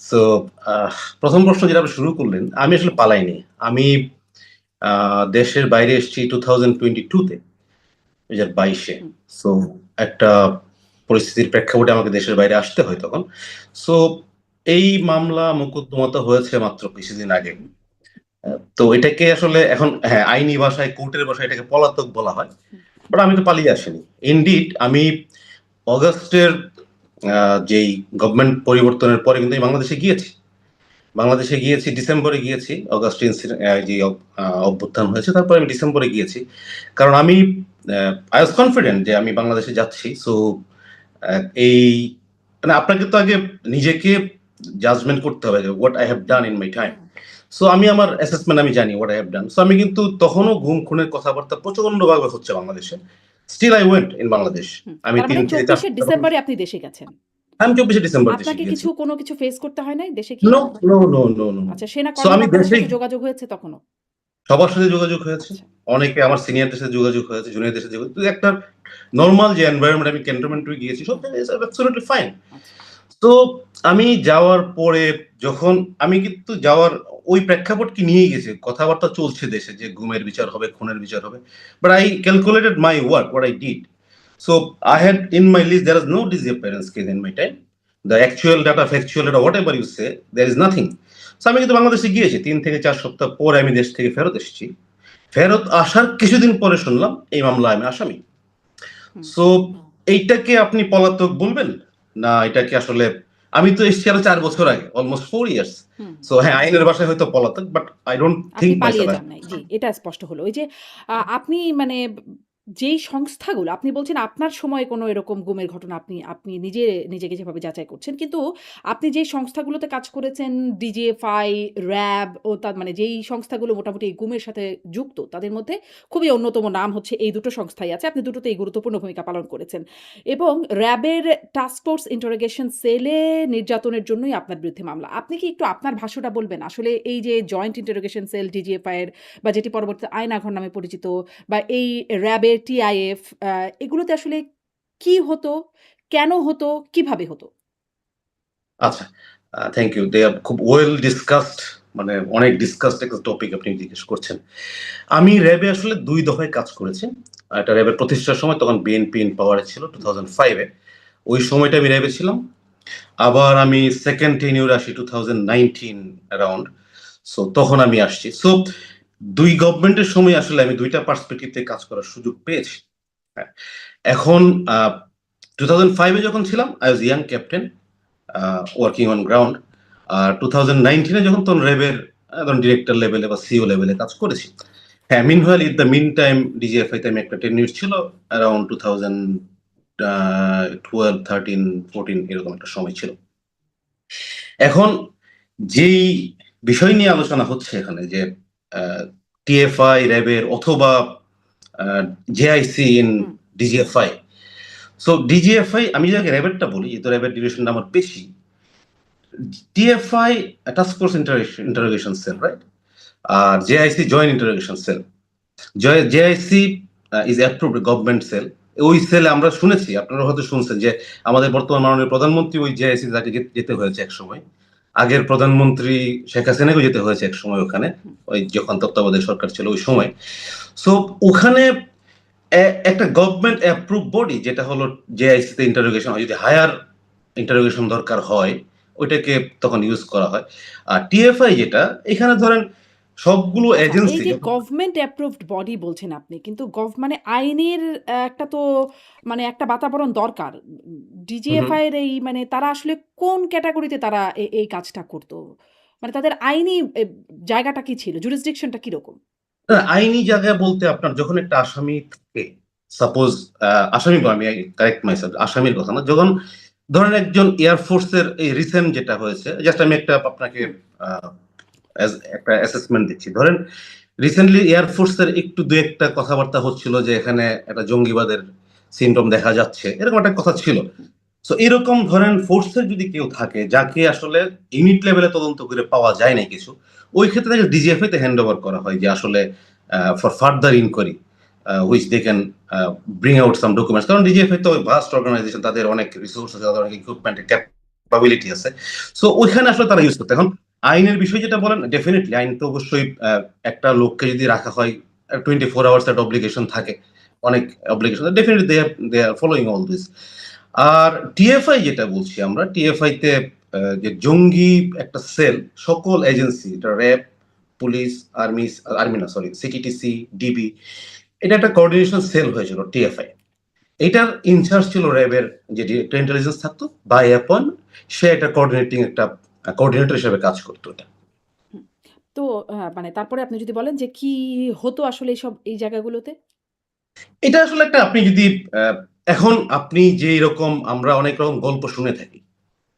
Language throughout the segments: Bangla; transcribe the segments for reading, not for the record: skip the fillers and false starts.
সো প্রথম প্রশ্ন যেটা আপনি শুরু করলেন, আমি আসলে পালাইনি। আমি দেশের বাইরে এসেছি 2022 তে, 2022 এ। হুম। সো একটা পরিস্থিতির প্রেক্ষাপটে আমাকে দেশের বাইরে আসতে হয় তখন। সো এই মামলা মোকদ্দমা তো হয়েছে মাত্র কিছুদিন আগে। তো এটাকে আসলে এখন হ্যাঁ, আইনি ভাষায় কোর্টের ভাষায় এটাকে পলাতক বলা হয়। বাট আমি তো পালিয়ে আসিনি। ইনডিড আমি অগাস্টের যেই গভর্নমেন্ট পরিবর্তনের পরে কিন্তু আমি বাংলাদেশে গিয়েছি। বাংলাদেশে গিয়েছি ডিসেম্বরে গিয়েছি। অগাস্ট যে অভ্যুত্থান হয়েছে তারপরে আমি ডিসেম্বরে গিয়েছি। কারণ আমি আই ওয়াজ কনফিডেন্ট যে আমি বাংলাদেশে যাচ্ছি। সো এই মানে আপনাকে তো আগে নিজেকে জাজমেন্ট করতে হবে যে what I have done in my time. So আমি আমার অ্যাসেসমেন্ট আমি জানি what I have done. So আমি কিন্তু তখনও গুম খুনের কথাবার্তা প্রচন্ডভাবে হচ্ছে বাংলাদেশে। Still I went in Bangladesh. আমি তার ৩ মানে থেকে ৪ 24শে ডিসেম্বরে আপনি দেশে গেছেন। আমি 24শে ডিসেম্বর দেশে আপনাকে গিয়েছি। কোনো কিছু ফেস করতে হয় নাই দেশে কি? No, no, no, no, no. আচ্ছা, সেনা সো আমি কর্মকর্তাদের দেশেই সাথে যোগাযোগ হয়েছে তখনও? সবার সাথে যোগাযোগ হয়েছে। আচ্ছা। অনেকে আমার সিনিয়রদের সাথে যোগাযোগ হয়েছে, জুনিয়রদের সাথে যোগাযোগ। একটা নরমাল যে এনভায়রনমেন্ট আমি ক্যান্টনমেন্টে গিয়েছি সব জায়গায় ইটস অ্যাবসলিউটলি ফাইন। আচ্ছা। তো আমি যাওয়ার পরে যখন আমি কিন্তু যাওয়ার ওই প্রেক্ষাপটকে নিয়েই গেছি। কথাবার্তা চলছে দেশে যে গুমের বিচার হবে, খুনের বিচার হবে। But I calculated my work, what I did. So I had in my list there is no disappearance case in my time. The actual data, factual data, whatever you say, there is nothing. So আমি কিন্তু বাংলাদেশে গিয়েছি ৩ থেকে ৪ সপ্তাহ পরে আমি দেশ থেকে ফেরত এসেছি। ফেরত আসার কিছুদিন পরে শুনলাম এই মামলায় আমি আসামি। সো এইটাকে আপনি পলাতক বলবেন না এটাকে আসলে আমি তো এসেছি আরো ৪ বছর আগে, অলমোস্ট 4 ইয়ার্স। সো হ্যাঁ, আইনের ভাষায় হয়তো পলাতক, বাট আই ডোন্ট আপনি থিংক পালিয়ে মাইসেলফ। যান নাই। জি, এটা স্পষ্ট হলো। ওই যে আপনি মানে যেই সংস্থাগুলো আপনি বলছেন আপনার সময়ে কোনো এরকম গুমের ঘটনা আপনি নিজেকে যেভাবে যাচাই করছেন। কিন্তু আপনি যেই সংস্থাগুলোতে কাজ করেছেন ডিজিএফআই, র‍্যাব ও তার মানে যেই সংস্থাগুলো মোটামুটি এই গুমের সাথে যুক্ত তাদের মধ্যে খুবই অন্যতম নাম হচ্ছে এই দুটো সংস্থাই আছে। আপনি দুটোতেই গুরুত্বপূর্ণ ভূমিকা পালন করেছেন। এবং র‍্যাবের টাস্ক ফোর্স ইন্টারোগেশন সেলে নির্যাতনের জন্যই আপনার বিরুদ্ধে মামলা। আপনি কি একটু আপনার ভাষ্যটা বলবেন? আসলে এই যে জয়েন্ট ইন্টারোগেশন সেল ডিজিএফআই এর বা যেটি পরবর্তীতে আয়নাঘর নামে পরিচিত বা এই র‍্যাবের টিআইএফ এগুলোতে আসলে কি হতো? কেন হতো? কিভাবে হতো? আচ্ছা, থ্যাংক ইউ। দে আর খুব ওয়েল ডিসকাসড, মানে অনেক ডিসকাসড একটা টপিক আপনি জিজ্ঞেস করছেন। আমি র‍্যাবে আসলে ২ দফায় কাজ করেছি। এটা র‍্যাবের প্রতিষ্ঠার সময় তখন বিএনপি ইন পাওয়ারে ছিল 2005 এ। ওই সময়টা আমি র‍্যাবে ছিলাম। আবার আমি সেকেন্ড টেনিউরে আসি 2019 অ্যারাউন্ড। সো তখন আমি আসছি। সো ২ গভর্নমেন্টের সময় আসলে আমি ২ টা পার্সপেক্টিভ থেকে কাজ করার সুযোগ পেয়েছি। হ্যাঁ। এখন 2005 এ যখন ছিলাম I was young captain working on ground. আর 2019 এ যখন তখন র‍্যাবের ধরুন ডিরেক্টর লেভেলে বা সিও লেভেলে কাজ করেছি। হ্যাঁ, meanwhile in the mean time DGFI তে আমি একটা টেনিউর ছিল অ্যারাউন্ড 2012, 13, 14 এরকম একটা সময় ছিল। এখন যেই বিষয় নিয়ে আলোচনা হচ্ছে এখানে যে টিএফআই, র‍্যাবের অথবা JIC in DGFI. So DGFI আমি যদি র‍্যাবেরটা বলি, যেহেতু র‍্যাবের ডিউরেশনটা আমার বেশি। TFI task force interrogation cell, right? আর JIC joint interrogation cell. JIC is approved government cell. ওই সেলে আমরা শুনেছি, আপনারা হয়তো শুনছেন যে আমাদের বর্তমান মাননীয় প্রধানমন্ত্রী ওই জেআইসি তাকে যেতে হয়েছে একসময়। আগের প্রধানমন্ত্রী শেখ হাসিনাকেও যেতে হয়েছে একসময় ওখানে, ওই যখন তত্ত্বাবধায়ক সরকার ছিল ওই সময়। সো ওখানে একটা গভর্নমেন্ট অ্যাপ্রুভ বডি যেটা হলো জেআইসি তে ইন্টারোগেশন হয়, যদি হায়ার ইন্টারোগেশন দরকার হয় ওইটাকে তখন ইউজ করা হয়। আর টিএফআই যেটা এখানে ধরেন সবগুলো আচ্ছা, এই এজেন্সি যে গভর্নমেন্ট অ্যাপ্রুভড বডি বলছেন আপনি, কিন্তু মানে আইনের একটা তো মানে একটা বাতাবরণ দরকার। ডিজিএফআই এর এই মানে তারা আসলে কোন ক্যাটেগরিতে তারা এই কাজটা করত? মানে তাদের আইনি জায়গাটা কি ছিল? জুরিসডিকশনটা কিরকম? আইনি জায়গায় বলতে আপনার যখন একটা আসামি থাকে, সাপোজ আসামি বা আমি কারেক্ট মাইসেলফ, আসামির কথা না। যখন ধরেন একজন এয়ারফোর্স এর এই রিসেন্ট যেটা হয়েছে, জাস্ট আমি একটা আপনাকে একটা অ্যাসেসমেন্ট দিচ্ছি। ধরেন রিসেন্টলি এয়ারফোর্স এর একটু ২-১টা কথাবার্তা হচ্ছিল যে এখানে একটা জঙ্গিবাদের সিম্পটম দেখা যাচ্ছে, এরকম একটা কথা ছিল। সো এরকম ধরেন ফোর্সের যদি কেউ থাকে যাকে আসলে ইউনিট লেভেলে তদন্ত করে পাওয়া যায় না কিছু, ওই ক্ষেত্রে তাকে ডিজিএফআই তে হ্যান্ড ওভার করা হয় যে আসলে for further inquiry which they can bring out some documents. কারণ ডিজিএফআই তো ভাস্ট অর্গানাইজেশন, তাদের অনেক রিসোর্স আছে, তাদের অনেক ইকুইপমেন্ট, প্রবাবিলিটি আছে। সো ওইখানে আসলে তারা ইউজ করতে। এখন আইনের বিষয় যেটা বলেন, ডেফিনিটলি আইন তো অবশ্যই একটা লোককে যদি রাখা হয় 24 আওয়ার্স একটা অব্লিগেশন থাকে। অনেক obligation definitely they are following all this. আর টিএফআই যেটা বলছি আমরা, টিএফআই তে যে জঙ্গি একটা সেল, সকল এজেন্সি, এটা র্যাব, পুলিশ, আর্মি না সরি, সিটিটিসি, ডিবি, এটা একটা কোঅর্ডিনেশন সেল হয়েছিল টিএফআই। এটার ইনচার্জ ছিল র্যাবের যে ডিরেক্টর ইন্টেলিজেন্স থাকতো বাই অ্যাপয়েন্ট, সে একটা কোঅর্ডিনেটিং একটা কোঅর্ডিনেটর হিসেবে কাজ করতো এটা। হুম। তো মানে তারপরে আপনি যদি বলেন যে কি হতো আসলে এই জায়গাগুলোতে? এটা আসলে একটা আপনি যদি এখন আপনি যে রকম আমরা অনেক রকম গল্প শুনে থাকি।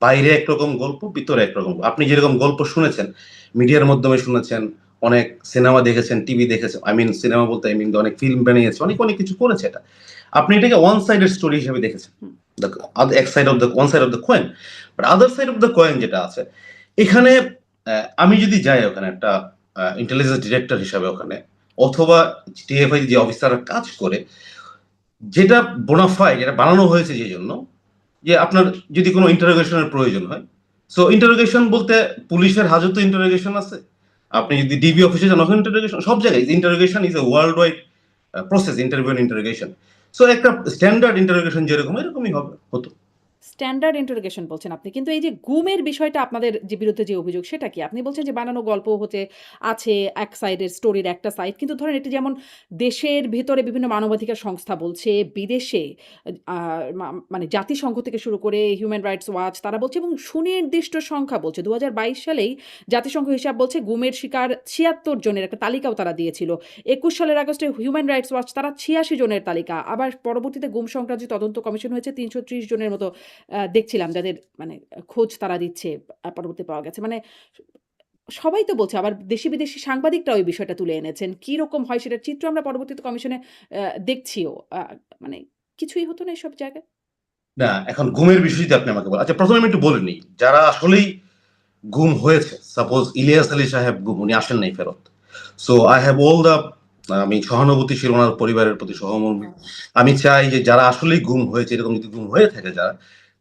বাইরে একরকম গল্প, ভিতরে একরকম। আপনি যেরকম গল্প শুনেছেন, মিডিয়ার মাধ্যমে শুনেছেন, অনেক সিনেমা দেখেছেন, টিভি দেখেছেন। আই মিন সিনেমা বলতে আই মিন অনেক ফিল্ম বানিয়েছে, অনেক কিছু করেছে এটা। আপনি এটাকে ওয়ান সাইডেড স্টোরি হিসেবে দেখেছেন। হুম। এক side of the one side of the coin. But other side of the coin যেটা আছে, এখানে আমি যদি যাই ওখানে একটা ইন্টেলিজেন্স ডিরেক্টর হিসাবে ওখানে, অথবা টিএফআই যে অফিসাররা কাজ করে, যেটা বোনাফাইড, যেটা বানানো হয়েছে যে জন্য যে আপনার যদি কোনো ইন্টারোগেশনের প্রয়োজন হয়, সো ইন্টারোগেশন বলতে পুলিশের হাজতে ইন্টারোগেশন আছে, আপনি যদি ডিবি অফিসে যান ওখানে ইন্টারোগেশন, সব জায়গায় interrogation is a world wide process, interview and interrogation. So একটা স্ট্যান্ডার্ড ইন্টারোগেশন যেরকম এরকমই হতো। স্ট্যান্ডার্ড ইন্টারোগেশন বলছেন আপনি। কিন্তু এই যে গুমের বিষয়টা আপনাদের যে বিরুদ্ধে যে অভিযোগ সেটা কি? আপনি বলছেন যে বানানো গল্প হচ্ছে আছে এক সাইডের স্টোরির একটা সাইড। কিন্তু ধরেন এটি যেমন দেশের ভেতরে বিভিন্ন মানবাধিকার সংস্থা বলছে, বিদেশে আ মানে জাতিসংঘ থেকে শুরু করে হিউম্যান রাইটস ওয়াচ তারা বলছে এবং সুনির্দিষ্ট সংখ্যা বলছে। ২০২২ সালেই জাতিসংঘ হিসাব বলছে গুমের শিকার ৭৬ জনের একটা তালিকাও তারা দিয়েছিল। ২১ সালের আগস্টে হিউম্যান রাইটস ওয়াচ তারা ৮৬ জনের তালিকা। আবার পরবর্তীতে গুম সংক্রান্ত তদন্ত কমিশন হয়েছে ৩৩০ জনের মতো দেখছিলাম যাদের মানে খোঁজ তারা দিচ্ছে পরবর্তী পাওয়া গেছে। মানে সবাই তো বলছে আবার দেশি বিদেশি সাংবাদিকরাও এই বিষয়টা তুলে এনেছেন। কি রকম হয় সেটার চিত্র আমরা পরবর্তীতে কমিশনে দেখছিও। মানে কিছুই হতো না এসব জায়গায়? না, এখন ঘুমের বিষয় যদি আপনি আমাকে বলেন, আচ্ছা প্রথমে আমি একটু বলে নিই, যারা আসলেই গুম হয়েছে, সাপোজ ইলিয়াস আলী সাহেব গুম, উনি আসেন নাই ফেরত। So I have all the, আমি সহানুভূতিশীল ওনার পরিবারের প্রতি সহমর্মী। আমি চাই যে যারা আসলেই গুম হয়েছে, এরকম যদি গুম হয়ে থাকে যারা,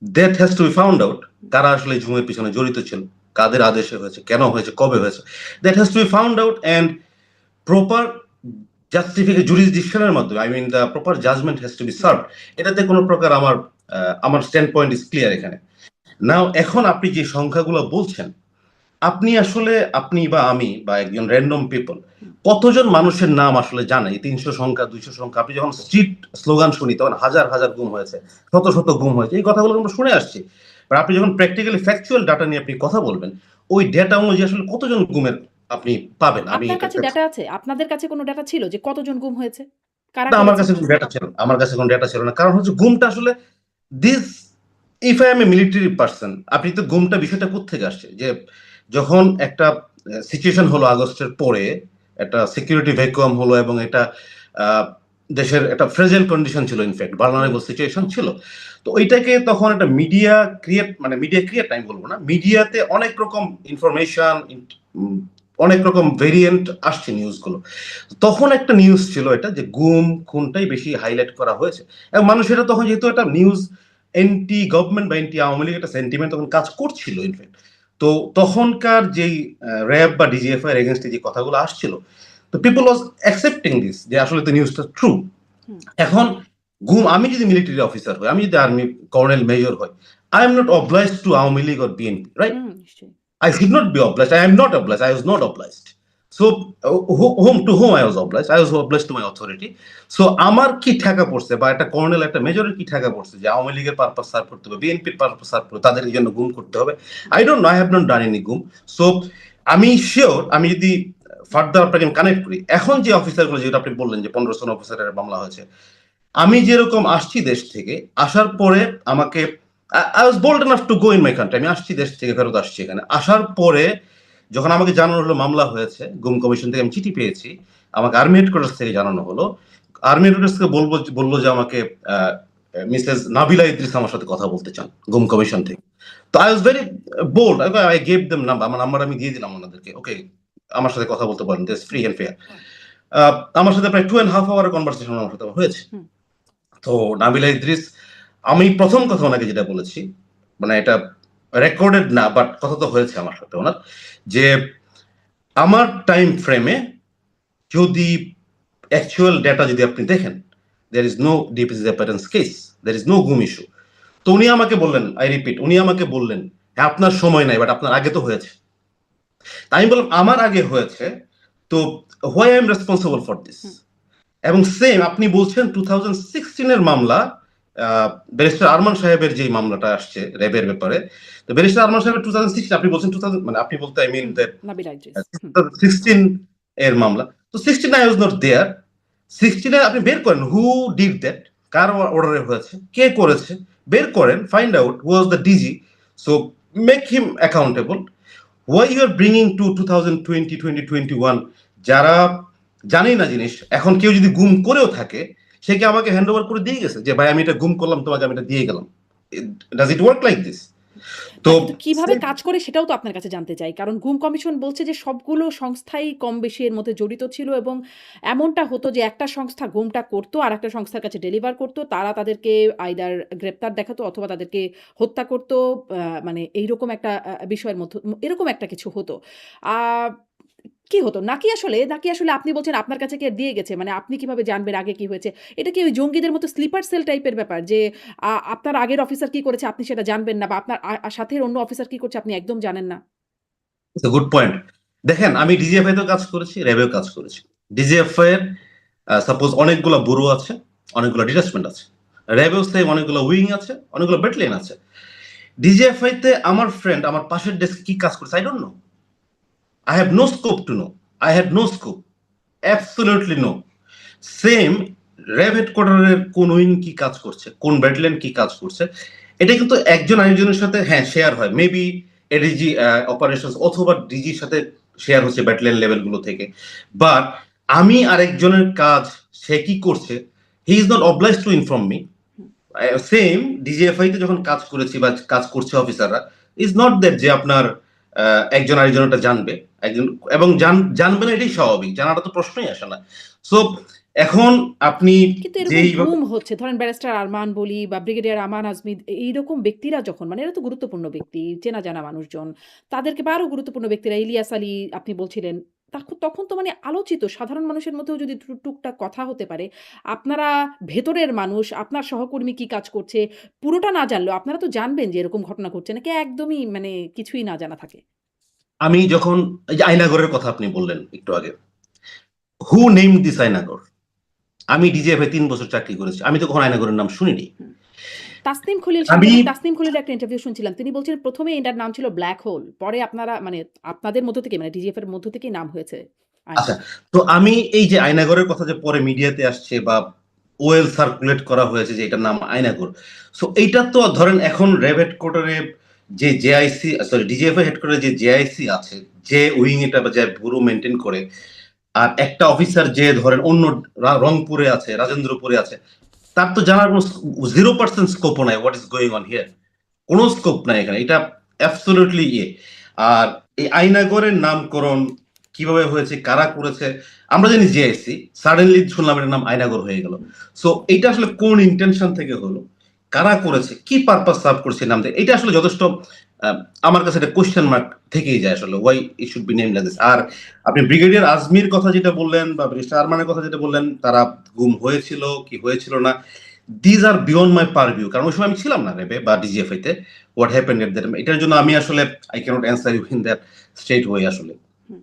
death has to be found out, কারা আসলে এই গুমের পিছনে জড়িত ছিল, কাদের আদেশে হয়েছে, কেন হয়েছে, কবে হয়েছে, that has to be found out and proper justification জুরিসডিকশনের মাধ্যমে, I mean the proper judgement has to be served. এটাতে কোনো প্রকার আমার স্ট্যান্ড পয়েন্ট ইজ ক্লিয়ার এখানে। নাও এখন আপনি যে সংখ্যাগুলো বলছেন, আপনি বা আমি বা একজন র্যান্ডম পিপল কতজন মানুষের নাম আসলে জানে? ৩০০ সংখ্যা, ২০০ সংখ্যা, আপনি যখন স্ট্রিট স্লোগান শুনি তখন হাজার হাজার গুম হয়েছে, শত শত গুম হয়েছে, এই কথাগুলো আমরা শুনে আসছি। আপনি যখন প্র্যাকটিক্যালি ফ্যাকচুয়াল ডাটা নিয়ে আপনি কথা বলবেন, ওই ডেটা অনুযায়ী আসলে কতজন গুমের আপনি পাবেন? আমি আপনার এটা কাছে ডাটা আছে? আপনাদের কাছে কোনো ডাটা ছিল যে কতজন গুম হয়েছে? কারা না, আমার করেছে? কাছে কোনো ডেটা ছিল না। আমার কাছে কোনো ডেটা ছিল না। কারণ হচ্ছে গুমটা আসলে this, if I M A military person, আপনি তো গুমটা বিষয়টা কোত্থেকে আসছে? যে যখন একটা সিচুয়েশন হলো আগস্টের পরে, একটা সিকিউরিটি ভ্যাকুয়াম হলো এবং এটা দেশের একটা ফ্রেজাইল কন্ডিশন ছিল, ইনফ্যাক্ট ভালনারেবল সিচুয়েশন ছিল। তো ওইটাকে তখন একটা মিডিয়া ক্রিয়েট আমি বলবো না, মিডিয়াতে অনেক রকম ইনফরমেশন, অনেক রকম ভেরিয়েন্ট আসছে নিউজগুলো। তখন একটা নিউজ ছিল এটা যে গুম খুনটাই বেশি হাইলাইট করা হয়েছে, এবং মানুষেরা তখন যেহেতু একটা নিউজ এন্টি গভর্নমেন্ট বা এন্টি আওয়ামী লীগ একটা সেন্টিমেন্ট তখন কাজ করছিল ইনফ্যাক্ট। তো তখনকার যেই র্যাব বা ডিজিএফআই এর এগেইনস্টে যে কথাগুলো আসছিল, তো পিপল ওয়াজ অ্যাকসেপ্টিং দিস যে আসলে তো নিউজটা ট্রু। হুম, এখন গুম, আমি যদি মিলিটারি অফিসার হই, আমি যদি আর্মি কর্নেল মেজর হই, I am not obliged to Awami League or BNP, right? Hmm, নিশ্চয়ই। I should not be obliged. I am not obliged. I was not obliged. So, whom I was obliged? I was obliged to my authority. So, আমার কি ঠেকা পড়ছে বা একটা কর্নেল, একটা মেজরের কি ঠেকা পড়ছে যে আওয়ামী লীগের পারপাস সার্ভ করতে হবে, বিএনপির পারপাস সার্ভ করতে, তাদের এই জন্য গুম করতে হবে? I don't know, I have not done any গুম। সো, আমি শিওর, আমি যদি ফার্দার আপনাকে কানেক্ট করি, এখন যে অফিসারগুলো, যেটা আপনি বললেন যে 15 জন অফিসারের মামলা হয়েছে, আমি যেরকম আসছি দেশ থেকে, আসার পরে আমাকে, I was bold enough to go in my country, আমি আসছি দেশ থেকে, ফেরত আসছি এখানে। আসার পরে যখন আমাকে জানানো হলো মামলা হয়েছে, গুম কমিশন থেকে আমি চিঠি পেয়েছি, আমাকে আর্মি হেডকোয়ার্টার্স থেকে জানানো হলো। আর্মি হেডকোয়ার্টার্স থেকে বললো যে আমাকে মিসেস নাবিলা ইদ্রিস আমার সাথে কথা বলতে চান গুম কমিশন থেকে। তো I was very bold, I gave them number, আমার নাম্বার আমি দিয়ে দিলাম ওনাদেরকে, ওকে আমার সাথে কথা বলতে পারেন, দিস ফ্রি এন্ড ফেয়ার। আমার সাথে প্রায় 2.5 আওয়ার কনভারসেশন আমার সাথে হয়েছে। হুম, তো নাবিলা ইদ্রিস, আমি প্রথম কথা ওনাকে যেটা বলেছি, মানে এটা রেকর্ডেড না, বাট কথা তো হয়েছে আমার সাথে ওনার, যে আমার টাইম ফ্রেমে যদি অ্যাকচুয়াল ডেটা যদি আপনি দেখেন, there is no deep disappearance case, there is no গুম ইস্যু। তো উনি আমাকে বললেন, আই রিপিট, উনি আমাকে বললেন, হ্যাঁ আপনার সময় নাই, বাট আপনার আগে তো হয়েছে। তাই আমি বললাম আমার আগে হয়েছে, তো why I am responsible for this. এবং সেম আপনি বলছেন 2016 এর মামলা, ব্যারিস্টার আরমান সাহেবের যে মামলাটা আসছে র্যাবের ব্যাপারে, তো ব্যারিস্টার আরমান সাহেবের 2016, আপনি বলছেন 2000, মানে আপনি বলতে I mean that Nabila Idris. 2016 এর মামলা। তো 16 আই ওয়াজ নট দেয়ার। 16 আপনি বের করেন হু ডিড দ্যাট, কার অর্ডারে হয়েছে, কে করেছে, বের করেন, find out who was the DG, so make him accountable. Why you are bringing to 2020 2021 যারা জানি না জিনিস, এখন কেউ যদি গুম করেও থাকে, সে কি আমাকে হ্যান্ড ওভার করে দিয়ে গেছে যে ভাই আমি এটা গুম করলাম, তোমাকে আমি এটা দিয়ে গেলাম? Does it work like this? তো কিন্তু কিভাবে কাজ করে সেটাও তো আপনার কাছে জানতে চাই। কারণ গুম কমিশন বলছে যে সবগুলো সংস্থাই কম বেশি এর মধ্যে জড়িত ছিল এবং এমনটা হতো যে একটা সংস্থা গুমটা করতো আরেকটা সংস্থার কাছে ডেলিভার করতো। তারা তাদেরকে আইদার গ্রেপ্তার দেখাতো অথবা তাদেরকে হত্যা করতো। মানে এইরকম একটা বিষয়ের মধ্যে এরকম একটা কিছু হতো। আ কি হতো? নাকি আসলে আপনি বলছেন আপনার কাছে কে দিয়ে গেছে? মানে আপনি কিভাবে জানবেন আগে কি হয়েছে? এটা কি ওই জঙ্গিদের মতো স্লিপার সেল টাইপের ব্যাপার? যে আপনার আগের অফিসার কি করেছে আপনি সেটা জানবেন না বা আপনার সাথের অন্য অফিসার কি করছে আপনি একদম জানেন না? Good point. দেখেন আমি ডিজিএফআই তেও কাজ করেছি, র্যাবেও কাজ করেছি। ডিজিএফআই এর সাপোজ অনেকগুলো ব্যুরো আছে, অনেকগুলো ডিটাচমেন্ট আছে। র্যাবেও সেম অনেকগুলো উইং আছে, অনেকগুলো ব্যাটালিয়ন আছে। ডিজিএফআই তে আমার ফ্রেন্ড আমার পাশের ডেস্ক কি কাজ করছে I don't know. I have no scope to know. I had no scope. Absolutely no. Same RAB হেডকোয়ার্টারের কোন উইং কি কাজ করছে, কোন ব্যাটালিয়ন কি কাজ করছে, এটা কিন্তু একজন আরেকজনের সাথে হ্যাঁ শেয়ার হয়। মেবি এডিজি অপারেশনস অথবা ডিজির সাথে শেয়ার হচ্ছে ব্যাটালিয়ন লেভেল গুলো থেকে। বাট আমি আরেকজনের কাজ সে কি করছে, he is not oblige to inform me. Same DGFI তে যখন কাজ করেছি বা কাজ করছে অফিসাররা, ইজ নট দ্যাট যে আপনার একজন আরেকজনটা জানবে, একজন এবং জানবে না, এটাই স্বাভাবিক, জানাটা তো প্রশ্নই আসে না। সো এখন আপনি কিন্তু এরকম যেই গুম হচ্ছে ধরেন ব্যারিস্টার আরমান বলি বা ব্রিগেডিয়ার আমান আজমি এইরকম ব্যক্তিরা যখন মানে এরা তো গুরুত্বপূর্ণ ব্যক্তি, চেনা জানা মানুষজন। তাদেরকে বা আরো গুরুত্বপূর্ণ ব্যক্তিরা ইলিয়াস আলী আপনি বলছিলেন। তখন তো মানে আলোচিত সাধারণ মানুষের মধ্যেও যদি টুকটাক কথা হতে পারে, আপনারা ভেতরের মানুষ, আপনার সহকর্মী কি কাজ করছে, পুরোটা না জানলেও আপনারা তো জানবেন যে এরকম ঘটনা ঘটছে নাকি একদমই মানে কিছুই না জানা থাকে? আমি যখন এই যে আয়নাগরের কথা আপনি বললেন একটু আগে, হু নেম দিস আয়নাগর? আমি ডিজিএফআই 3 বছর চাকরি করেছি, আমি তো কখনো আয়নাগরের নাম শুনিনি। হুম। তাসনিম খলিল আমি সাংবাদিক তাসনিম খলিলের একটা ইন্টারভিউ শুনছিলাম। তিনি বলছিলেন ১ম এ এটার নাম ছিল ব্লাক হোল। পরে আপনারা মানে আপনাদের মধ্য থেকে মানে ডিজিএফ এর মধ্য থেকেই নাম হয়েছে আচ্ছা, আয়নাগর। তো আমি এই যে আয়নাগরের কথা যে পরে মিডিয়াতে আসছে বা ওয়েল সার্কুলেট করা হয়েছে যে এটার নাম আয়নাগর, সো এইটা তো ধরেন এখন র্যাব হেডকোয়ার্টারে যে জেআইসি, সরি ডিজিএফআই হেডকোয়ার্টারে যে জেআইসি আছে, যে উইং এটা বা যে ব্যুরো মেনটেন করে, আর একটা অফিসার যে ধরেন অন্য রংপুরে আছে, রাজেন্দ্রপুরে আছে, তার তো জানার কোনো 0% স্কোপও নাই what is going on here. কোনো স্কোপ নাই এখানে, এটা অ্যাবসলিউটলি ইয়ে। আর এই আইনাগরের নামকরণ কিভাবে হয়েছে, কারা করেছে, আমরা জানি জেএসসি, সাডেনলি শুনলাম এটার নাম আয়নাগর হয়ে গেল। সো এটা আসলে কোন ইন্টেনশন থেকে হলো, কারা করেছে, কি পারপাস সার্ভ করছে নাম থেকে, এটা আসলে যথেষ্ট আমার কাছে একটা কোশ্চেন মার্ক থেকেই যায় আসলে, why it should be name like this. আর আপনি ব্রিগেডিয়ার আজমির কথা যেটা বললেন বা ব্যারিস্টার আরমানের কথা যেটা বললেন, তারা গুম হয়েছিল কি হয়েছিল না, দিজ আর বিয়ন্ড মাই পারভিউ, কারণ ওই সময় আমি ছিলাম না রেবে বা ডিজিএফআই তে। হোয়াট হ্যাপেন্ড এট দ্যাট, এটার জন্য আমি আসলে I can't answer you in that straight way আসলে। হুম।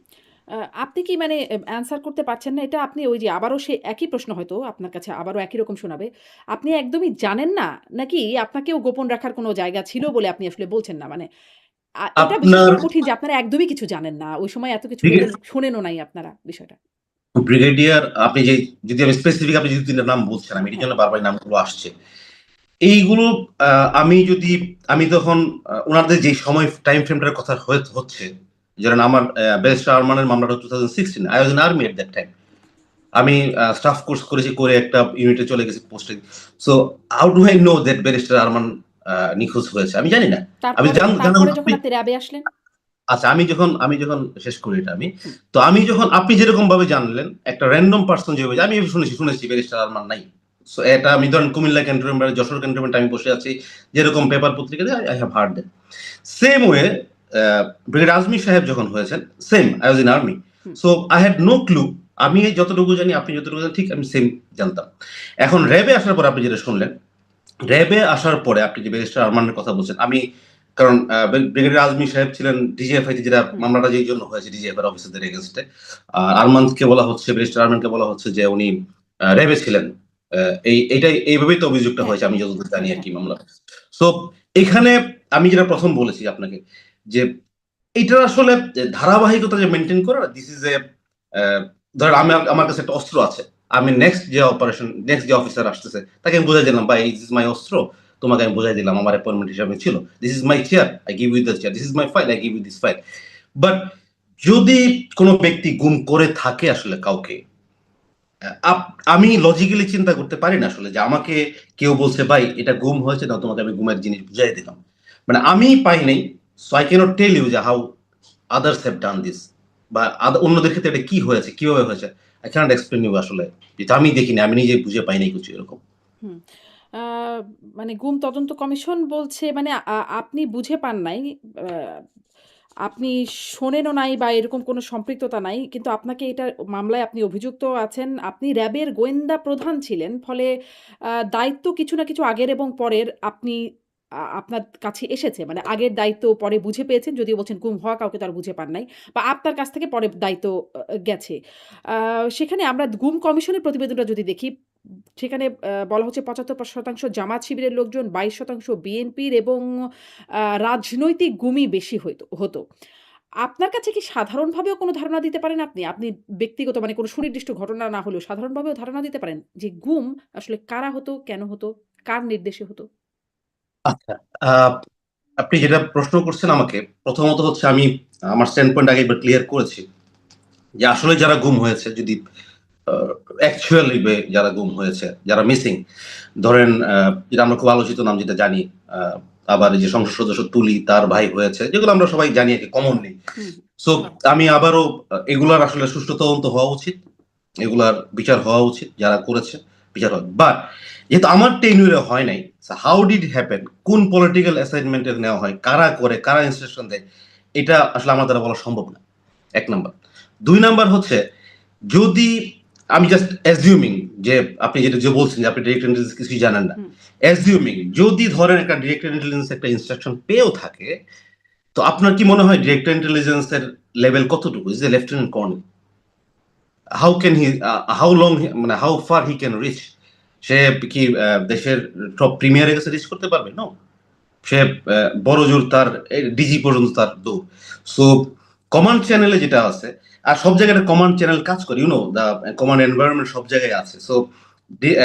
আপনি কি মানে অ্যান্সার করতে পারছেন না এটা আপনি ওই যে আবারও সেই একই প্রশ্ন হয়তো আপনার কাছে আবারও একই রকম শোনাবে। আপনি একদমই জানেন না? নাকি আপনাকেও গোপন রাখার কোনো জায়গা ছিল বলে আপনি আসলে বলছেন না? মানে এটা বিশ্বাস আপনার করা কঠিন যে আপনারা একদমই কিছু জানেন না। ওই সময় এত কিছু হতে শোনেনও নাই আপনারা বিষয়টা। ব্রিগেডিয়ার, আপনি যে যদি আমি স্পেসিফিক আপনি যদি তিনটা নাম বলছেন, আমি এটার হ্যাঁ। জন্য বারবার এই নামগুলো আসছে। এইগুলো আমি যদি আমি তখন ওনাদের যে সময় টাইম ফ্রেমটার কথা হচ্ছে, যেমন আমার ব্যারিস্টার আরমানের মামলাটা 2016, I was in army at that time. আমি স্টাফ কোর্স করেছি, করে একটা ইউনিটে চলে গেছি পোস্টে। So how do I know that barrister Arman নিখোঁজ হয়েছে? আমি জানি না। আমি তারপরে যখন আপনি র‍্যাবে আসলেন? আচ্ছা, আমি যখন শেষ করি এটা আমি। হুম। তো আমি যখন আপনি যেরকম ভাবে জানলেন, একটা র‍্যান্ডম পারসন যেভাবে, আমি শুনেছি ব্যারিস্টার আরমান নাই। সো এটা আমি ধরেন কুমিল্লা ক্যান্টনমেন্ট, যশোর ক্যান্টনমেন্টে আমি বসে আছি, যেরকম পেপার পত্রিকাতে I have heard that. Same way brigadier Azmi সাহেব যখন হয়েছেন, same I was in army, hmm. So I had no clue. আমি যতটুকু জানি, আপনি যতটুকু জানেন, ঠিক আমি সেম জানতাম। এখন র্যাবে আসার পর আপনি যেটা শুনলেন, র্যাবে আসার পরে আপনি যে ব্যারিস্টার আরমানের কথা বলছেন, আমি কারণ ব্রিগেডিয়ার আজমি সাহেব ছিলেন ডিজিএফআই তে, যেটা হুম। মামলাটা যেই জন্য হয়েছে ডিজিএফআই এর অফিসারদের এগেইনস্টে। আরমানকে বলা হচ্ছে, ব্যারিস্টার আরমানকে বলা হচ্ছে যে উনি র্যাবে ছিলেন। এইটাই এইভাবেই তো অভিযোগটা হ্যাঁ, হয়েছে আমি যতদূর জানি হ্যাঁ, হ্যাঁ। আরকি মামলা। সো এখানে আমি যেটা ১ম বলেছি আপনাকে যে এইটার আসলে ধারাবাহিকতা যে মেইনটেইন করা, দিস ইজ এ ধরেন আমার কাছে একটা অস্ত্র আছে। আমি নেক্সট যে অফিসার আসতেছে তাকে আমি বুঝাই দিলাম, ভাই দিস ইজ মাই অস্ত্র। তোমাকে আমি বুঝাই দিলাম আমার অ্যাপয়েন্টমেন্ট হিসাবে ছিল। This is my chair, I give you the chair. This is my file, I give you this file. But যদি কোন ব্যক্তি গুম করে থাকে আসলে কাউকে, আমি লজিক্যালি চিন্তা করতে পারি না আসলে যে আমাকে কেউ বলছে, ভাই এটা গুম হয়েছে না, তোমাকে আমি গুমের জিনিস বুঝাই দিলাম। মানে আমি পাই নাই। So I cannot tell you যে how others have done this, বা অন্যদের ক্ষেত্রে এটা কি হয়েছে, কিভাবে হয়েছে। আই ক্যানট এক্সপ্লেইন ইউ আসলে। যেটা আমি দেখিনি, আমি নিজে বুঝে পাই নাই কিছু এরকম। হুম। আ মানে গুম তদন্ত কমিশন বলছে মানে আপনি বুঝে পান নাই। আ আপনি শোনেনও নাই বা এরকম কোনো সম্পৃক্ততা নাই। কিন্তু আপনাকে এটার মামলায় আপনি অভিযুক্ত আছেন। আপনি র‍্যাবের গোয়েন্দা প্রধান ছিলেন। ফলে দায়িত্ব কিছু না কিছু আগের এবং পরের আপনি আপনার কাছে এসেছে। মানে আগের দায়িত্ব পরে বুঝে পেয়েছেন। যদিও বলছেন গুম হওয়া কাউকে তো আর বুঝে পান নাই। বা আপনার কাছ থেকে পরে দায়িত্ব গেছে। আ সেখানে আমরা গুম কমিশনের প্রতিবেদনটা যদি দেখি, সেখানে বলা হচ্ছে ৭৫% জামাত শিবিরের লোকজন, ২২% বিএনপির এবং রাজনৈতিক গুমই বেশি হতো। আপনার কাছে কি সাধারণভাবেও কোনো ধারণা দিতে পারেন আপনি? আপনি ব্যক্তিগত মানে কোনো সুনির্দিষ্ট ঘটনা না হলেও সাধারণভাবেও ধারণা দিতে পারেন যে গুম আসলে কারা হতো, কেন হতো, কার নির্দেশে হতো? আচ্ছা, আ আপনি যেটা প্রশ্ন করছেন আমাকে, প্রথমত হচ্ছে আমি আমার স্ট্যান্ড পয়েন্ট আগে একবার ক্লিয়ার করেছি। যে আসলে যারা গুম হয়েছে, যদি অ্যাকচুয়ালি যারা গুম হয়েছে, যারা মিসিং, ধরেন যেটা আমরা খুব আলোচিত নাম যেটা জানি, আ আবার এই যে সংসদ সদস্য তুলি তার ভাই হয়েছে, যেগুলো আমরা সবাই জানি আরকি কমনলি। হুম, সো আমি আবারও এগুলার আসলে সুষ্ঠু তদন্ত হওয়া উচিত। এগুলার বিচার হওয়া উচিত। যারা করেছে বিচার হয়। বাট যেহেতু আমার টেন্যুরে হয় নাই, so how did it happen? কোন পলিটিক্যাল অ্যাসাইনমেন্ট এ নেওয়া হয়? কারা করে? কারা ইনস্ট্রাকশন দেয়? এটা আসলে আমার দ্বারা বলা সম্ভব না। ১ নাম্বার। ২ নাম্বার হচ্ছে, যদি আমি জাস্ট অ্যাজিউমিং যে আপনি যে বলছেন যে আপনি ডিরেক্ট ইন্টেলিজেন্স কিছুই জানেন না। হুম। অ্যাজিউমিং যদি ধরেন একটা ডিরেক্ট ইন্টেলিজেন্স একটা ইনস্ট্রাকশন পেয়েও থাকে, তো আপনার কি মনে হয় ডিরেক্ট ইন্টেলিজেন্স এর লেভেল কতটুকু? Is a lieutenant colonel. How can he how long মানে how far he can reach? সে কি দেশের টপ প্রিমিয়ার এর কাছে রিচ করতে পারবে? নো। সে বড়জোর তার ডিজি পর্যন্ত তার দৌড়। সো কমান্ড চ্যানেলে যেটা আছে, আর সব জায়গায় একটা কমান্ড চ্যানেল কাজ করে। You know the command environment সব জায়গায় আছে। সো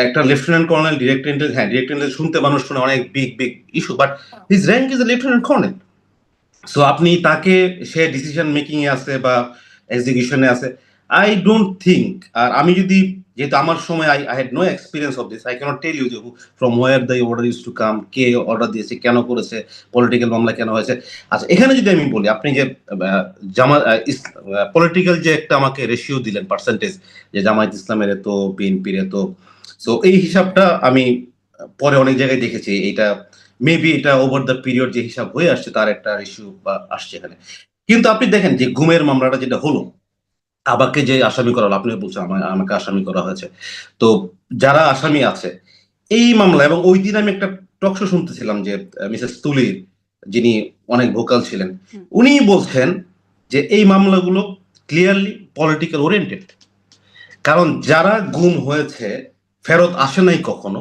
একটা লেফটেন্যান্ট কর্নেল, ডিরেক্ট ইন্টেলিজেন্স, হ্যাঁ, ডিরেক্ট ইন্টেলিজেন্স শুনতে মানুষ শুনে অনেক big issue, but his rank is a lieutenant colonel. So আপনি তাকে, সে ডিসিশন মেকিং এ আছে বা এক্সিকিউশন এ আছে। আই ডোন্ট থিংক, আর আমি যদি, যেহেতু আমার সময় I had no experience of this, I cannot tell you যে from where the order use to come, কে অর্ডার দিয়েছে, কেন করেছে, পলিটিক্যাল মামলা কেন হয়েছে। আচ্ছা, এখানে যদি আমি বলি, আপনি যে পলিটিক্যাল যে একটা আমাকে রেশিও দিলেন পার্সেন্টেজ, যে জামায়াত ইসলামের এত, বিএনপির এত, সো এই হিসাবটা আমি পরে অনেক জায়গায় দেখেছি। এইটা মেবি এটা ওভার দ্য পিরিয়ড যে হিসাব হয়ে আসছে তার একটা রেশিও বা আসছে এখানে। কিন্তু আপনি দেখেন যে গুমের মামলাটা যেটা হলো, আবাকে যে আসামি করা হলো, আপনিও বলছেন আমাকে আসামি করা হয়েছে। তো যারা আসামি আছে এই মামলা, এবং ঐদিন আমি একটা টক শো শুনতেছিলাম যে মিসেস তুলির, যিনি অনেক ভোকাল ছিলেন, হুম। উনিই বলছেন যে এই মামলাগুলো ক্লিয়ারলি পলিটিক্যাল ওরিয়েন্টেড। কারণ যারা গুম হয়েছে ফেরত আসে নাই কখনো,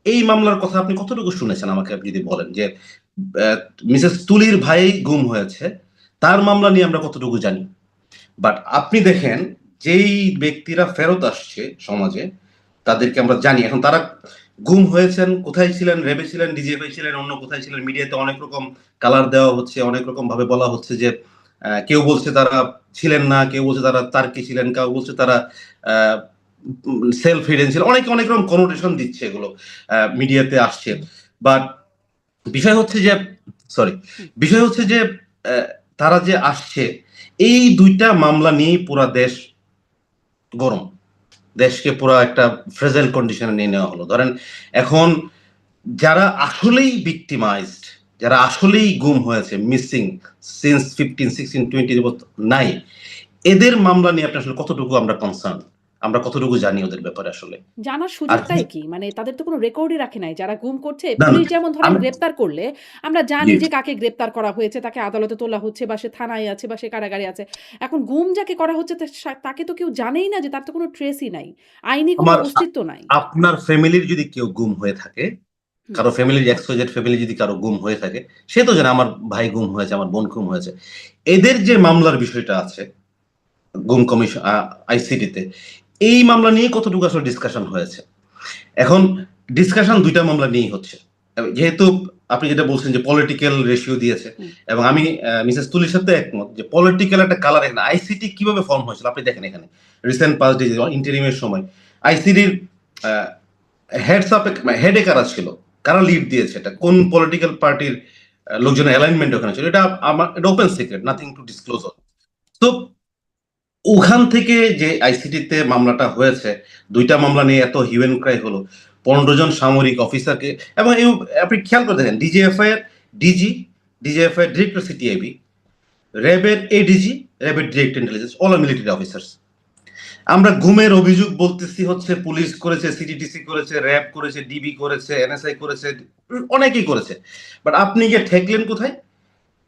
এই মামলার কথা আপনি কতটুকু শুনেছেন আমাকে আপনি যদি বলেন যে আ মিসেস তুলির ভাই গুম হয়েছে, তার মামলা নিয়ে আমরা কতটুকু জানি? বাট আপনি দেখেন, যেই ব্যক্তিরা ফেরত আসছে সমাজে, তাদেরকে আমরা জানি। এখন তারা গুম হয়েছেন, কোথায় ছিলেন? র‍্যাবে ছিলেন, ডিজিএফআই ছিলেন, অন্য কোথায় ছিলেন? মিডিয়াতে অনেক রকম কালার দেওয়া হচ্ছে, অনেক রকম ভাবে বলা হচ্ছে যে কেউ বলছে তারা ছিলেন না, কেউ বলছে তারা তার্কি ছিলেন, কেউ বলছে তারা আ সেলফ হিডেন ছিল। অনেকে অনেক রকম কনোটেশন দিচ্ছে এগুলো। মিডিয়াতে আসছে। বাট বিষয় হচ্ছে যে, সরি, হুম। বিষয় হচ্ছে যে অ্যা তারা যে আসছে, এই ২ টা মামলা নিয়েই পুরা দেশ গরম। দেশকে পুরা একটা ফ্রেজাইল কন্ডিশন এ নিয়ে নেওয়া হলো। ধরেন এখন যারা আসলেই ভিক্টিমাইজড, যারা আসলেই গুম হয়েছে, মিসিং সিন্স 15, 16, 20 নাই, এদের মামলা নিয়ে আপনি আসলে কতটুকু আমরা কনসার্ন? আমরা কতটুকু জানি ওদের ব্যাপারে আসলে? জানার আর সুযোগটাই কি? মানে তাদের তো কোনো রেকর্ডই রাখে নাই। যারা গুম করছে, না, না, পুলিশ যেমন ধরেন আমি গ্রেপ্তার করলে আমরা জি, জানি যে কাকে গ্রেপ্তার করা হয়েছে, তাকে আদালতে তোলা হচ্ছে বা সে থানায় আছে বা সে কারাগারে আছে। এখন গুম যাকে করা হচ্ছে তাকে তো কেউ জানেই না, যে তার তো কোনো ট্রেসই নাই। আইনি কোনো আমার অস্তিত্ব নাই। আপনার ফ্যামিলির যদি কেউ গুম হয়ে থাকে, হুম, কারো ফ্যামিলির XYZ ফ্যামিলি যদি কারো গুম হয়ে থাকে, সে তো জানে আমার ভাই গুম হয়েছে, আমার বোন গুম হয়েছে। এদের যে মামলার বিষয়টা আছে গুম কমিশন ICT তে, এই মামলা নিয়ে কতটুকু আসলে ডিসকাশন হয়েছে? এখন ডিসকাশন ২ টা মামলা নিয়েই হচ্ছে। যেহেতু আপনি যেটা বলছেন যে পলিটিক্যাল রেশিও দিয়েছে, হুম, এবং আমি মিসেস তুলির সাথে একমত যে পলিটিক্যাল একটা কালার এখানে। আইসিটি কিভাবে ফর্ম হয়েছিল আপনি দেখেন এখানে। রিসেন্ট পাস্ট ডেজ ইন্টারিম এর সময় আইসিটির আ হেডস আপ হেডে কারা ছিল? কারা লিড দিয়েছে এটা? কোন পলিটিক্যাল পার্টির লোকজনের অ্যালাইনমেন্ট ওখানে ছিল? এটা open secret, nothing to disclose on. তো ওখান থেকে যে আইসিটিতে মামলাটা হয়েছে, ২ টা মামলা নিয়ে এত হিউ অ্যান্ড ক্রাই হলো। ১৫ জন সামরিক অফিসারকে, এবং আপনি খেয়াল করে দেখেন ডিজিএফআই এর ডিজি, ডিজিএফআই এর ডিরেক্টর সিটিআইবি, র‍্যাবের এডিজি, র‍্যাবের ডিরেক্ট ইন্টেলিজেন্স, অল আর মিলিটারি অফিসার্স। আমরা গুমের অভিযোগ বলতেছি হচ্ছে পুলিশ করেছে, সিটিটিসি করেছে, র‍্যাব করেছে, ডিবি করেছে, এনএসআই করেছে, অনেকেই করেছে। বাট আপনি গিয়ে ঠেকলেন কোথায়?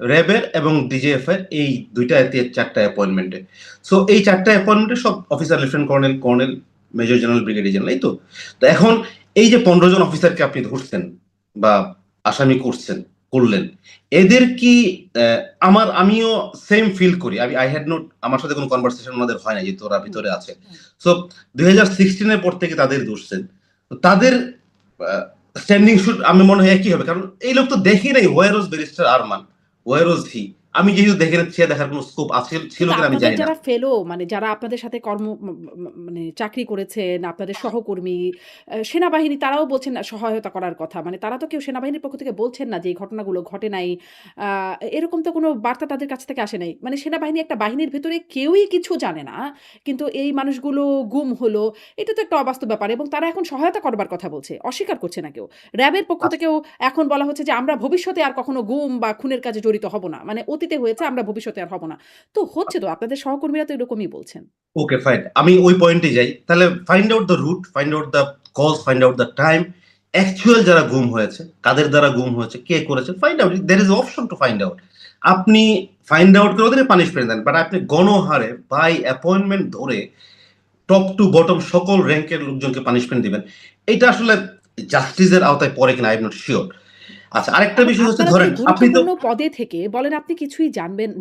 র‍্যাবের এবং ডিজিএফআই এই ২ টা ৪ টা অ্যাপয়েন্টমেন্টে। সো এই ৪ টা অ্যাপয়েন্টমেন্টে সব officer, lieutenant colonel, colonel, major general, brigadier general, এই তো? তো এখন এই যে ১৫ জন অফিসারকে আপনি ধরছেন বা আসামি করলেন, এদের কি আমিও সেম ফিল করি। আই হ্যাড নট, আমার সাথে কোনো কনভারসেশন ওনাদের হয় নাই যেহেতু ওরা হুম, ভিতরে আছে। হুম। সো ২০১৬ এর পর থেকে তাদের ধরছেন। তো তাদের আ স্ট্যান্ডিং শুড আমি মনে হয় একই হবে। কারণ এই লোক তো দেখি নাই হোয়ার ওয়াজ ব্যারিস্টার আরমান? ওয়ার ওয়াজ হি? আমি যেহেতু দেখি না, সে দেখার কোনো স্কোপ ছিল কিন্তু কিনা আমি আপনাদের জানি না। যারা ফেলো, মানে যারা আপনাদের সাথে মানে চাকরি করেছেন, আপনাদের সহকর্মী, সেনাবাহিনী, তারাও বলছেন না সহায়তা করার কথা। মানে তারা তো কেউ সেনাবাহিনীর পক্ষ থেকে বলছেন না যে এই ঘটনাগুলো ঘটে নাই। আ এরকম তো কোনো বার্তা তাদের কাছ থেকে আসে নাই। মানে সেনাবাহিনী একটা বাহিনীর ভেতরে কেউই কিছু জানে না। কিন্তু এই মানুষগুলো গুম হলো। এটা তো একটা অবাস্তব ব্যাপার, এবং তারা এখন সহায়তা করবার কথা বলছে। অস্বীকার করছে না কেউ। র‍্যাবের পক্ষ আচ্ছা, থেকেও এখন বলা হচ্ছে যে আমরা ভবিষ্যতে আর কখনো গুম বা খুনের কাজে জড়িত হব না। মানে অতীতে হয়েছে, আমরা ভবিষ্যতে আর হব না। তো হচ্ছে তো, আপনাদের সহকর্মীরা তো এরকমই বলছেন। Okay fine. আমি ওই পয়েন্টে যাই। তাহলে find out the root, find out the cause, find out the time. Actual যারা গুম হয়েছে, কাদের দ্বারা গুম হয়েছে, কে করেছে, find out. There is option to find out. আপনি ফাইন্ড আউট করে ওদের পানিশমেন্ট দেন। বাট আপনি গণহারে বাই অ্যাপয়েন্টমেন্ট ধরে টপ টু বটম সকল র‍্যাংকের লোকজনকে পানিশমেন্ট দিবেন। এটা আসলে জাস্টিসের আওতায় পড়ে কিনা আই এম নট সিউর। আচ্ছা, আরেকটা এখন বিষয় হচ্ছে, আপনারা তো ধরেন এই আপনি তো গুরুত্বপূর্ণ পদে থেকে বলেন আপনি কিছুই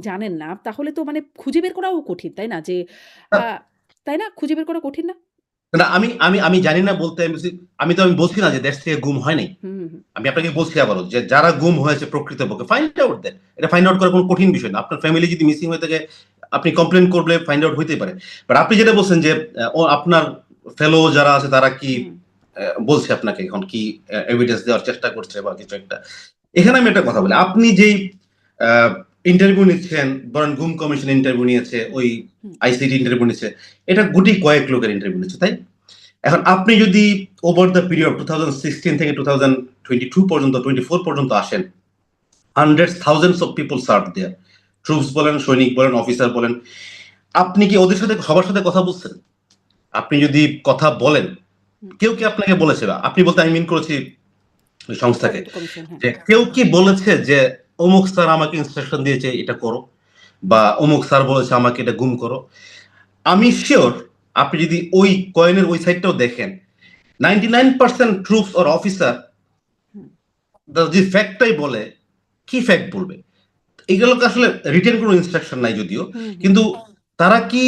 জানেন না। তাহলে তো মানে খুঁজে বের করাও কঠিন, তাই না? যে আ তাই না? খুঁজে বের করা কঠিন না? না, আমি আমি আমি জানি না বলতে আমি বলছি না যে দেশ থেকে গুম হয় নাই। হুম, হুম, হুম। আমি আপনাকে বলছি আবারও যে যারা গুম হয়েছে প্রকৃতপক্ষে ফাইন্ড আউট দেন। এটা ফাইন্ড আউট করা কোনো কঠিন বিষয় না। আপনার ফ্যামিলি যদি মিসিং হয়ে থাকে, আপনি কমপ্লেইন করলে ফাইন্ড আউট হইতেই পারে। বাট আপনি যেটা বলছেন যে আপনার ফেলো যারা আছে তারা কি হুম, বলছে আপনাকে এখন কি এভিডেন্স দেওয়ার চেষ্টা করছে বা কিছু একটা। এখানে আমি একটা কথা বলি। আপনি যেই আ ইন্টারভিউ নিচ্ছেন, ধরেন গুম কমিশন ইন্টারভিউ নিয়েছে, হুম, ওই হুম, আইসিটি ইন্টারভিউ নিচ্ছে। এটা গুটি কয়েক লোকের ইন্টারভিউ নিচ্ছে, তাই? এখন আপনি যদি ওভার দ্য পিরিয়ড 2016 থেকে 2022 পর্যন্ত, 24 পর্যন্ত আসেন, hundreds thousands of people serve there. Troops বলেন, সৈনিক বলেন, অফিসার বলেন। আপনি কি ওদের সাথে সবার সাথে কথা বলছেন? আপনি যদি কথা বলেন, হুম। কেউ কি আপনাকে বলেছে, বা আপনি বলতে আমি মিন করেছি ওই সংস্থাকে, তদন্ত কমিশন, হ্যাঁ। যে কেউ কি বলেছে যে অমুক স্যার আমাকে ইনস্ট্রাকশন দিয়েছে এটা করো, বা অমুক স্যার বলেছে আমাকে এটা গুম করো? আমি সিউর আপনি যদি ওই কয়েনের ওই সাইডটাও দেখেন, 99% ট্রুপস অর অফিসার হুম, যে ফ্যাক্টটাই বলে, কি ফ্যাক্ট বলবে? এগুলোকে আসলে রিটেন কোনো ইনস্ট্রাকশন নাই যদিও। হুম, হুম, কিন্তু তারা কি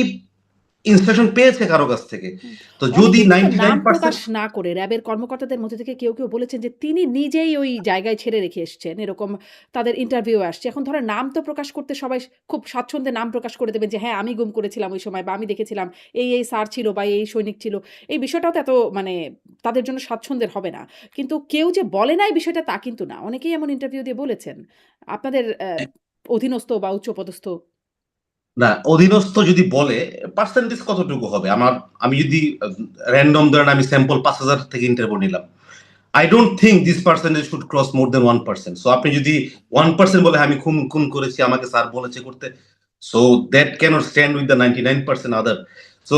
ইনস্ট্রাকশন পেয়েছে কারো কাছ থেকে? হুম। তো যদি অনেকেই কিন্তু নাম 99% প্রকাশ না করে র‍্যাবের কর্মকর্তাদের মধ্যে থেকে কেউ বলেছেন যে তিনি নিজেই ওই জায়গায় ছেড়ে রেখে এসছেন। এরকম তাদের ইন্টারভিউ আসছে। এখন ধরেন নাম তো প্রকাশ করতে সবাই খুব স্বাচ্ছন্দ্যে নাম প্রকাশ করে দেবেন যে হ্যাঁ, আমি গুম করেছিলাম ওই সময়, বা আমি দেখেছিলাম এই স্যার ছিল বা এই সৈনিক ছিল। এই বিষয়টাও তো এত মানে তাদের জন্য স্বাচ্ছন্দ্যের হবে না। কিন্তু কেউ যে বলে নাই বিষয়টা তা কিন্তু না। অনেকেই এমন ইন্টারভিউ দিয়ে বলেছেন। আপনাদের অধীনস্থ বা উচ্চপদস্থ। না, অধীনস্থ যদি বলে পার্সেন্টেজ কতটুকু হবে? আমি যদি র‍্যান্ডম ধরেন আমি স্যাম্পল ৫,০০০ থেকে ইন্টারভিউ নিলাম। I don't think this percentage should cross more than 1%. So আপনি যদি 1% বলে আমি খুন করেছি আমাকে স্যার বলেছে করতে, so that cannot stand with the 99% other. So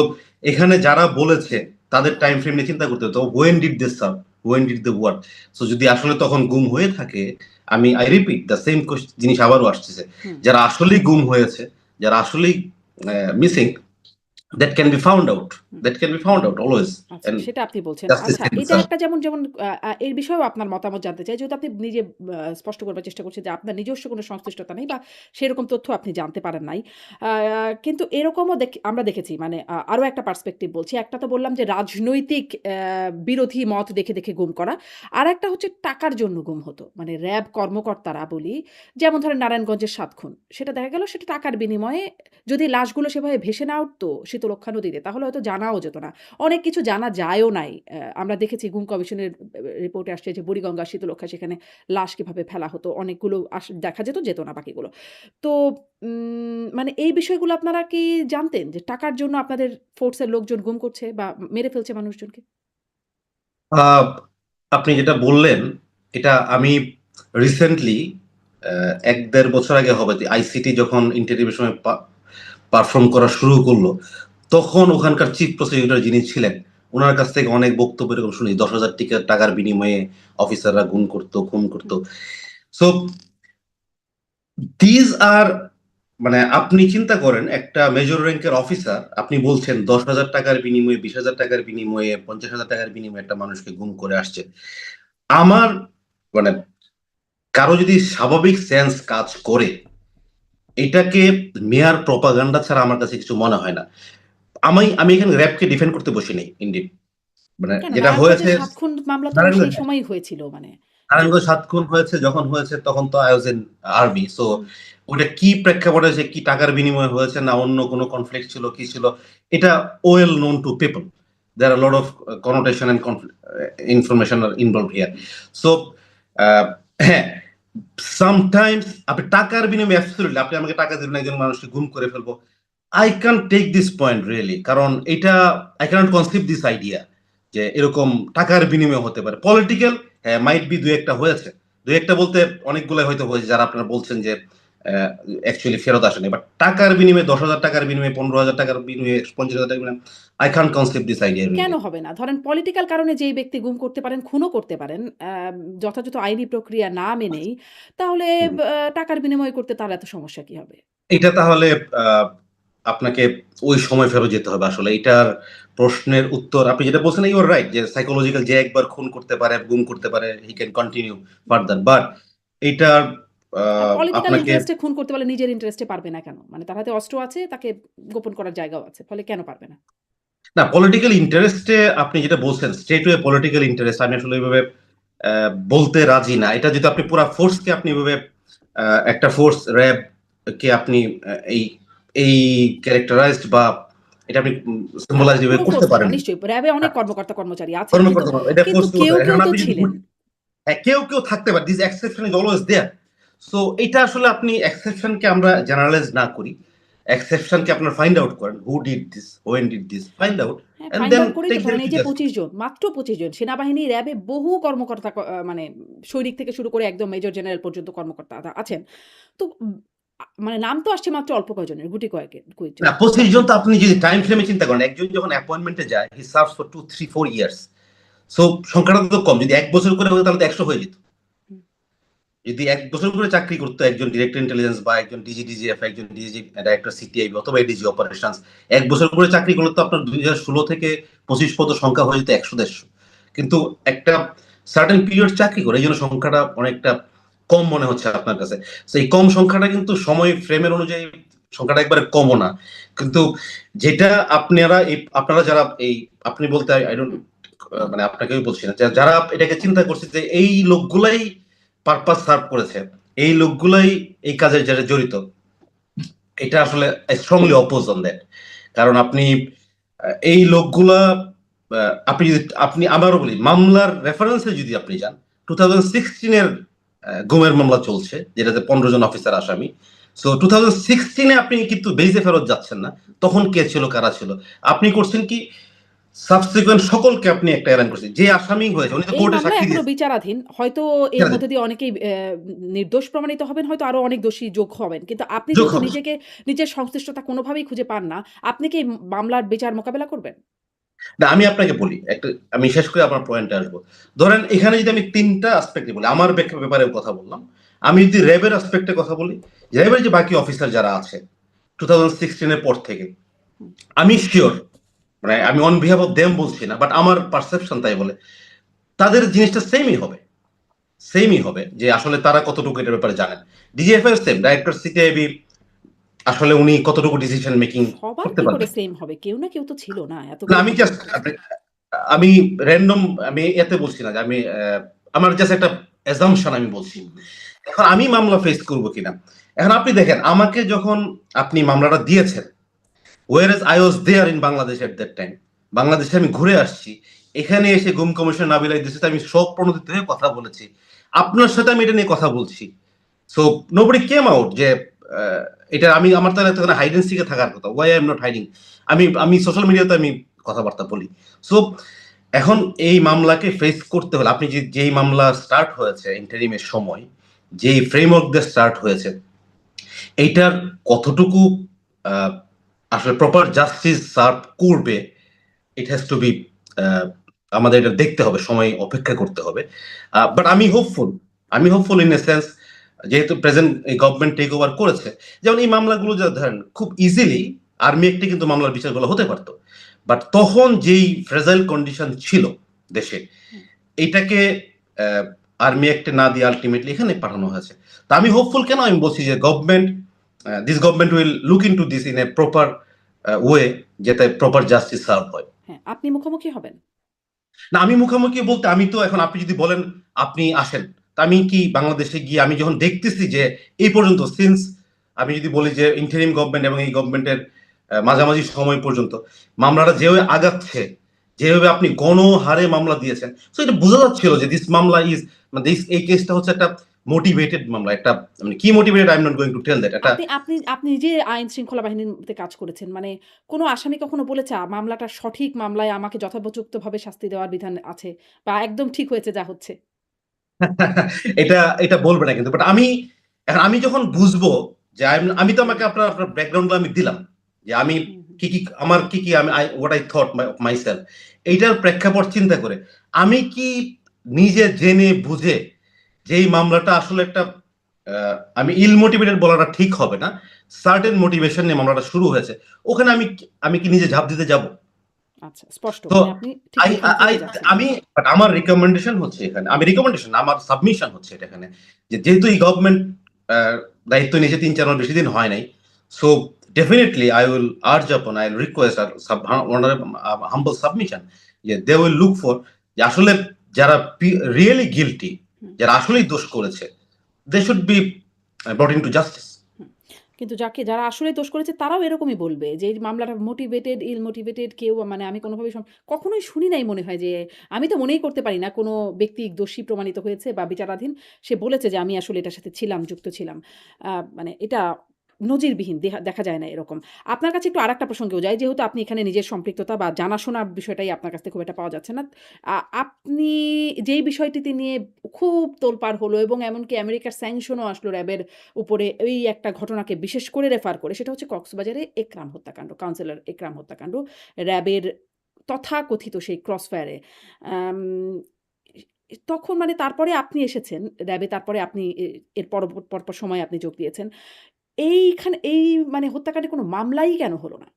এখানে যারা বলেছে তাদের টাইম ফ্রেম নিয়ে চিন্তা করতে হতো, when did they serve, when did they work. So যদি আসলে তখন গুম হয়ে থাকে, I repeat the same জিনিস আবারও আসছে, যারা আসলেই গুম হয়েছে, যারা আসলেই missing, that can be found out always. আচ্ছা, And সেটা আপনি বলছেন। justice আচ্ছা, can be এটা served. একটা যেমন এর বিষয়েও আপনার মতামত জানতে চাই। যেহেতু আপনি নিজে স্পষ্ট করবার চেষ্টা করছেন যে আপনার নিজস্ব কোনো সংশ্লিষ্টতা নেই বা সেরকম তথ্য আপনি জানতে পারেন নাই। আ কিন্তু এরকমও আমরা দেখেছি মানে আরো একটা পার্সপেক্টিভ বলছি। একটা তো বললাম যে রাজনৈতিক বিরোধী মত দেখে গুম করা। আরেকটা হচ্ছে টাকার জন্য গুম হতো। মানে র‍্যাব কর্মকর্তারা বলি, যেমন ধরেন নারায়ণগঞ্জের ৭ খুন। সেটা দেখা গেল সেটা টাকার বিনিময়ে যদি লাশগুলো সেভাবে ভেসে না উঠতো শীতলক্ষ্যা নদীতে তাহলে হয়তো জানাও যেত না। অনেক কিছু জানা যায়ও নাই। আমরা দেখেছি গুম কমিশনের রিপোর্টে আসছে যে বুড়িগঙ্গা, শীতলক্ষ্যা সেখানে লাশ কিভাবে ফেলা হতো। অনেকগুলো দেখা যেত না বাকিগুলো। তো মানে এই বিষয়গুলো আপনারা কি জানতেন যে টাকার জন্য আপনাদের ফোর্সের লোকজন গুম করছে বা মেরে ফেলছে মানুষজনকে? আ আপনি যেটা বললেন, এটা আমি রিসেন্টলি ১-১.৫ বছর আগে হবে আইসিটি যখন ইন্টারভিউর সময় পারফর্ম করা শুরু করলো, তখন ওখানকার চিফ প্রসিকিউটর যিনি ছিলেন, উনার কাছ থেকে অনেক বক্তব্য এরকম শুনি। ১০,০০০ টাকার বিনিময়ে অফিসাররা খুন করত। সো দিস আর মানে আপনি চিন্তা করেন একটা মেজর র‍্যাংকের অফিসার, আপনি বলছেন ১০,০০০ টাকার বিনিময়ে, ২০,০০০ টাকার বিনিময়ে, ৫০,০০০ টাকার বিনিময়ে একটা মানুষকে গুম করে আসছে। আমার মানে কারো যদি স্বাভাবিক সেন্স কাজ করে, এটাকে মেয়ার প্রপাগান্ডা ছাড়া আমার কাছে কিছু মনে হয় না। আমি এখানে র‍্যাবকে ডিফেন্ড করতে বসি নাই ইনডিড। মানে কেন? যেটা হয়েছে নারায়ণগঞ্জের ৭ খুন মামলা তো সেই নারায়ণগঞ্জ সময়ই হয়েছিল মানে। যে নারায়ণগঞ্জ ৭ খুন হয়েছে, যখন হয়েছে তখন তো I was in army. So hmm, ওটা কি প্রেক্ষাপটে যে কি টাকার বিনিময়ে হয়েছে না অন্য কোনো কনফ্লিক্ট ছিল, কি ছিল, এটা well known to people. There are a lot of connotation and information are involved here. So হ্যাঁ, sometimes আপনি টাকার বিনিময়ে অ্যাবসলিউটলি আপনি আমাকে টাকা দিবেন একজন মানুষকে গুম করে ফেলবো। I can't take this point really, কারণ এটা I cannot conceive this idea যে এরকম টাকার বিনিময়ে হতে পারে। পলিটিক্যাল হ্যাঁ, মাইট বি ২-১ টা হয়েছে। ২-১ টা বলতে অনেকগুলাই হয়তো হয়েছে যারা আপনারা বলছেন যে অ্যাকচুয়ালি ফেরত আসেনি। বাট টাকার বিনিময়ে ১০,০০০ টাকার বিনিময়ে, ১৫,০০০ টাকার বিনিময়ে, ৫০,০০০ টাকার বিনিময়ে I can't conceive this idea কেন really. হবে না? ধরেন পলিটিক্যাল কারণে যেই ব্যক্তি গুম করতে পারেন, খুনও করতে পারেন, যথাযথ আইনি প্রক্রিয়া না মেনেই, তাহলে হুম। টাকার বিনিময় করতে তার এত সমস্যা কি হবে? এটা তাহলে আ আপনাকে ওই সময় ফেরত যেতে হবে আসলে। এটার প্রশ্নের উত্তর আপনি যেটা বলছেন ইউ আর রাইট যে সাইকোলজিক্যাল যে একবার খুন করতে পারে, গুম করতে পারে, he can continue further. But এইটার আ আর পলিটিক্যাল আপনাকে ইন্টারেস্টে খুন করতে পারলে নিজের ইন্টারেস্টে পারবে না কেন? মানে তার হাতে অস্ত্র আছে, তাকে গোপন করার জায়গাও আছে। ফলে কেন পারবে না? না পলিটিক্যাল ইন্টারেস্টে আপনি যেটা বলছেন স্ট্রেট ওয়ে পলিটিক্যাল ইন্টারেস্ট আমি আসলে এভাবে বলতে রাজি না। এটা যদি আপনি পুরা ফোর্সকে আপনি এভাবে একটা ফোর্স র‍্যাব কে আপনি এই এই ক্যারেক্টারাইজড বা এটা আপনি সিম্বলাইজ পুরো এভাবে করতে ফোর্সকে না পারেন। নিশ্চয়ই। র‍্যাবে অনেক কর্মকর্তা-কর্মচারী আছেন। কিন্তু কর্মকর্তা এটা কিন্তু ফোর্স কেউ, কেউ এখন তো আপনি যদি ছিলেন। হ্যাঁ, কেউ থাকতে পারে। This exception is always there. So এটা আসলে আপনি এক্সেপশন কে আমরা জেনারালাইজ না করি। এক্সেপশন কে আপনারা ফাইন্ড আউট করেন। Who did this? When did this? Find out হ্যাঁ, অ্যান্ড ফাইন্ড দেন আউট করেই টেক তো দেম ধরেন টু এই যে জাস্টিস। ২৫ জন, মাত্র ২৫ জন। সেনাবাহিনী, র‍্যাবে বহু কর্মকর্তা মানে সৈনিক থেকে শুরু করে একদম মেজর জেনারেল পর্যন্ত কর্মকর্তা আছেন। তো মানে নাম তো আসছে মাত্র অল্প কয়জনের, গুটি না কয়েকজনের। ২৫ জন তো আপনি যদি টাইম ফ্রেমে চিন্তা করেন, একজন যখন অ্যাপয়েন্টমেন্টে যায়, হি সার্ভস ফর 2, 3, 4 ইয়ার্স। সো সংখ্যাটা তো কম। যদি ১ বছর করে হতো তাহলে তো ১০০ হয়ে যেত। হুম। যদি ১ বছর করে চাকরি করতো একজন ডিরেক্টর ইন্টেলিজেন্স বা একজন ডিজিডিজিএফ, একজন ডিজি ডাইরেক্টর সিটিআই অথবা এডিজি অপারেশনস ১ বছর করে চাকরি করলে তো আপনার ২০১৬ থেকে ২৫ পর্যন্ত সংখ্যা হয়ে যেত ১০০-১৫০। কিন্তু একটা সার্টেন পিরিয়ড চাকরি করে এইজন্য সংখ্যাটা অনেকটা কম মনে হচ্ছে আপনার কাছে। সো এই কম সংখ্যাটা কিন্তু সময় ফ্রেমের অনুযায়ী সংখ্যাটা একবারে কমও না। কিন্তু যেটা আপনারা যারা এই আপনি বলতে আই ডোন্ট মানে আপনাকেও বলছি না। যারা এটাকে চিন্তা করছে যে এই লোকগুলাই পারপাস সার্ভ করেছে, এই লোকগুলাই এই কাজে যারা জড়িত, এটা আসলে I strongly oppose on that. কারণ আপনি এই লোকগুলা আপনি আবারও বলি মামলার রেফারেন্সে যদি আপনি যান 2016 এর গুমের মামলা চলছে যেটাতে ১৫ জন অফিসার আসামি। সো 2016 এ আপনি কিন্তু বেইজে ফেরত যাচ্ছেন না। তখন কে ছিল, কারা ছিল? আপনি করছেন কি সাবসিকুয়েন্ট সকলকে আপনি একটা এলান করছেন। যে আসামি হয়েছে উনি তো এই কোর্টে মামলা সাক্ষী এখনো দিয়েছেন। বিচারাধীন। হয়তো এর মধ্যে দিয়ে অনেকেই নির্দোষ প্রমাণিত হবেন, হয়তো আরো অনেক দোষী যোগ হবেন। কিন্তু আপনি যোগ যেহেতু হবে। নিজের সংশ্লিষ্টতা কোনোভাবেই খুঁজে পান না, আপনি কি এই মামলার বিচার মোকাবেলা করবেন? না আমি আপনাকে বলি, আমি শেষ করে আপনার পয়েন্টে আসবো। ধরেন এখানে যদি আমি ৩ টা অ্যাসপেক্টে বলি, আমার ব্যাপারে কথা বললাম। আমি যদি র‍্যাবের অ্যাসপেক্টে কথা বলি, র‍্যাবের যে বাকি অফিসার যারা আছে 2016 এর পর থেকে, হুম। আমি সিওর, মানে আমি অন বিহাফ অফ দেম বলছি না, বাট আমার পারসেপশন তাই বলে, তাদের জিনিসটা সেমই হবে যে আসলে তারা কতটুকু এটার ব্যাপারে জানেন। ডিজিএফআই সেম, ডাইরেক্টর সিটিআইবি আসলে উনি কতটুকু ডিসিশন মেকিং সবার করতে কি করে পারবেন। সেম হবে? কেউ না কেউ তো ছিল না না এতগুলো আমি ঘটনা জাস্ট ঘটেছে। আমি র‍্যান্ডম, আমি এতে বলছি না যে আমি আমার জাস্ট একটা অ্যাজাম্পশন আমি বলছি। হুম, হুম। এখন আমি মামলা ফেস করব কিনা। এখন আপনি দেখেন আমাকে যখন আপনি মামলাটা দিয়েছেন, whereas I was there in Bangladesh at that time, বাংলাদেশে আমি ঘুরে আসছি। এখানে এসে গুম কমিশন নাবিল ইদ্রিসের সাথে আমি স্বপ্রণোদিত হয়ে কথা বলেছি। আপনার সাথে আমি এটা নিয়ে কথা বলছি। সো নোবডি কেম আউট যে এটা আমার তাহলে এতখানে হাইড এন্ড সিকে থাকার কথা। Why I am not hiding. আমি সোশ্যাল মিডিয়াতে আমি কথাবার্তা বলি। সো এখন এই মামলাকে ফেস করতে হলে আপনি যেই মামলা স্টার্ট হয়েছে ইন্টারিমের সময়, যেই ফ্রেমওয়ার্ক দিয়ে স্টার্ট হয়েছে, এইটার কতটুকু আসলে প্রপার জাস্টিস সার্ভ করবে, ইট হ্যাজ টু বি, আমাদের এটা দেখতে হবে, সময় অপেক্ষা করতে হবে। বাট আমি হোপফুল ইন এ সেন্স, যেহেতু প্রেজেন্ট এই গভর্নমেন্ট টেক ওভার করেছে, যেমন এই মামলাগুলো যা ধরেন খুব ইজিলি আর্মি একটি কিন্তু মামলার বিচারগুলো হতে পারতো, বাট তখন যেই ফ্রেজাইল কন্ডিশন ছিল দেশে, হুম। এইটাকে আর্মি অ্যাক্টে না দিয়ে আলটিমেটলি এখানে পাঠানো হয়েছে। তা আমি হোপফুল, কেন আমি বলছি যে this government will look into this in a proper way, যাতে প্রপার জাস্টিস সার্ভ হয়। হ্যাঁ, আপনি মুখোমুখি হবেন? না আমি মুখামুখি বলতে, আমি তো এখন, আপনি যদি বলেন আপনি আসেন, তা আমি কি বাংলাদেশে গিয়ে আমি যখন দেখতেছি যে এই পর্যন্ত সিন্স, আমি যদি বলি যে ইন্টারিম গভর্নমেন্ট এবং এই গভর্নমেন্টের মাঝামাঝি সময় পর্যন্ত মামলাটা যেভাবে আগাচ্ছে, যেভাবে আপনি গণহারে মামলা দিয়েছেন, সো এটা বোঝা যাচ্ছিল যে দিস মামলা ইজ, মানে এই কেসটা হচ্ছে একটা মোটিভেটেড মামলা। একটা মানে কি motivated, I am not going to tell that. একটা আপনি আপনি আপনি নিজে আইন শৃঙ্খলা বাহিনীতে কাজ করেছেন। মানে কোনো আসামি কখনো বলেছে মামলাটা সঠিক মামলায় আমাকে যথোপযুক্তভাবে শাস্তি দেওয়ার বিধান আছে বা একদম ঠিক হয়েছে যা হচ্ছে? এটা বলবে না কিন্তু, বাট আমি যখন বুঝবো যে আমি তো, আমাকে আপনার ব্যাকগ্রাউন্ড আমি দিলাম যে আমি হুম, হুম। আমার কি আমি হোয়াট আই থট মাইসেলফ, এইটার প্রেক্ষাপট চিন্তা করে আমি কি নিজে জেনে বুঝে যে এই মামলাটা আসলে একটা, আমি ইল মোটিভেটেড বলাটা ঠিক হবে না, সার্টেন মোটিভেশন নিয়ে মামলাটা শুরু হয়েছে, ওখানে আমি কি নিজে ঝাঁপ দিতে যাব? আচ্ছা, স্পষ্ট। তো মানে আপনি ঠিক আই যেখানে আই থেকে যাচ্ছেন। আমি বাট আমার রিকমেন্ডেশন হচ্ছে এখানে, আমার সাবমিশন হচ্ছে এটা এখানে, যে যেহেতু এই গভর্নমেন্ট দায়িত্ব নিয়েছে ৩-৪ মাস, বেশি দিন হয় নাই। So definitely I will urge upon, I will request our humble submission, যে দে উইল লুক ফর, যে আসলে যারা রিয়েলি গিল্টি, হুম, যারা আসলেই দোষ করেছে, they should be brought into justice. Hmm. কিন্তু যারা আসলেই দোষ করেছে তারাও এরকমই বলবে যে এই মামলাটা মোটিভেটেড, ইল মোটিভেটেড কেউ মানে আমি কোনোভাবেই কখনোই শুনি নাই মনে হয় যে আমি তো মনেই করতে পারি না কোনো ব্যক্তি দোষী প্রমাণিত হয়েছে বা বিচারাধীন সে বলেছে যে আমি আসলে এটার সাথে ছিলাম, যুক্ত ছিলাম। মানে এটা নজিরবিহীন দেখা যায় না এরকম। আপনার কাছে একটু আরেকটা প্রসঙ্গেও যাই। যেহেতু আপনি এখানে নিজের সম্পৃক্ততা বা জানাশোনা বিষয়টাই আপনার কাছ থেকে খুব একটা পাওয়া যাচ্ছে না। আপনি যেই বিষয়টিতে নিয়ে খুব তোলপাড় হলো এবং এমনকি আমেরিকার স্যাংশনও আসলো র‍্যাবের উপরে এই একটা ঘটনাকে বিশেষ করে রেফার করে, সেটা হচ্ছে কক্সবাজারে একরাম হত্যাকাণ্ড, কাউন্সিলর একরাম হত্যাকাণ্ড। র‍্যাবের তথাকথিত সেই ক্রসফায়ারে। আম তখন মানে তারপরে আপনি এসেছেন র‍্যাবে, তারপরে আপনি এর পরপর সময়ে আপনি যোগ দিয়েছেন। এই মানে হত্যাকাণ্ডে কোনো মামলাই কেন হলো না?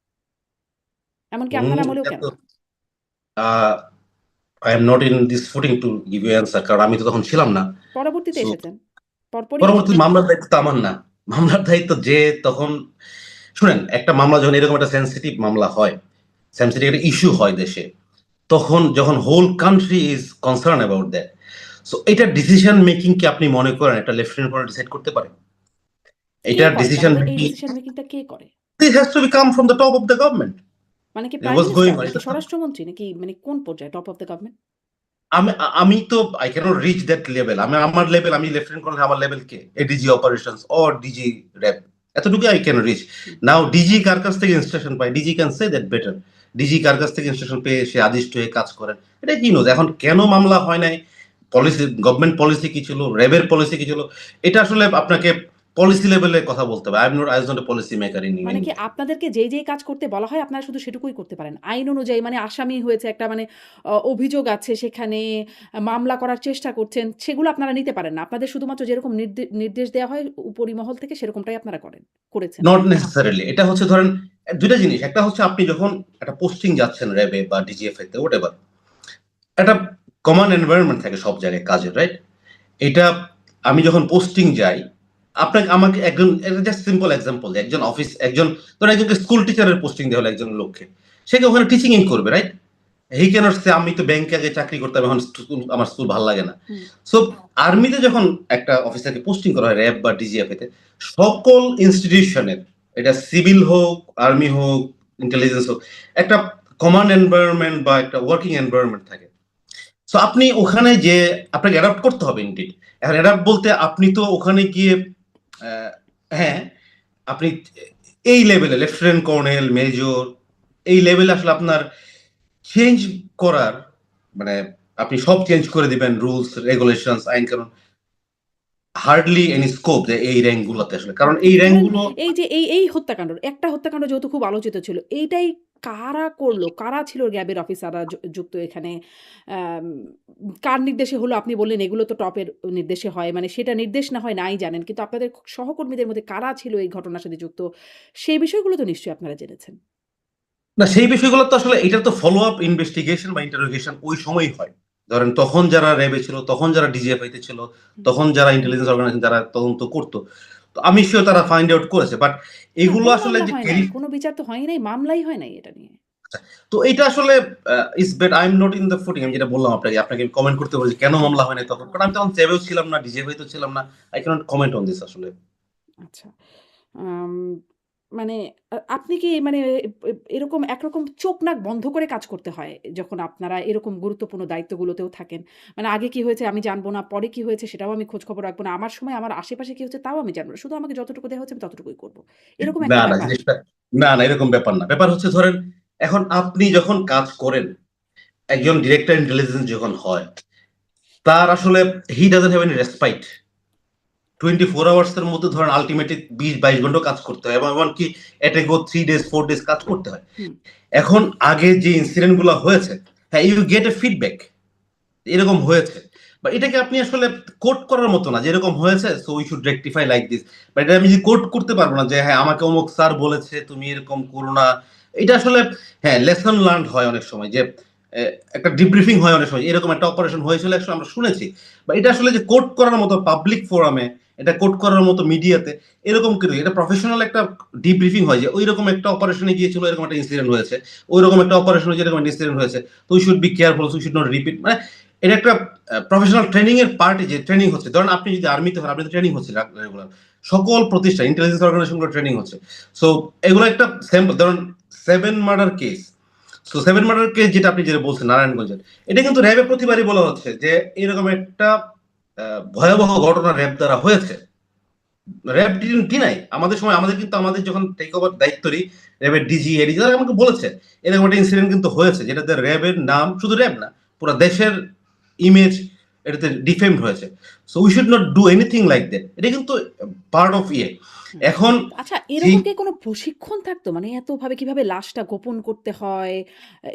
এমনকি আপনার আমলেও এটা কেন তো না? I am not in this footing to give you answer, কারণ আমি তো তখন ছিলাম না। পরবর্তীতে সো এসেছেন। পরপরই পরবর্তী এসেছেন। মামলার দায়িত্ব তো আমার না। মামলার দায়িত্ব যে তখন, শুনেন, একটা মামলা যখন এরকম একটা সেনসিটিভ মামলা হয়, সেনসিটিভ একটা ইস্যু হয় দেশে, তখন যখন whole country is concern about that, so এটা ডিসিশন মেকিং কি আপনি মনে করেন একটা লেফটেন্যান্ট কর্নেল ডিসাইড করতে পারে? কে এটা করে ডিসিশন তাহলে এই মেকিং, ডিসিশন মেকিংটা কে করে? This has to be come from the top of the government. মানে কি prime was going minister on নাকি এটা। স্বরাষ্ট্রমন্ত্রী নাকি মানে কোন পর্যায়ে টপ অফ দ্য গভর্নমেন্ট? আমি আমি তো I cannot reach that level. আমার লেভেল, আমি লেফটেন্যান্ট কর্নেল, আমার লেভেল কে ADG operations or DG RAB, এতটুকু I can reach. Hmm, now DG কার কাছ থেকে ইনস্ট্রাকশন পায়, DG can say that better, DG কার কাছ থেকে ইনস্ট্রাকশন পেয়ে সে আদিষ্ট হয়ে কাজ করেন, এটা কি নিউজ? এখন কেন মামলা হয় নাই, পলিসি, গভর্নমেন্ট পলিসি কি ছিল, র্যাবের পলিসি কি ছিল, এটা আসলে আপনাকে পলিসি লেভেলে কথা বলতে হবে। I am not a policy maker in মানে কি ইন্ডিয়া। আপনাদেরকে যেই কাজ করতে বলা হয় আপনারা শুধু সেটুকুই করতে পারেন। আইন অনুযায়ী মানে আসামি হয়েছে একটা মানে অভিযোগ আছে সেখানে মামলা করার চেষ্টা করছেন, সেগুলো আপনারা নিতে পারেন না। আপনাদের শুধুমাত্র যেরকম নির্দেশ দেয়া হয় উপরিমহল থেকে সেরকমটাই আপনারা করেছেন। Not necessarily. এটা হচ্ছে ধরেন ২ টা জিনিস। একটা হচ্ছে আপনি যখন একটা পোস্টিং যাচ্ছেন র্যাবে বা ডিজিএফআই তে হোয়াটএভার, একটা কমন এনভায়রনমেন্ট থাকে সব জায়গায় কাজের, রাইট? এটা আমি যখন পোস্টিং যাই, আমাকে একজন, এটা জাস্ট সিম্পল এক্সাম্পল, একজন ধরেন একজনকে স্কুল টিচারের পোস্টিং দেওয়া হলো একজন লোককে। সে কি ওখানে টিচিং করবে, রাইট? হি ক্যানট সে আমি তো ব্যাংকে আগে চাকরি করতাম, এখন আমার স্কুল ভাল লাগে না। হুম। সো আর্মিতে যখন একটা অফিসারকে পোস্টিং করা হয় র‍্যাব বা ডিজিএফআই তে, সকল ইনস্টিটিউশনের, এটা সিভিল হোক, আর্মি হোক, ইন্টেলিজেন্স হোক, একটা কমান্ড এনভায়রনমেন্ট বা একটা ওয়ার্কিং এনভায়রনমেন্ট থাকে। সো আপনি ওখানে যে আপনাকে অ্যাডাপ্ট করতে হবে ইনডিড। এখন অ্যাডাপ্ট বলতে আপনি তো ওখানে গিয়ে হ্যাঁ, আপনি এই লেভেলে লেফটেন্যান্ট কর্নেল, মেজর, এই লেভেলে আসলে আপনার চেঞ্জ করার, মানে আপনি সব চেঞ্জ করে দিবেন, রুলস, রেগুলেশনস, আইন কানুন, হার্ডলি এনি স্কোপ যে এই র‍্যাংক গুলোতে আসলে। কারণ আচ্ছা, এই র‍্যাংক ধরেন গুলো এই যে এই হত্যাকাণ্ড, একটা হত্যাকাণ্ড যেহেতু খুব আলোচিত ছিল, এইটাই কারা করলো? কারা ছিল র‍্যাবের অফিসাররা যুক্ত এখানে? আম কার নির্দেশে হলো আপনি বললেন এগুলো তো টপের নির্দেশে হয়। মানে সেটা নির্দেশ না হয় নাই জানেন। কিন্তু আপনাদের সহকর্মীদের মধ্যে কারা ছিল এই ঘটনার সাথে যুক্ত? সেই বিষয়গুলো তো নিশ্চয়ই আপনারা জেনেছেন। না, সেই বিষয়গুলো তো আসলে এটা তো ফলো আপ ইনভেস্টিগেশন বা ইন্টারোগেশন ওই সময়ই হয়। ধরেন তখন যারা র‍্যাবে ছিল, তখন যারা ডিজিএফআই তে ছিল, হুম। তখন যারা ইন্টেলিজেন্স অর্গানাইজেশন যারা তদন্ত করত। তো আমি সিউর তারা ফাইন্ড আউট করেছে। বাট না, এগুলো কোনো আসলে মামলা যে হয় নাই। কোনো বিচার তো হয়ই নাই, মামলাই হয় নাই এটা নিয়ে। তো এটা আসলে is bet I am not in the footing, আমি যেটা বললাম আপনাকে কমেন্ট করতে বলেছি কেন হুম। মামলা হয় নাই তখন। কারণ আমি তখন র্যাবেও ছিলাম না, ডিজিএফআই তেও ছিলাম না। I can't comment on this আসলে। আচ্ছা। আম মানে আপনি কি মানে এরকম একরকম চোখ নাক বন্ধ করে কাজ করতে হয় যখন আপনারা এরকম গুরুত্বপূর্ণ দায়িত্বগুলোতেও থাকেন? মানে আগে কি হয়েছে আমি জানব না, পরে কি হয়েছে সেটাও আমি খোঁজ খবর রাখবো না। আমার সময় আমার আশেপাশে কি হচ্ছে তাও আমি জানব না। শুধু আমাকে যতটুকু দেয়া হচ্ছে আমি ততটুকুই করব। এরকম না, একটা না ব্যাপার। জিনিসটা, না, না এরকম ব্যাপার না। ব্যাপার হচ্ছে ধরেন এখন আপনি যখন কাজ করেন, একজন ডিরেক্টর ইন্টেলিজেন্স যখন হয়, তার আসলে he doesn't have any respite. 24 hours এর মধ্যে ধরেন আল্টিমেটলি ২০-২২ ঘন্টা কাজ করতে হয় এবং এমনকি এট এ গো 3 ডেজ 4 ডেজ কাজ করতে হয়। হুম। এখন আগে যে ইনসিডেন্ট গুলো হয়েছে, হ্যাঁ, ইউ গেট এ ফিডব্যাক এরকম হয়েছে। বা এটাকে আপনি আসলে কোট করার মতো না যে এরকম হয়েছে so we should rectify like this. But এটা আমি যে কোট করতে পারবো না যে হ্যাঁ, আমাকে অমুক স্যার বলেছে তুমি এরকম করো না। এটা আসলে হ্যাঁ, লেসন লার্নড হয় অনেক সময় যে এ একটা ডিব্রিফিং হয় অনেক সময়। এরকম একটা অপারেশন হয়েছিল একসময় আমরা শুনেছি। বা এটা আসলে যে কোট করার মতো পাবলিক ফোরামে, এটা কোট করার মতো মিডিয়াতে এরকম কিন্তু এটা প্রফেশনাল একটা ডিব্রিফিং হয় যে ঐরকম একটা অপারেশনে গিয়েছিল, এরকম একটা ইনসিডেন্ট হয়েছে। ঐরকম একটা অপারেশন হয়েছে, এরকম একটা ইনসিডেন্ট হয়েছে। তো we should be careful, we should not repeat. মানে এটা একটা প্রফেশনাল ট্রেনিং এর পার্টি যে ট্রেনিং হচ্ছে। ধরেন আপনি যদি আর্মিতে হন, আপনি তো ট্রেনিং হচ্ছে রেগুলার। সকল প্রতিষ্ঠান, ইন্টেলিজেন্স অর্গানাইজেশন গুলো ট্রেনিং হচ্ছে। সো এগুলো একটা স্যাম্পল। ধরুন 7 murder case. So 7 murder case যেটা বলছেন নারায়ণগঞ্জের, এটা কিন্তু র‍্যাবে প্রতিবারই বলা হচ্ছে যে এরকম একটা ভয়াবহ ঘটনা র‍্যাব দ্বারা হয়েছে। RAB didn't deny. আমাদের সময় আমাদের যখন টেক ওভার দায়িত্ব নিই, র‍্যাবের ডিজি, এডিজি তারা আমাকে বলেছে এরকম একটা ইনসিডেন্ট কিন্তু হয়েছে যেটাতে র‍্যাবের নাম, শুধু র‍্যাব না, পুরা দেশের ইমেজ এটাতে ডিফেমড হয়েছে। So we should not do anything like that. এটা কিন্তু পার্ট অফ ইয়ে। হুম। এখন আচ্ছা, যেই এরকম কি কোনো প্রশিক্ষণ থাকতো? মানে এতভাবে কিভাবে লাশটা গোপন করতে হয়?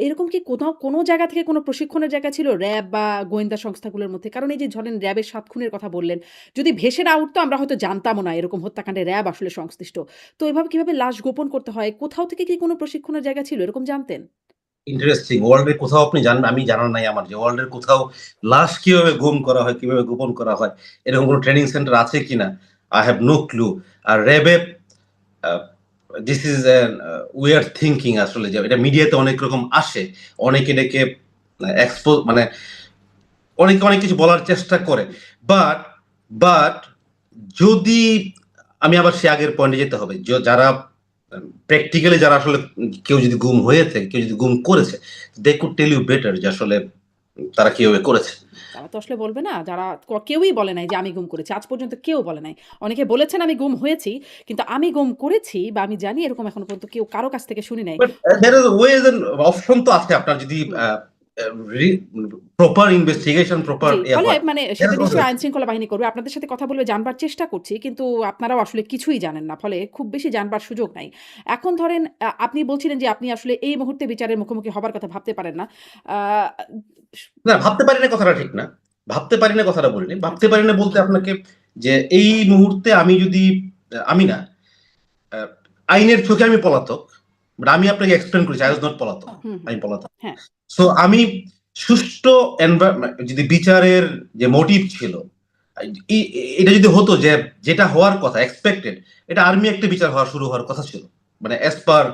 এরকম কি কোথাও কোনো জায়গা থেকে কোনো প্রশিক্ষণের জায়গা ছিল র‍্যাব বা গোয়েন্দা সংস্থাগুলোর মধ্যে? কারণ এই যে ধরেন র‍্যাবের ৭ খুনের কথা বললেন। যদি ভেসে না উঠতো আমরা হয়তো জানতামও না এরকম হত্যাকাণ্ডে র‍্যাব আসলে সংশ্লিষ্ট। তো এভাবে কিভাবে লাশ গোপন করতে হয়? কোথাও থেকে কি কোনো প্রশিক্ষণের জায়গা ছিল? এরকম জানতেন? ইন্টারেস্টিং। ওয়ার্লড এর কোথাও আপনি জানেন, আমি জানার নাই আমার যে ওয়ার্লড এর কোথাও লাশ কিভাবে গুম করা হয়, কিভাবে গোপন করা হয়, এরকম কোন ট্রেনিং সেন্টার আছে কিনা? I have no clue. আর র‍্যাবে uh this is an weird thinking আসলে যে এটা মিডিয়াতে অনেক রকম আসে। অনেকে এটাকে মানে অনেকে অনেক কিছু বলার চেষ্টা করে। বাট বাট যদি আমি আবার সে আগের পয়েন্টে যেতে হবে। যারা প্র্যাকটিক্যালি যারা আসলে কেউ যদি গুম হয়ে থাকে, কেউ যদি গুম করেছে, they could tell you better যে আসলে তারা কিভাবে করেছে। তারা তো আসলে বলবে না, যারা কেউই বলে নাই যে আমি গুম করেছি। আজ পর্যন্ত কেউ বলে নাই। অনেকে বলেছেন আমি গুম হয়েছি, কিন্তু আমি গুম করেছি বা আমি জানি এরকম এখনো পর্যন্ত কেউ কারো কাছ থেকে শুনি নাই। But there is ways and option তো আছে, আপনার যদি হুম। প্রপার ইনভেস্টিগেশন প্রপার জি, ফলে হয়। মানে সেটা নিশ্চয়ই আইন শৃঙ্খলা বাহিনী করবে। আপনাদের সাথে কথা বলে জানবার চেষ্টা করছি। কিন্তু আপনারাও আসলে কিছুই জানেন না। ফলে খুব বেশি জানবার সুযোগ নাই। এখন ধরেন আপনি বলছিলেন যে আপনি আসলে এই মুহূর্তে বিচারের মুখোমুখি হবার কথা ভাবতে পারেন না। আ স না, ভাবতে পারি না কথাটা ঠিক না। ভাবতে পারি না কথাটা বলিনি। ভাবতে আচ্ছা। পারি না বলতে আপনাকে যে এই মুহূর্তে আমি যদি আমি না, আ আইনের চোখে আমি পলাতক। বাট আমি আপনাকে এক্সপ্লেইন করেছি I was not পলাতক। হুম, হুম। আমি পলাতক। হ্যাঁ। সো আমি সুষ্ঠু যদি বিচারের যে মোটিভ ছিল, এটা যদি হতো যে যেটা হওয়ার কথা এক্সপেক্টেড, এটা আর্মি একটা বিচার শুরু হওয়ার কথা ছিল। মানে as per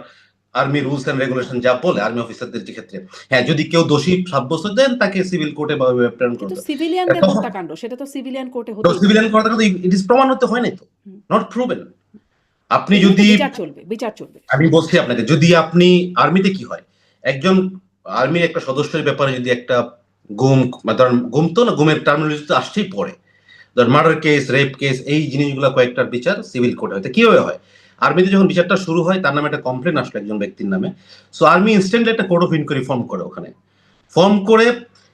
army rules and regulation যা বলে আর্মি অফিসারদের যে ক্ষেত্রে, হ্যাঁ যদি কেউ দোষী সাব্যস্ত দেন তাকে সিভিল কোর্টে বা প্রেরণ কিন্তু করবে। সিভিলিয়ানদের তখন হত্যাকাণ্ড সেটা তো সিভিলিয়ান কোর্টে হতেই পারে। সিভিলিয়ান করার কথা ইট ইজ প্রমাণ হতে হয় নাই তো, হুম। Not proven. আপনি এজন্য তো যদি, বিচার চলবে, বিচার চলবে। আমি বলছি আপনাকে, যদি আপনি আর্মিতে কি হয়, একজন আর্মির একটা সদস্যের ব্যাপারে যদি একটা গুম, মানে ধরেন গুম তো না, গুমের টার্মিনোলজি তো আসতেই পড়ে, ধর মার্ডার কেস, রেপ কেস, এই জিনিসগুলো কয়েকটার বিচার সিভিল কোর্টে হয়। তো কিভাবে হয়, আর্মিতে যখন বিচারটা শুরু হয় তার নামে একটা কমপ্লেন আসলো একজন ব্যক্তির নামে, সো আর্মি ইনস্ট্যান্টলি একটা কোর্ট অফ ইনকোয়ারি ফর্ম করে ওখানে, ফর্ম করে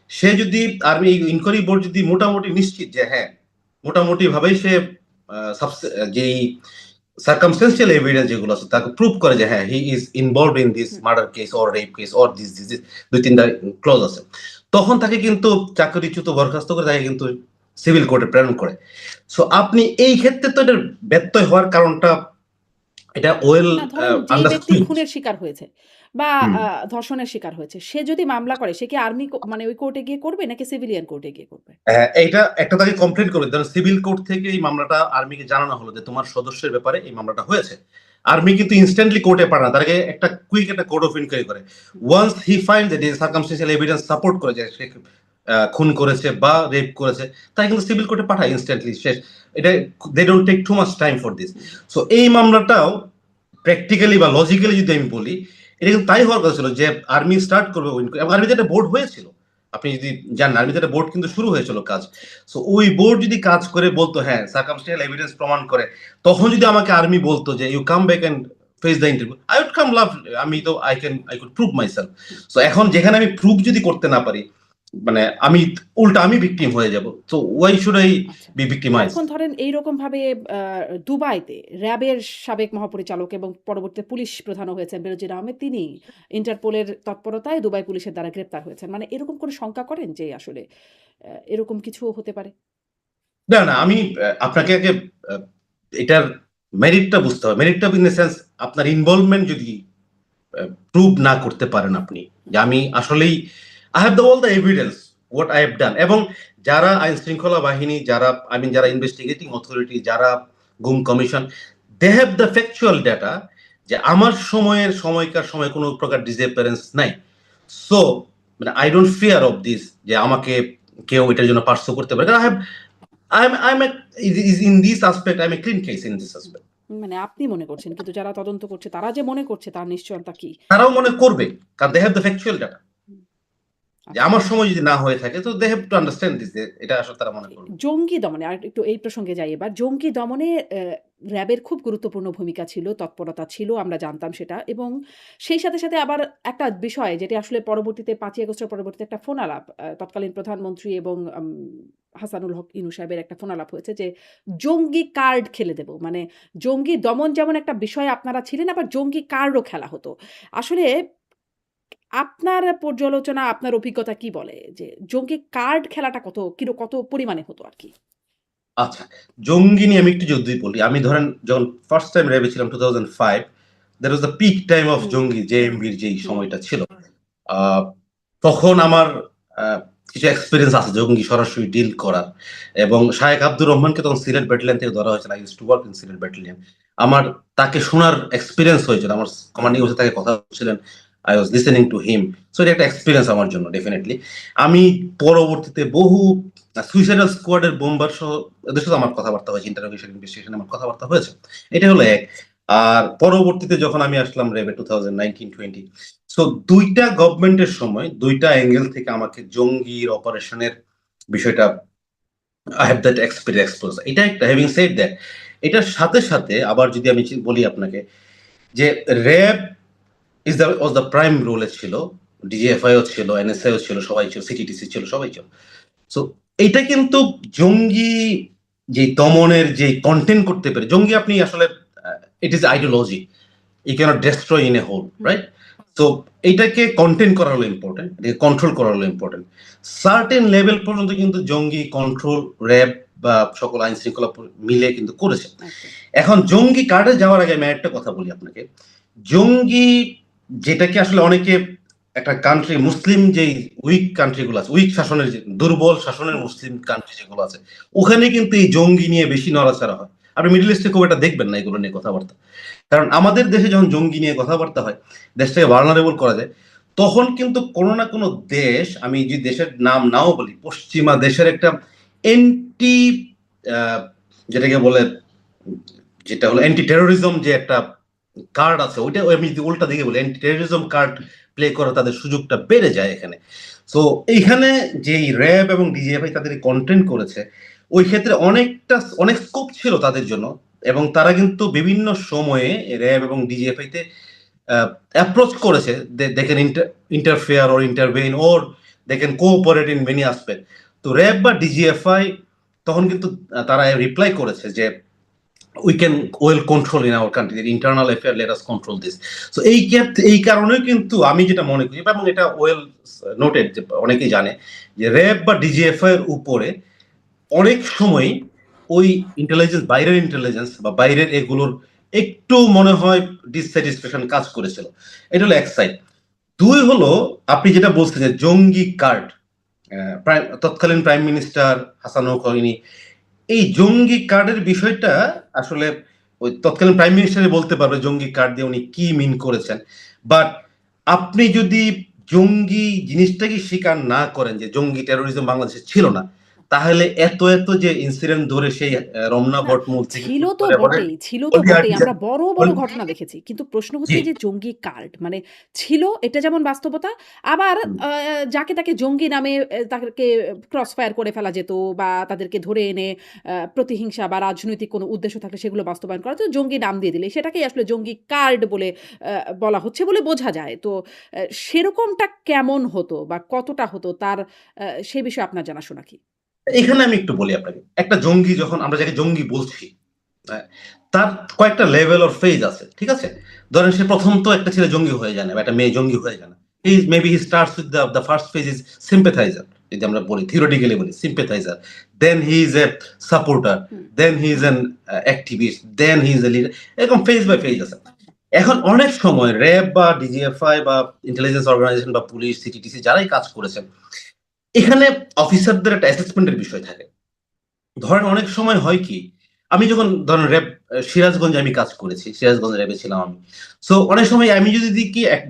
সে যদি আর্মি ইনকোয়ারি বোর্ড যদি মোটামুটি নিশ্চিত যে হ্যাঁ মোটামুটি ভাবেই সে যেই সার্কামস্টেন্সিয়াল এভিডেন্স যেগুলো আছে তাকে প্রুভ করে যে হ্যাঁ he is involved in this hmm. Murder case or rape case or this this দুই তিনটা ক্লজ আছে, তখন তাকে কিন্তু চাকরিচ্যুত বরখাস্ত করে তাকে কিন্তু সিভিল কোর্টে প্রেরণ করে। সো আপনি এই ক্ষেত্রে তো এটার ব্যত্যয় হওয়ার কারণটা এটা ওয়েল না ধরেন যেই ব্যক্তি আন্ডারস্টুড। খুনের শিকার হয়েছে বা ধর্ষণের শিকার হয়েছে, সে যদি মামলা করে সে কি আর্মি মানে ওই কোর্টে গিয়ে করবে নাকি সিভিলিয়ান কোর্টে গিয়ে করবে? এইটা একটা তাকে কমপ্লেন করবে, ধরেন সিভিল কোর্ট থেকে এই মামলাটা আর্মিকে জানানো হলো যে তোমার সদস্যের ব্যাপারে এই মামলাটা হয়েছে, আর্মি কিন্তু ইনস্ট্যান্টলি কোর্টে পাঠায় না, তাকে একটা কুইক একটা কোর্ট অফ ইনকোয়ারি করে। Hmm. Once he find that is circumstantial evidence support করে যে সে খুন করেছে বা রেপ করেছে, তাই কিন্তু সিভিল কোর্টে পাঠায় ইনস্ট্যান্টলি শেষ। এটা they don't take too much time for this. Hmm. So এই মামলাটাও প্র্যাকটিক্যালি বা লজিক্যালি যদি আমি বলি, এটা কিন্তু তাই হওয়ার কথা ছিল যে আর্মি স্টার্ট করবে এবং আর্মিতে একটা বোর্ড হয়েছিল, আপনি যদি জানেন আর্মিতে একটা বোর্ড কিন্তু শুরু হয়েছিল কাজ। সো ওই বোর্ড যদি কাজ করে বলতো হ্যাঁ সার্কামস্টেন্সিয়াল এভিডেন্স প্রমাণ করে, তখন যদি আমাকে আর্মি বলতো যে you come back and face the interview, I would come love, আমি তো I could prove myself. So এখন যেখানে আমি প্রুভ যদি করতে না পারি, মানে আমি উল্টা আমি ভিকটিম হয়ে যাব, তো ওয়াই শুড আই আচ্ছা। Be victimise. এখন ধরেন এইরকমভাবে আ দুবাইতে র‍্যাবের সাবেক মহাপরিচালক এবং পরবর্তীতে পুলিশ প্রধানও হয়েছেন বেনজির আহমেদ, তিনি ইন্টারপোলের তৎপরতায় দুবাই পুলিশের দ্বারা গ্রেপ্তার হয়েছেন। মানে এরকম কোনো শঙ্কা করেন যে আসলে এরকম কিছুও হতে পারে? না, না, আমি আপনাকে আগে আ এটার মেরিটটা বুঝতে হবে। মেরিটটা ইন দ্যা সেন্স আপনার ইনভলভমেন্ট যদি প্রুভ না করতে পারেন আপনি, হুম। যে আমি আসলেই I have all the evidence what I have done, এবং যারা আইন শৃঙ্খলা বাহিনী, যারা যারা ইনভেস্টিগেটিং অথরিটি, যারা গুম commission, they have the factual data যে আমার সময়কার সময় কোনো প্রকার ডিসঅ্যাপিয়ারেন্স নাই। সো মানে I don't fear of this যে আমাকে কেউ এটার জন্য পার্সু করতে পারে। কারণ I'm a in this aspect I'm a clean case in this aspect. মানে আপনি মনে করছেন। কিন্তু যারা তদন্ত করছে তারা যে মনে করছে তার নিশ্চয়তা কি? তারাও মনে করবে। কারণ they have the factual data হুম। যে আচ্ছা। আমার সময় যদি না হয়ে থাকে, তো they have to understand this যে এটা আসলে তারা মনে করবে। জঙ্গি দমনে একটু এই প্রসঙ্গে যাই এবার। জঙ্গি দমনে র‍্যাবের খুব গুরুত্বপূর্ণ ভূমিকা ছিল, তৎপরতা ছিল, আমরা জানতাম সেটা। এবং সেই সাথে আবার একটা বিষয় যেটি আসলে পরবর্তীতে ৫ই আগস্টের পরবর্তীতে একটা ফোনালাপ তৎকালীন প্রধানমন্ত্রী এবং হাসানুল হক ইনু সাহেবের একটা ফোনালাপ হয়েছে যে জঙ্গি কার্ড খেলে দেব। মানে জঙ্গি দমন যেমন একটা বিষয় আপনারা ছিলেন, আবার জঙ্গি কার্ডও খেলা হতো। আসলে আপনার পর্যালোচনা, আপনার অভিজ্ঞতা কি বলে যে জঙ্গি কার্ড খেলাটা কত পরিমাণে হতো আরকি? আচ্ছা, জঙ্গি নিয়ে আমি একটু যদি বলি, আমি ধরেন যখন ফার্স্ট টাইম র‍্যাবে ছিলাম 2005, that was the peak time of হুম, জঙ্গি, জেএমবির যেই হুম। সময়টা ছিল। আ তখন আমার আ কিছু এক্সপেরিয়েন্স আছে জঙ্গি সরাসরি ডিল করার, এবং শায়েখ আব্দুর রহমানকে তখন সিলেট ব্যাটালিয়ন থেকে ধরা হয়েছিল। I used to work in Sylhet battalion. আমার তাকে শোনার এক্সপেরিয়েন্স হয়েছিল। আমার কমান্ডিং অফিসার তাকে কথা বলছিলেন। I was listening to him. So এটা একটা এক্সপেরিয়েন্স আমার জন্য ডেফিনিটলি। আমি পরবর্তীতে বহু সুইসাইডাল স্কোয়াডের বোমবার সহ এদের সাথে আমার কথাবার্তা হয়েছে। ইন্টারোগেশন, ইনভেস্টিগেশন আমার কথাবার্তা হয়েছে। এটা হলো এক। আর পরবর্তীতে যখন আমি আসলাম র্যাবে 2019-20, সো দুইটা গভর্নমেন্টের সময় দুইটা অ্যাঙ্গেল থেকে আমাকে জঙ্গির অপারেশনের বিষয়টা আই হ্যাভ দ্যাট এক্সপোজ। এটা একটা, হ্যাভিং সেড দ্যাট, এটার সাথে সাথে আবার যদি আমি বলি আপনাকে যে র্যাব ওয়াজ দ্য প্রাইম রোলে ছিল, ডিজিএফআইও ছিল, এনএসআইও ছিল, সবাই ছিল, সিটিটিসি ছিল, সবাই ছিল। সো এইটা কিন্তু জঙ্গি যে দমনের যে কন্টেন্ট করতে পারে, জঙ্গি আপনি আসলে it is ideology, you can't destroy in a whole, right? তো এইটাকে কন্টেন্ট করা হলো ইম্পর্টেন্ট, এটাকে কন্ট্রোল করা হলো ইম্পর্টেন্ট। সার্টেন লেভেল পর্যন্ত কিন্তু জঙ্গি কন্ট্রোল র্যাব বা সকল আইন শৃঙ্খলা মিলে কিন্তু করেছে। এখন জঙ্গি কার্ডে যাওয়ার আগে আমি একটা কথা বলি আপনাকে, জঙ্গি যেটাকে আসলে অনেকে একটা কান্ট্রি, মুসলিম যে উইক কান্ট্রি গুলো আছে, উইক শাসনের, দুর্বল শাসনের মুসলিম কান্ট্রি যেগুলো আছে, ওখানে কিন্তু এই জঙ্গি নিয়ে বেশি নড়াচড়া হয়। আপনি মিডল ইস্টে খুব একটা দেখবেন না এগুলো নিয়ে কথাবার্তা, কারণ আমাদের দেশে যখন জঙ্গি নিয়ে কথাবার্তা হয়, দেশটাকে ভালনারেবল করা যায়, তখন কিন্তু কোনো না কোনো দেশ, আমি যে দেশের নাম নাও বলি, পশ্চিমা দেশের একটা এন্টি, যেটাকে বলে, যেটা হলো অ্যান্টি টেরোরিজম যে একটা কার্ড আছে, ওইটা আমি যদি উল্টা দিকে বলি, অ্যান্টি টেরোরিজম কার্ড প্লে করা তাদের সুযোগটা বেড়ে যায় এখানে। সো এইখানে যে র্যাব এবং ডিজিএফআই তাদের কন্টেন্ট করেছে, ওই ক্ষেত্রে অনেক স্কোপ ছিল তাদের জন্য, এবং তারা কিন্তু বিভিন্ন সময়ে র্যাব এবং ডিজিএফআই তে অ্যাপ্রোচ করেছে, they can interfere or intervene or they can cooperate in many aspect. তো র্যাব বা ডিজিএফআই তখন কিন্তু তারা রিপ্লাই করেছে যে we can well control in our country the internal affair, let us control this. So এই কারণে কিন্তু আমি যেটা মনে করি, এবং এটা ওয়েল নোটেড, যে অনেকেই জানে যে র্যাব বা ডিজিএফআই এর উপরে অনেক সময় ওই ইন্টেলিজেন্স, বাইরের ইন্টেলিজেন্স বা বাইরের এগুলোর একটু মনে হয় ডিসস্যাটিসফ্যাকশন কাজ করেছিল। এটা হলো এক সাইড। দুই হলো আপনি যেটা বলছেন যে জঙ্গি কার্ড, তৎকালীন প্রাইম মিনিস্টার হাসানুল খোরানি এই জঙ্গি কার্ডের বিষয়টা আসলে ওই তৎকালীন প্রাইম মিনিস্টারই বলতে পারবে জঙ্গি কার্ড দিয়ে উনি কি মিন করেছেন। বাট আপনি যদি জঙ্গি জিনিসটাকে স্বীকার না করেন যে জঙ্গি টেরোরিজম বাংলাদেশে ছিল না, তাহলে এত যে ইনসিডেন্ট ধরে সেই রমনা না, বটমূল থেকে ছিল শুরু তো করে বটেই, ছিল তো বটেই। আমরা বড় ঘটনা দেখেছি। কিন্তু প্রশ্ন হচ্ছে জি, এই যে জঙ্গি কার্ড মানে ছিল, এটা যেমন বাস্তবতা, আবার যাকে তাকে জঙ্গি নামে তাদেরকে ক্রস ফায়ার করে ফেলা যেত, বা তাদেরকে ধরে এনে প্রতিহিংসা বা রাজনৈতিক কোনো উদ্দেশ্য থাকলে সেগুলো বাস্তবায়ন করা, তো জঙ্গি নাম দিয়ে দিলে সেটাকেই আসলে জঙ্গি কার্ড বলে বলা হচ্ছে বলে বোঝা যায়। তো সেরকমটা কেমন হতো বা কতটা হতো তার সে বিষয়ে আপনার জানাশোনা কি? এখানে আমি একটু বলি আপনাকে, একটা জঙ্গি, যখন আমরা যাকে জঙ্গি বলছি, হ্যাঁ, তার কয়েকটা লেভেল অর ফেজ আছে, ঠিক আছে? ধরেন সে প্রথম তো একটা ছেলে জঙ্গি হয়ে যায় না, বা একটা মেয়ে জঙ্গি হয়ে যায় না। Maybe he starts with the first phase is sympathiser, যদি আমরা বলি থিওরিটিক্যালি বলি sympathiser, then he is a supporter, then he is an activist, then he is a leader, এরকম ফেজ বাই ফেজ আছে। এখন অনেক সময় র্যাব বা ডিজিএফআই বা ইন্টেলিজেন্স অর্গানাইজেশন বা পুলিশ, সিটিটিসি যারাই কাজ করেছেন, এখানে অফিসারদের একটা অ্যাসেসমেন্টের বিষয় থাকে। ধরেন অনেক সময় হয় কি, আমি যখন ধরেন র্যাব সিরাজগঞ্জে আমি কাজ করেছি, সিরাজগঞ্জ র্যাবে ছিলাম আমি। সো অনেক সময় আমি যদি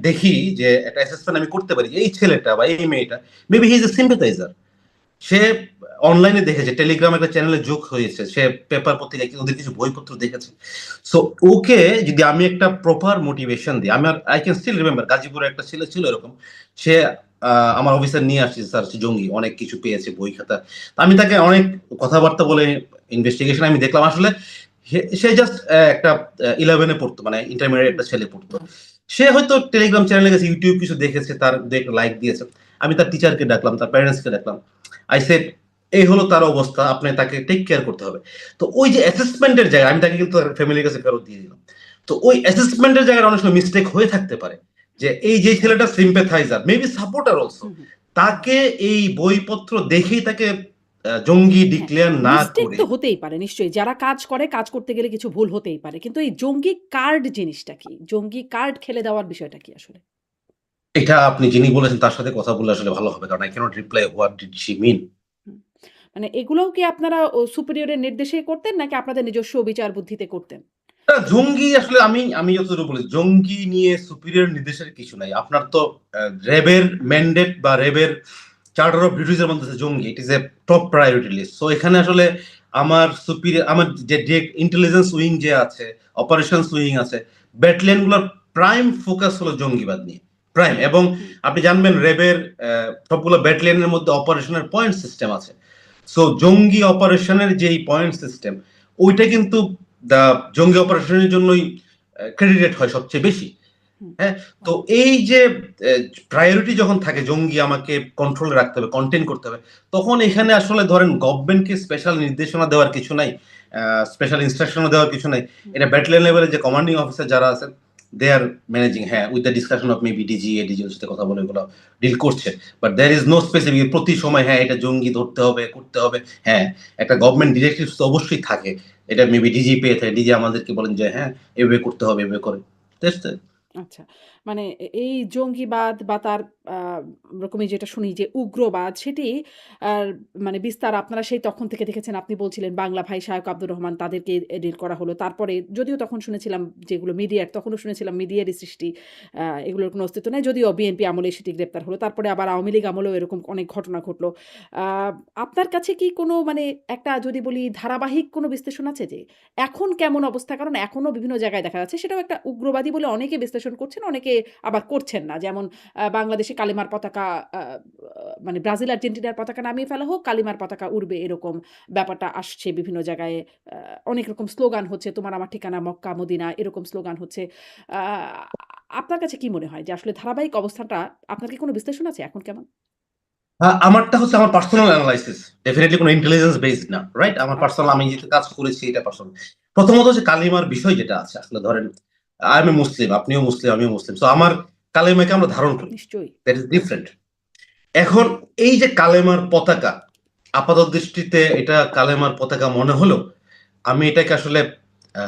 দেখি যে একটা অ্যাসেসমেন্ট আমি করতে পারি যে এই ছেলেটা বা এই মেয়েটা maybe he is a sympathiser, সে অনলাইনে দেখেছে, টেলিগ্রাম একটা চ্যানেলে যোগ হয়েছে, সে পেপার পত্রিকা ওদের কিছু বইপত্র দেখেছে। সো ওকে যদি আমি একটা প্রপার মোটিভেশন দিই, আমার আই ক্যান স্টিল রিমেম্বার গাজীপুরে একটা ছেলে ছিল এরকম, সে আমার অফিসার নিয়ে আসছে, স্যার জঙ্গি, অনেক কিছু পেয়েছে, বই খাতা। আমি তাকে অনেক কথাবার্তা বলে ইনভেস্টিগেশন আমি দেখলাম আসলে সে জাস্ট একটা 11-এ পড়তো, মানে ইন্টারমিডিয়েট একটা ছেলে পড়তো। সে হয়তো টেলিগ্রাম চ্যানেলে গেছে, ইউটিউব কিছু দেখেছে, তার লাইক দিয়েছে। আমি তার টিচারকে ডাকলাম, তার প্যারেন্টসকে ডাকলাম, আই সেড এই হলো তার অবস্থা, আপনি তাকে টেক কেয়ার করতে হবে। তো ওই যে অ্যাসেসমেন্টের জায়গায় আমি তাকে কিন্তু ফ্যামিলির কাছে ফেরত দিয়ে দিলাম। তো ওই অ্যাসেসমেন্টের জায়গায় অনেক সময় মিস্টেক হয়ে থাকতে পারে, যে এই যে ছেলেটা সিম্পাথাইজার, মেবি সাপোর্টার অলসো, তাকে এই বইপত্র দেখেই তাকে জঙ্গি হ্যাঁ, ডিক্লেয়ার না মিস্টেক করে। তো হতেই পারে নিশ্চয়ই। যারা কাজ করে, কাজ করতে গেলে কিছু ভুল হতেই পারে। কিন্তু এই জঙ্গি কার্ড জিনিসটা কি? জঙ্গি কার্ড খেলে দেওয়ার বিষয়টা কি আসলে? এটা আপনি যিনি বলেছেন তার সাথে কথা বললে আসলে ভালো হবে, কারণ I cannot reply what did she mean. Hmm. মানে এগুলোও কি আপনারা সুপিরিয়র এর নির্দেশেই করতেন নাকি আপনাদের নিজস্ব বিচার বুদ্ধিতে করতেন? জঙ্গি আসলে আমি যতটুকু বলি, জঙ্গি নিয়ে সুপিরিয়র নির্দেশের কিছু নাই। আপনার তো র্যাবের ম্যান্ডেট বা র্যাবের চার্টার অফ ডিউটিজ এর মধ্যে আছে জঙ্গি, it is a top priority list. So এখানে আসলে আমার সুপিরিয়র, আমার যে ইন্টেলিজেন্স উইং যে আছে, অপারেশনস উইং আছে, ব্যাটালিয়ন গুলোর প্রাইম ফোকাস হলো জঙ্গিবাদ নিয়ে, প্রাইম। এবং হুম, আপনি জানবেন র্যাবের সবগুলো ব্যাটালিয়নের মধ্যে অপারেশনের পয়েন্ট সিস্টেম আছে। সো জঙ্গি অপারেশনের যেই পয়েন্ট সিস্টেম, ওইটা কিন্তু জঙ্গি অপারেশনের জন্যই ক্রেডিটেড হয় সবচেয়ে বেশি। হুম, হ্যাঁ, তো এই যে প্রায়োরিটি যখন থাকে জঙ্গি আমাকে কন্ট্রোলে রাখতে হবে, কন্টেইন করতে হবে, তখন এখানে আসলে ধরেন গভর্নমেন্টকে স্পেশাল নির্দেশনা দেওয়ার কিছু নাই, স্পেশাল ইনস্ট্রাকশন দেওয়ার কিছু নাই। হুম, এটা ব্যাটালিয়ন লেভেলে যে কমান্ডিং অফিসার যারা আছেন, দে আর ম্যানেজিং, হ্যাঁ, with the discussion of maybe DG ADG এর সাথে কথা বলে এগুলো ডিল করছে। But there is no specific প্রতি সময় হ্যাঁ এটা জঙ্গি ধরতে হবে, করতে হবে। হ্যাঁ, একটা গভর্নমেন্ট ডিরেক্টিভ তো অবশ্যই থাকে, এটা মেবি ডিজি পেয়ে থাকে, ডিজি আমাদেরকে বলেন যে হ্যাঁ এভাবে করতে হবে, এভাবে করে। That's it. আচ্ছা। মানে এই জঙ্গিবাদ বা তার আ রকমই যেটা শুনি যে উগ্রবাদ সেটি আর মানে বিস্তার আপনারা সেই তখন থেকে দেখেছেন। আপনি বলছিলেন বাংলা ভাই শায়খ আব্দুর রহমান তাদেরকে ডিল করা হলো। তারপরে যদিও তখন শুনেছিলাম যেগুলো মিডিয়ার তখনও শুনেছিলাম মিডিয়ারই সৃষ্টি। এগুলোর কোনো অস্তিত্ব নাই। যদিও বিএনপি আমলে সেটি গ্রেপ্তার হলো। তারপরে আবার আওয়ামী লীগ আমলেও এরকম অনেক ঘটনা ঘটলো। আ আপনার কাছে কি কোনো মানে একটা যদি বলি ধারাবাহিক কোনো বিশ্লেষণ আছে যে এখন কেমন অবস্থা? কারণ এখনো বিভিন্ন জায়গায় দেখা যাচ্ছে। সেটাও একটা উগ্রবাদী বলে অনেকে বিশ্লেষণ করছেন, অনেকে আবার করছেন না। যেমন বাংলাদেশে কালিমার পতাকা আ মানে ব্রাজিল, আর্জেন্টিনার পতাকা নামিয়ে ফেলা হোক, কালিমার পতাকা উড়বে এরকম ব্যাপারটা আসছে বিভিন্ন জায়গায়। আ অনেক রকম স্লোগান হচ্ছে, "তোমার আমার ঠিকানা মক্কা, মদিনা" এরকম স্লোগান হচ্ছে। আ আপনার কাছে কি মনে হয় যে আসলে ধারাবাহিক অবস্থানটা আপনার কি কোনো বিশ্লেষণ আছে এখন কেমন? আমারটা হচ্ছে আমার পার্সোনাল অ্যানালাইসিস। ডেফিনিটলি কোন ইন্টেলিজেন্স বেসড না। রাইট? আমার আচ্ছা। পার্সোনাল, আমি যেটা কাজ করেছি এটা পার্সোনাল। প্রথমত হচ্ছে কালিমার বিষয় যেটা আছে, আসলে ধরেন আই এম এ মুসলিম, আপনিও মুসলিম, আমিও মুসলিম। সো আমার কালেমাকে আমরা ধারণ করি। নিশ্চয়ই। That is different. এখন এই যে কালেমার পতাকা, আপাত দৃষ্টিতে এটা কালেমার পতাকা মনে হলেও আমি এটাকে আসলে আ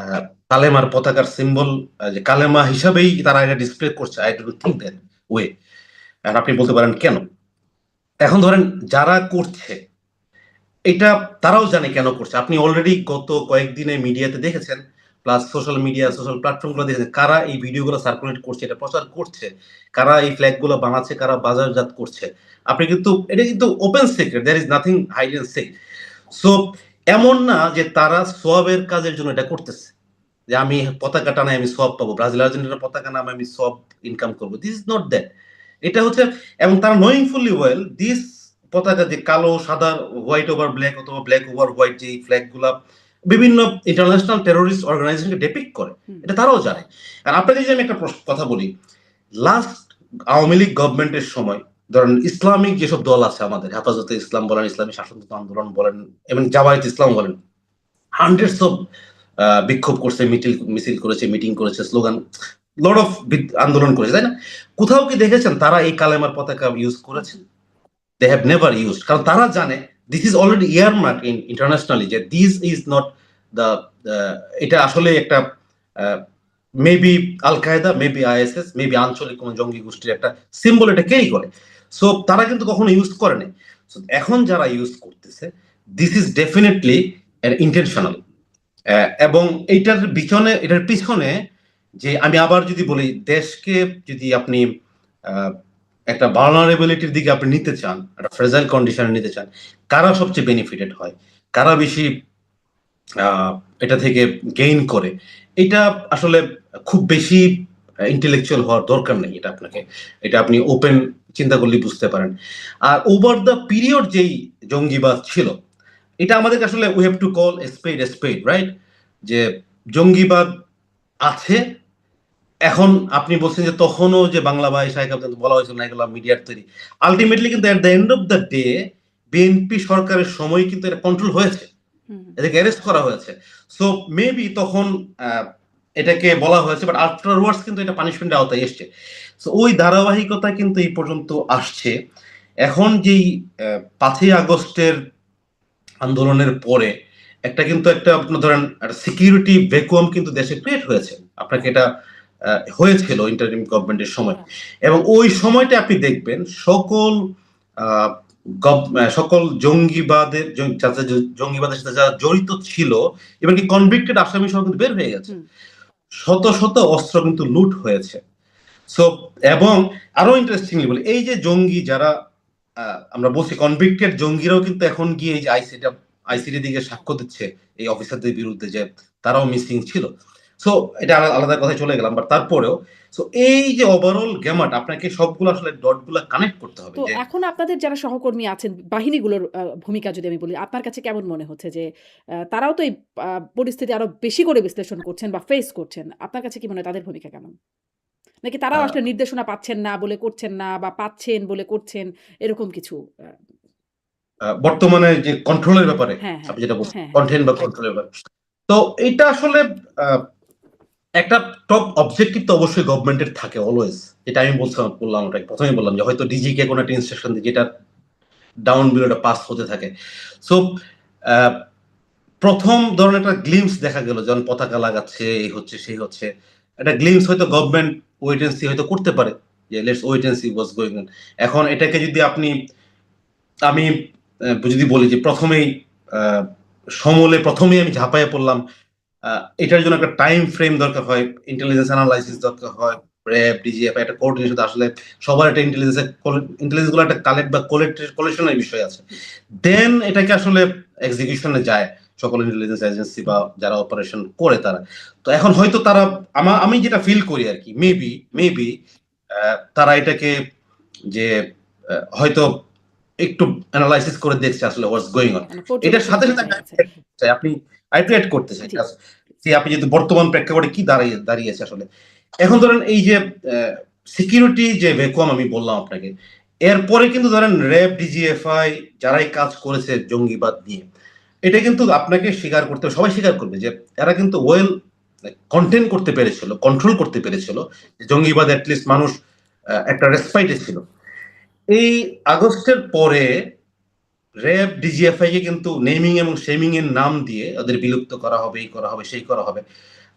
কালেমার পতাকার সিম্বল, যে কালেমা হিসাবেই তারা এটা ডিসপ্লে করছে। I don't think that way। আর আপনি বলতে পারেন কেন? এখন ধরেন যারা করছে এটা তারাও জানে কেন করছে। আপনি অলরেডি গত কয়েকদিনে মিডিয়াতে দেখেছেন, plus social media, social platform গুলো দেখেছেন কারা এই ভিডিওগুলো সার্কুলেট করছে, এটা প্রচার করছে, কারা এই ফ্ল্যাগ গুলো বানাচ্ছে, কারা বাজারজাত করছে। আপনি কিন্তু এটা কিন্তু open secret, there is nothing hide and seek. So এমন না যে তারা সোয়াবের কাজের জন্য এটা করতেছে, যে আমি পতাকা টানাই আমি সোয়াব পাবো, ব্রাজিল আর্জেন্টিনার পতাকা নামে আমি সোয়াব ইনকাম করবো। This is not that. এটা হচ্ছে, এবং তারা নোয়িংফুলি ওয়েল দিস পতাকা যে কালো সাদা, হোয়াইট ওভার ব্ল্যাক অথবা ব্ল্যাক ওভার হোয়াইট যে ফ্ল্যাগ গুলা বিভিন্ন ইন্টারন্যাশনাল টেরোরিস্ট অর্গানাইজেশনকে ডেপিক্ট করে, হুম, এটা তারাও জানে। আর আপনাদের যে আমি একটা কথা বলি, লাস্ট আওয়ামী লীগ গভর্নমেন্টের সময় ধরেন ইসলামিক যেসব দল আছে আমাদের, হেফাজতে ইসলাম বলেন, ইসলামী শাসনতন্ত্র আন্দোলন বলেন, এবং জামায়াত ইসলাম বলেন, হান্ড্রেডস অফ বিক্ষোভ করছে, মিছিল করেছে, মিটিং করেছে, স্লোগান, লট অফ আন্দোলন করেছে, তাই না? কোথাও কি দেখেছেন তারা এই কালেমার পতাকা ইউজ হুম, করেছে? হুম, দে হ্যাভ নেভার ইউজড, কারণ তারা জানে this is already earmark internationally, যে দিস ইজ নট দ্য, এটা আসলে একটা মেবি আল কায়দা, মেবি আইএসএস, মেবি আঞ্চলিক কোন জঙ্গি গোষ্ঠীর একটা সিম্বল এটা ক্যারি করে। সো তারা কিন্তু কখনো ইউজ করেনি। So, এখন যারা ইউজ করতেছে, দিস ইজ ডেফিনেটলি ইন্টেনশনাল। এবং এটার পিছনে যে আমি আবার যদি বলি, দেশকে যদি আপনি আহ, একটা ভালনারেবিলিটির দিকে আপনি নিতে চান, একটা ফ্রেজাইল কন্ডিশনে নিতে চান, কারা সবচেয়ে বেনিফিটেড হয়, কারা বেশি আহ, এটা থেকে গেইন করে, এটা আসলে খুব বেশি ইন্টেলেকচুয়াল হওয়ার দরকার নেই। এটা আপনাকে, এটা আপনি ওপেন চিন্তা করলে বুঝতে পারেন। আর ওভার দ্য পিরিয়ড যেই জঙ্গিবাদ ছিল, এটা আমাদেরকে আসলে we have to call a spade, right? যে জঙ্গিবাদ আছে। এখন আপনি বলছেন যে তখনও যে বাংলা ভাই শাহেখ আব্দুল বলা হয়েছিল না এগুলো মিডিয়ার তৈরি, আলটিমেটলি কিন্তু at the end of the day BNP সরকারের সময় কিন্তু এটা কন্ট্রোল হয়েছে, হুম, হুম। এটাকে অ্যারেস্ট করা হয়েছে। সো মেবি তখন এটাকে বলা হয়েছে, বাট আফটারওয়ার্ডস কিন্তু এটা পানিশমেন্টের আওতায় এসছে। সো ওই ধারাবাহিকতা কিন্তু এই পর্যন্ত আসছে। এখন যেই 5ই আগস্টের আন্দোলনের পরে একটা কিন্তু একটা আপনার ধরেন একটা সিকিউরিটি ভ্যাকুয়াম কিন্তু দেশে ক্রিয়েট হয়েছে। আপনাকে এটা হয়েছিল ইন্টারিম গভর্নমেন্টের সময়। হ্যাঁ। এবং ওই সময়টা আপনি দেখবেন আহ, সকল জঙ্গিবাদের জঙ্গিবাদের সাথে যারা জড়িত ছিল, এবং কি কনভিক্টেড আসামি সহ কিন্তু বের হয়ে গেছে। হুম, শত শত অস্ত্র কিন্তু লুট হয়েছে। সো এবং আরো ইন্টারেস্টিংলি বলি, এই যে জঙ্গি যারা আমরা বলছি কনভিক্টেড জঙ্গিরাও কিন্তু এখন গিয়ে এই যে আইসি, এটা আইসিটি দিকে সাক্ষ্য দিচ্ছে এই অফিসারদের বিরুদ্ধে যে তারাও মিসিং ছিল। সো এটা আলাদা কথায় চলে গেলাম, বাট তারপরেও সো এই যে ওভারঅল গ্যামাট আপনাকে সবগুলো আসলে ডটগুলো কানেক্ট করতে হবে তো যে এখন আপনাদের যারা সহকর্মী আছেন, বাহিনীগুলোর ভূমিকা যদি আমি বলি, আপনার কাছে কেমন মনে হচ্ছে যে তারাও তো এই আ পরিস্থিতি আরো বেশি করে বিশ্লেষণ করছেন বা ফেস করছেন। আপনার কাছে কি মনে হয় তাদের ভূমিকা কেমন? নাকি তারাও আহ, আসলে নির্দেশনা পাচ্ছেন না বলে করছেন না বা পাচ্ছেন বলে করছেন এরকম কিছু? বর্তমানে যে কন্ট্রোলের ব্যাপারে হ্যাঁ, হ্যাঁ। আপনি যেটা বলছেন, হ্যাঁ, হ্যাঁ। কন্টেন্ট বা একদম। কন্ট্রোলের ব্যাপারে, তো এটা আসলে আহ, একটা টপ অবজেক্টিভ তো অবশ্যই গভর্নমেন্টের থাকে অলওয়েজ। যেটা আমি বললাম ওটাকে প্রথমেই বললাম যে হয়তো ডিজি কে কোনো একটা ইনস্ট্রাকশন দিয়ে যেটা ডাউন বিলোটা পাস হতে থাকে। সো প্রথম ধরনের একটা গ্লিমস দেখা গেল যখন পতাকা লাগাচ্ছে, এই হচ্ছে সেই হচ্ছে, একটা গ্লিমস হয়তো গভর্নমেন্ট ওয়েট এন্ড সি হয়তো করতে পারে যে let's wait and see what's going on. এখন এটাকে যদি আমি যদি বলি যে প্রথমেই আহ, সমলে প্রথমেই আমি ঝাঁপাইয়ে পড়লাম, এটার জন্য একটা টাইম ফ্রেম দরকার হয়, ইন্টেলিজেন্স অ্যানালাইসিস দরকার হয়, র্যাব ডিজিএফ একটা কোঅর্ডিনেশন, আসলে সবার একটা ইন্টেলিজেন্স গুলো একটা কালেক্ট বা কোলেকশনের বিষয় আছে, দেন এটাকে আসলে এক্সিকিউশনে যায় সকল ইন্টেলিজেন্স এজেন্সি বা যারা অপারেশন করে তারা। তো এখন হয়তো তারা আমি যেটা ফিল করি আর কি, মেবি হুম। মেবি তারা এটাকে যে হয়তো একটু অ্যানালাইসিস করে দেখছে আসলে হোয়াটস গোয়িং অন। মানে এটার সাথে পর্যবেক্ষণের সাথে জায়গা আছে। আপনি আইট্রেট করতে চাই জি। যে আপনি যেহেতু বর্তমান প্রেক্ষাপটে কি দাঁড়িয়েছে আসলে। এখন ধরেন এই যে সিকিউরিটি যে ভ্যাকুয়াম আমি বললাম আপনাকে, এরপরে কিন্তু ধরেন র্যাব ডিজিএফআই যারাই কাজ করেছে জঙ্গিবাদ নিয়ে, এটা কিন্তু আপনাকে স্বীকার করতে সবাই স্বীকার করবে যে এরা কিন্তু ওয়েল কন্টেন করতে পেরেছিল, কন্ট্রোল করতে পেরেছিল, জঙ্গিবাদ অ্যাটলিস্ট মানুষ একটা রেসপাইটে ছিল। এই আগস্টের পরে র্যাব ডিজিএফআই কে কিন্তু নেমিং এবং শেমিং এর নাম দিয়ে ওদের বিলুপ্ত করা হবে, এই করা হবে, সেই করা হবে।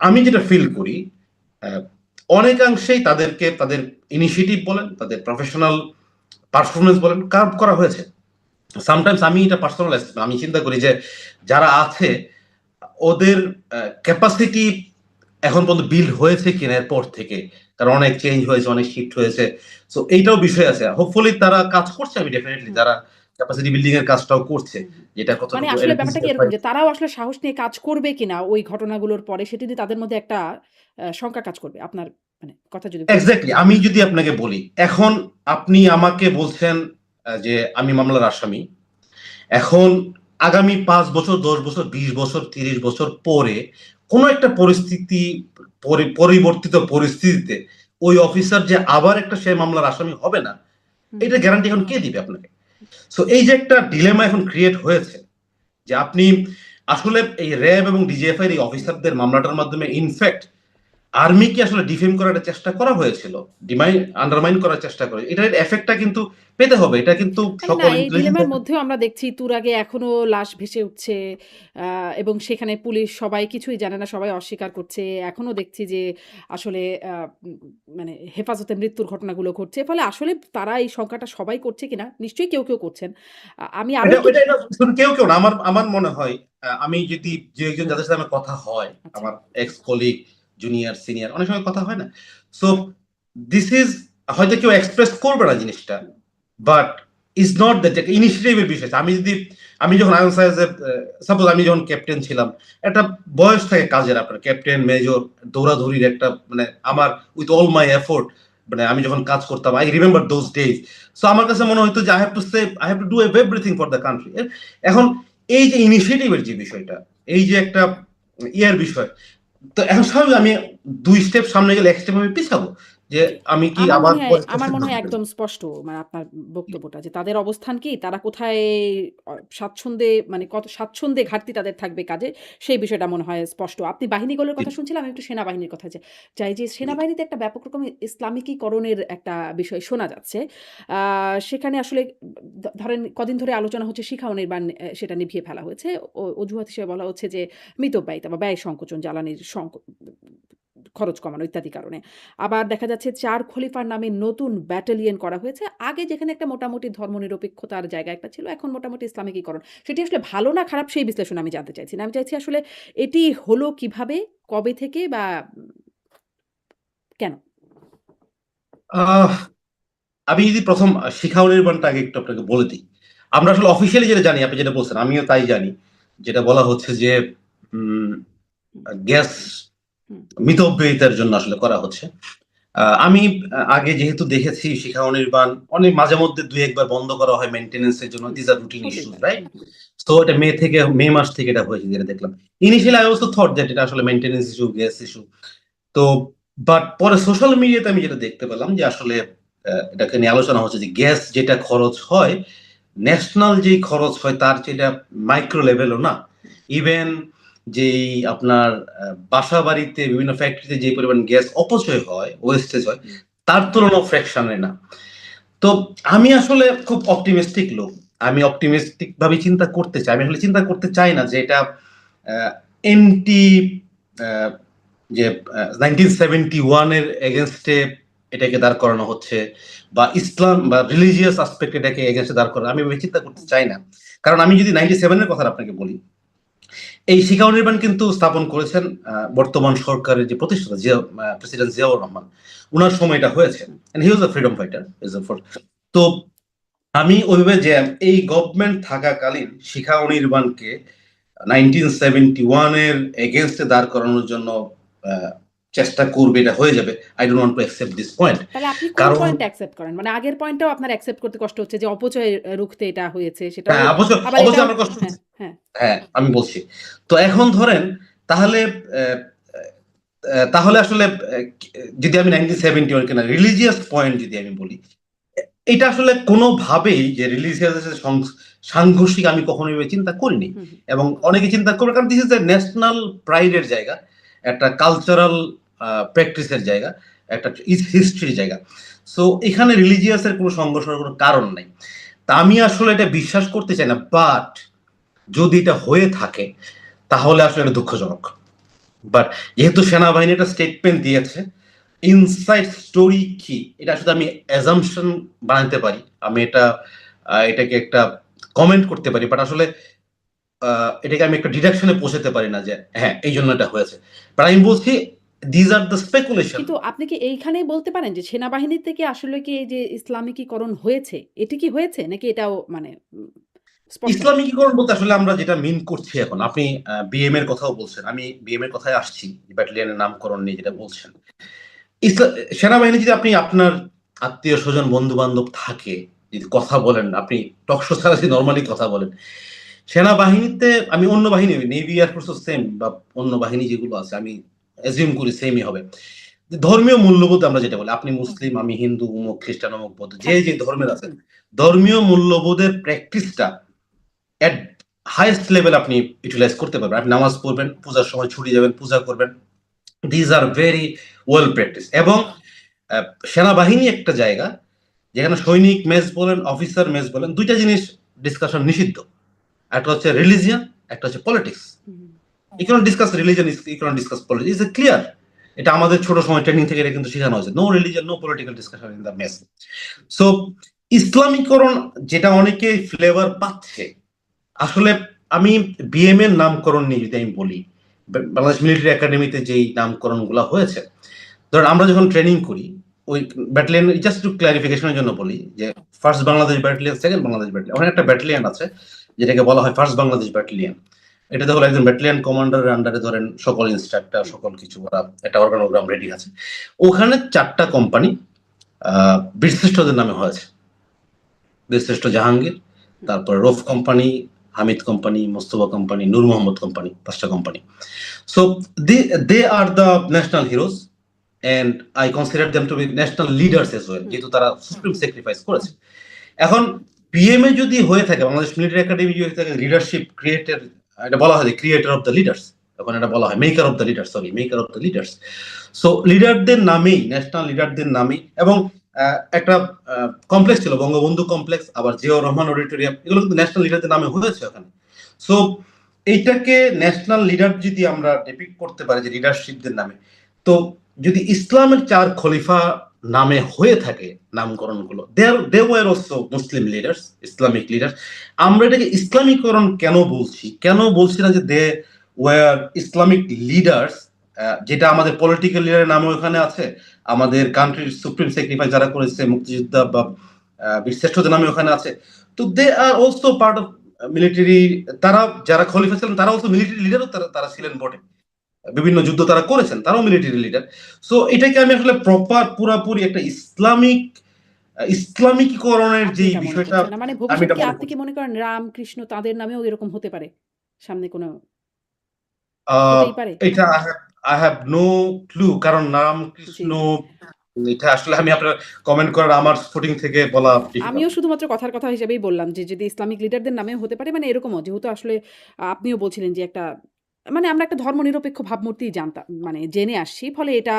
আমি যেটা ফিল করি আহ, অনেকাংশেই তাদেরকে তাদের ইনিশিয়েটিভ বলেন, তাদের প্রফেশনাল পারফরমেন্স বলেন, কার্ভ করা হয়েছে। সামটাইমস আমি এটা পার্সোনাল, আমি চিন্তা করি যে যারা আছে ওদের ক্যাপাসিটি এখন পর্যন্ত বিল্ড হয়েছে কিনা এরপর থেকে, কারণ অনেক চেঞ্জ হয়েছে, অনেক শিফট হয়েছে। সো এইটাও বিষয় আছে, হোপফুলি তারা কাজ করছে, আমি ডেফিনেটলি হুম। যারা ক্যাপাসিটি বিল্ডিং এর কাজটাও করছে, হুম, হুম। যেটা মানে কতটুকু আসলে ব্যাপারটা কি এরকম যে তারাও আসলে সাহস নিয়ে কাজ করবে কিনা ওই ঘটনাগুলোর পরে সেটি নিয়ে তাদের মধ্যে একটা শঙ্কা কাজ করবে। আপনার মানে কথা যদি বলি। এক্স্যাক্টলি। আমি যদি আপনাকে বলি, এখন আপনি আমাকে বলছেন যে আমি মামলার আসামি, এখন আগামী 5 বছর, 10 বছর, 20 বছর, 30 বছর পরে কোন একটা পরিবর্তিত পরিস্থিতিতে ওই অফিসার যে আবার একটা সে মামলার আসামি হবে না, হুম, এটা গ্যারান্টি এখন কে দিবে আপনাকে? সো এই যে একটা ডিলেমা এখন ক্রিয়েট হয়েছে যে আপনি আসলে এই র্যাব এবং ডিজিএফআই এই অফিসারদের মামলাটার মাধ্যমে ইনফ্যাক্ট আর্মিকে আসলে ডিফেম করার চেষ্টা করা হয়েছিল, আন্ডারমাইন করার চেষ্টা করে, এটার এফেক্টটা কিন্তু পেতে হবে, এটা কিন্তু না সকল এই ইন্টেলিজেন্স। ডিলেমার মধ্যেও আমরা দেখছি তুরাগে এখনো লাশ ভেসে উঠছে এবং সেখানে পুলিশ সবাই কিছুই জানে না, সবাই অস্বীকার করছে। এখনো দেখছি যে আসলে আ উম মানে হেফাজতে মৃত্যুর ঘটনাগুলো ঘটছে। ফলে আসলে তারা এই শঙ্কাটা সবাই করছে কিনা? নিশ্চয়ই কেউ করছেন। আমি আরো এটা একটু এটা এটা শুধু কেউ না, আমার আমার মনে হয় আমি যদি যে একজন যাদের সাথে আমার কথা হয়, আচ্ছা। আমার এক্স কলিগ, জুনিয়র সিনিয়র অনেক সময় কথা হয় না, সো দিস ইজ, হয়তো কেউ এক্সপ্রেস করবে না জিনিসটা, বাট ইজ নট দ্যাট ইনিশিয়েটিভের বিষয়। আমি যখন আইএসআইএস সাপোজ আমি যখন ক্যাপ্টেন ছিলাম, একটা বয়স থাকে কাজের, আপনার ক্যাপ্টেন মেজর দৌড়াদৌড়ির একটা মানে আমার উইথ অল মাই এফোর্ট, মানে আমি যখন কাজ করতাম I remember those days. So আমার কাছে মনে হতো যে I have to do everything for the country. এখন এই যে ইনিশিয়েটিভের যে বিষয়টা, এই যে একটা ইয়ার বিষয়, তো এখন স্বাভাবিক আমি 2 স্টেপ সামনে গেলে এক স্টেপ আমি পিছাবো, যে জি। আমি কি আমার আবার মনে হয় আমার মনে হয় একদম স্পষ্ট মানে আপনার বক্তব্যটা যে তাদের অবস্থান কি? তারা কোথায় স্বাচ্ছন্দ্যে মানে কত স্বাচ্ছন্দ্যে ঘাটতি তাদের থাকবে কাজে, সেই বিষয়টা মনে হয় স্পষ্ট। আপনি বাহিনীগুলোর কথা শুনছিলাম, আমি একটু সেনাবাহিনীর কথা চাই যে সেনাবাহিনীতে একটা ব্যাপক রকমের ইসলামিকীকরণের একটা বিষয় শোনা যাচ্ছে। আ সেখানে আসলে ধরেন কদিন ধরে আলোচনা হচ্ছে শিখা অনির্বাণ সেটা নিভিয়ে ফেলা হয়েছে। অজুহাত হিসেবে বলা হচ্ছে যে মিতব্যয়িতা বা ব্যয় সংকোচন, জ্বালানির খরচ কমানো ইত্যাদি কারণে। আবার দেখা যাচ্ছে ৪ খলিফার নামে নতুন ব্যাটালিয়ন করা হয়েছে। আগে যেখানে একটা মোটামুটি ধর্মনিরপেক্ষতার জায়গা একটা ছিল, এখন মোটামুটি ইসলামিকীকরণ। সেটি আসলে ভালো না খারাপ সেই বিশ্লেষণ আমি জানতে চাইছি না। আমি চাইছি আসলে এটি হলো কিভাবে, কবে থেকে বা কেন? আহ আমি যদি প্রথম শিখা অনির্বাণটা আগে একটু আপনাকে বলে দিই, আমরা আসলে অফিসিয়ালি যেটা জানি, আপনি যেটা বলছেন আমিও তাই জানি, যেটা বলা হচ্ছে যে হুম, গ্যাস হুম, মিতব্যয়িতার জন্য আসলে করা হচ্ছে। আমি আগে যেহেতু দেখেছি শিখা অনির্বাণ অনেক মাঝে মধ্যে ২-১ বার বন্ধ করা হয় মেইনটেন্যান্স এর জন্য। হুম, দিস আর রুটিন হতেই ইস্যুস, পারে। রাইট? হুম, হুম, সো এটা মে মাস থেকে এটা হয়েছে যেটা দেখলাম। Initially I also thought that এটা আসলে মেইনটেন্যান্স ইস্যু, গ্যাস ইস্যু। তো বাট পরে সোশ্যাল মিডিয়াতে আমি যেটা দেখতে পেলাম যে আসলে এটাকে নিয়ে আলোচনা হচ্ছে যে গ্যাস যেটা খরচ হয়, ন্যাশনাল যেই খরচ হয় তার চেয়ে এটা মাইক্রো লেভেলও না। ইভেন যেই আপনার বাসাবাড়িতে বিভিন্ন ফ্যাক্টরিতে যে পরিমাণ গ্যাস অপচয় হয়, ওয়েস্টেজ হয়, হুম, তার তুলনাও ফ্র্যাকশনে না। তো আমি আসলে খুব অপটিমিস্টিক লোক। আমি অপটিমিস্টিক ভাবে চিন্তা করতে চাই। আমি আসলে চিন্তা করতে চাই না যে এটা এমটি যে 1971 এর এগেইনস্টে এটাকে দাঁড় করানো হচ্ছে বা ইসলাম বা রিলিজিয়াস অ্যাসপেক্ট এটাকে এগেইনস্টে দাঁড় করানো আমি এভাবে চিন্তা করতে চাই না। কারণ আমি যদি 97 এর কথা আপনাকে বলি, এই শিখা অনির্বাণ কিন্তু স্থাপন করেছেন বর্তমান সরকারের যে প্রতিষ্ঠাতা প্রেসিডেন্ট জিয়াউর রহমান। উনার সময় এটা হয়েছে। Hmm. And he was a freedom fighter. তো আমি ওইভাবে যে এই গভর্নমেন্ট থাকাকালীন শিখা অনির্বাণকে 1971 এর এগেইনস্টে দাঁড় করানোর জন্য আহ, চেষ্টা করবে, এটা হয়ে যাবে। I don't want to accept this point. তাহলে আপনি কোন কারণ পয়েন্ট অ্যাকসেপ্ট করেন? মানে আগের পয়েন্টটাও আপনার অ্যাকসেপ্ট করতে কষ্ট হচ্ছে যে অপচয় রুখতে এটা হয়েছে সেটাও, হ্যাঁ, অবশ্যই আবার অবশ্যই এটাও। আমার কষ্ট হ্যাঁ, হচ্ছে। হ্যাঁ। হ্যাঁ, আমি বলছি। তো এখন ধরেন তাহলে আহ, তাহলে আসলে যদি আমি 1971 কিনা রিলিজিয়াস পয়েন্ট যদি আমি বলি, এটা আসলে কোনোভাবেই যে রিলিজিয়াস সাংঘর্ষিক আমি কখনোই এভাবে চিন্তা করিনি। হুম, হুম, এবং অনেকে চিন্তা করবে কারণ দিস ইজ এ ন্যাশনাল প্রাইডের জায়গা, একটা কালচারাল প্র্যাকটিসের জায়গা, একটা হিস্ট্রির জায়গা। সো এখানে রিলিজিয়াসের কোনো সংঘর্ষের কোনো কারণ নাই। তা আমি আসলে এটা বিশ্বাস করতে চাই না, বাট যদি এটা হয়ে থাকে তাহলে আসলে এটা দুঃখজনক। বাট যেহেতু সেনাবাহিনী একটা স্টেটমেন্ট দিয়েছে, ইনসাইড স্টোরি কি এটা শুধু আমি অ্যাজাম্পশন বানাতে পারি, আমি এটাকে একটা কমেন্ট করতে পারি, বাট আসলে এটাকে আমি একটা ডিডাকশনে পৌঁছাতে পারি না যে হ্যাঁ এই জন্য এটা হয়েছে। বাট আমি বলছি দিজ আর দ্য স্পেকুলেশন। কিন্তু আপনি কি এইখানেই বলতে পারেন যে সেনাবাহিনী থেকে আসলে কি এই যে ইসলামিকীকরণ হয়েছে, এটি কি হয়েছে? নাকি এটাও মানে স্পষ্ট না? ইসলামিকীকরণ বলতে আসলে আমরা যেটা মিন করছি এখন, আপনি বিএম এর কথাও বলছেন, আমি বিএম এর কথায় আসছি, ব্যাটালিয়নের নামকরণ নিয়ে যেটা হুম, বলছেন। সেনাবাহিনী যদি আপনি আপনার আত্মীয় স্বজন বন্ধু বান্ধব থাকে, যদি কথা বলেন, আপনি টকশো ছাড়া যদি নর্মালি কথা বলেন, সেনাবাহিনীতে আমি অন্য বাহিনী নেভি এয়ারফোর্স সেম বা অন্য বাহিনী যেগুলো আছে আমি অ্যাজিউম করি সেমই হবে। যে ধর্মীয় মূল্যবোধ আমরা যেটা বলি, আপনি হুম, মুসলিম আমি হিন্দু অমুক খ্রিস্টান অমুক বৌদ্ধ যে যে থাকবেই। ধর্মের আছেন, হুম, ধর্মীয় মূল্যবোধের প্র্যাকটিসটা এট হাইয়েস্ট লেভেল আপনি ইউটিলাইজ করতে পারবেন। আপনি নামাজ পড়বেন, পূজার সময় ছুটি যাবেন, পূজা করবেন। These are very well practice. এবং আহ, সেনাবাহিনী একটা জায়গা যেখানে সৈনিক মেস বলেন, অফিসার মেস বলেন, দুইটা জিনিস ডিসকাশন নিষিদ্ধ। একটা হচ্ছে রিলিজিয়ান, একটা হচ্ছে politics. Hmm, you cannot discuss religion, you cannot discuss politics, is a clear. এটা আমাদের ছোট সময় ট্রেনিং থেকে এটা কিন্তু শেখানো হয়েছে, no religion no political discussion in the mess. So ইসলামীকরণ যেটা অনেকে ফ্লেভার পাচ্ছে, আসলে আমি বিএম এর নামকরণ নিয়ে যদি আমি বলি, বাংলাদেশ মিলিটারি একাডেমিতে যেই নামকরণ গুলা হয়েছে, ধরেন আমরা যখন ট্রেনিং করি, ওই ব্যাটালিয়ন, জাস্ট একটু ক্লারিফিকেশনের জন্য বলি যে first Bangladesh battalion, second Bangladesh battalion, ওখানে একটা ব্যাটালিয়ন আছে যেটাকে বলা হয় ফার্স্ট বাংলাদেশ ব্যাটালিয়ন। এটাতে হলো একজন ব্যাটালিয়ন কমান্ডারের আন্ডারে ধরেন সকল ইনস্ট্রাক্টর হুম, সকল কিছু ওরা একটা অর্গানোগ্রাম রেডি আছে। ওখানে 4টা কোম্পানি বীরশ্রেষ্ঠদের নামে হয়েছে। বীরশ্রেষ্ঠ জাহাঙ্গীর, হুম, তারপর Rouf company, Hamid company, Mostafa company, Nur Mohammad company, 5টা company. So they are the national heroes and I consider them to be national leaders as well, hmm, যেহেতু তারা সুপ্রিম স্যাক্রিফাইস করেছে। এখন পিএমএ যদি হয়ে থাকে, বাংলাদেশ মিলিটারি একাডেমি যদি হয়ে থাকে লিডারশিপ ক্রিয়েটের, এটা বলা হয় ক্রিয়েটর অফ দ্য লিডার্স, এখন এটা বলা হয় maker of the leaders, sorry maker of the leaders. So লিডারদের নামেই, ন্যাশনাল লিডারদের নামেই, এবং একটা কমপ্লেক্স ছিল বঙ্গবন্ধু কমপ্লেক্স, আবার জিয়াউর রহমান অডিটোরিয়াম, এগুলো কিন্তু ন্যাশনাল লিডারদের নামে হয়েছে ওখানে। সো এইটাকে ন্যাশনাল লিডার যদি আমরা ডেপিক্ট করতে পারি যে লিডারশিপদের নামে, তো যদি ইসলামের 4 খলিফা নামে হয়ে থাকে নামকরণগুলো, they were also Muslim leaders, Islamic leaders. আমরা এটাকে ইসলামীকরণ কেন বলছি, কেন বলছি না যে দে ওয়ার ইসলামিক লিডার্স, যেটা আমাদের পলিটিক্যাল লিডারের নামে ওখানে আছে, আমাদের কান্ট্রির সুপ্রিম স্যাক্রিফাইস যারা করেছে মুক্তিযোদ্ধা বা বীরশ্রেষ্ঠদের নামে ওখানে আছে। তো they are also part of military, তারা যারা খলিফা ছিলেন তারা অবশ্য মিলিটারি লিডারও তারা ছিলেন বটে, বিভিন্ন যুদ্ধ তারা করেছেন, তারাও মিলিটারি লিডার। সো এটাকে আমি আসলে প্রপার পুরাপুরি একটা ইসলামিকীকরণের আপনি যে এটা মনে বিষয়টা করছেন না। মানে আমি ভবিষ্যতে এটা কি মনে আপনি কি করছি। মনে করেন রাম, কৃষ্ণ তাদের নামেও এরকম হতে পারে? সামনে কোনো আহ, হতেই পারে? এটা আই হ্যাভ নো ক্লু, কারণ নাম জি, কৃষ্ণ, জি। এটা আসলে আমি আপনার কমেন্ট করার আমার ফুটিং থেকে বলা আমিও ডিফিকাল্ট। শুধুমাত্র কথার কথা হিসেবেই বললাম যে যদি ইসলামিক লিডারদের নামেও হতে পারে মানে এরকমও যেহেতু আসলে আপনিও বলছিলেন যে একটা মানে আমরা একটা ধর্মনিরপেক্ষ ভাবমূর্তি জানতাম মানে জেনে আসছি। ফলে এটা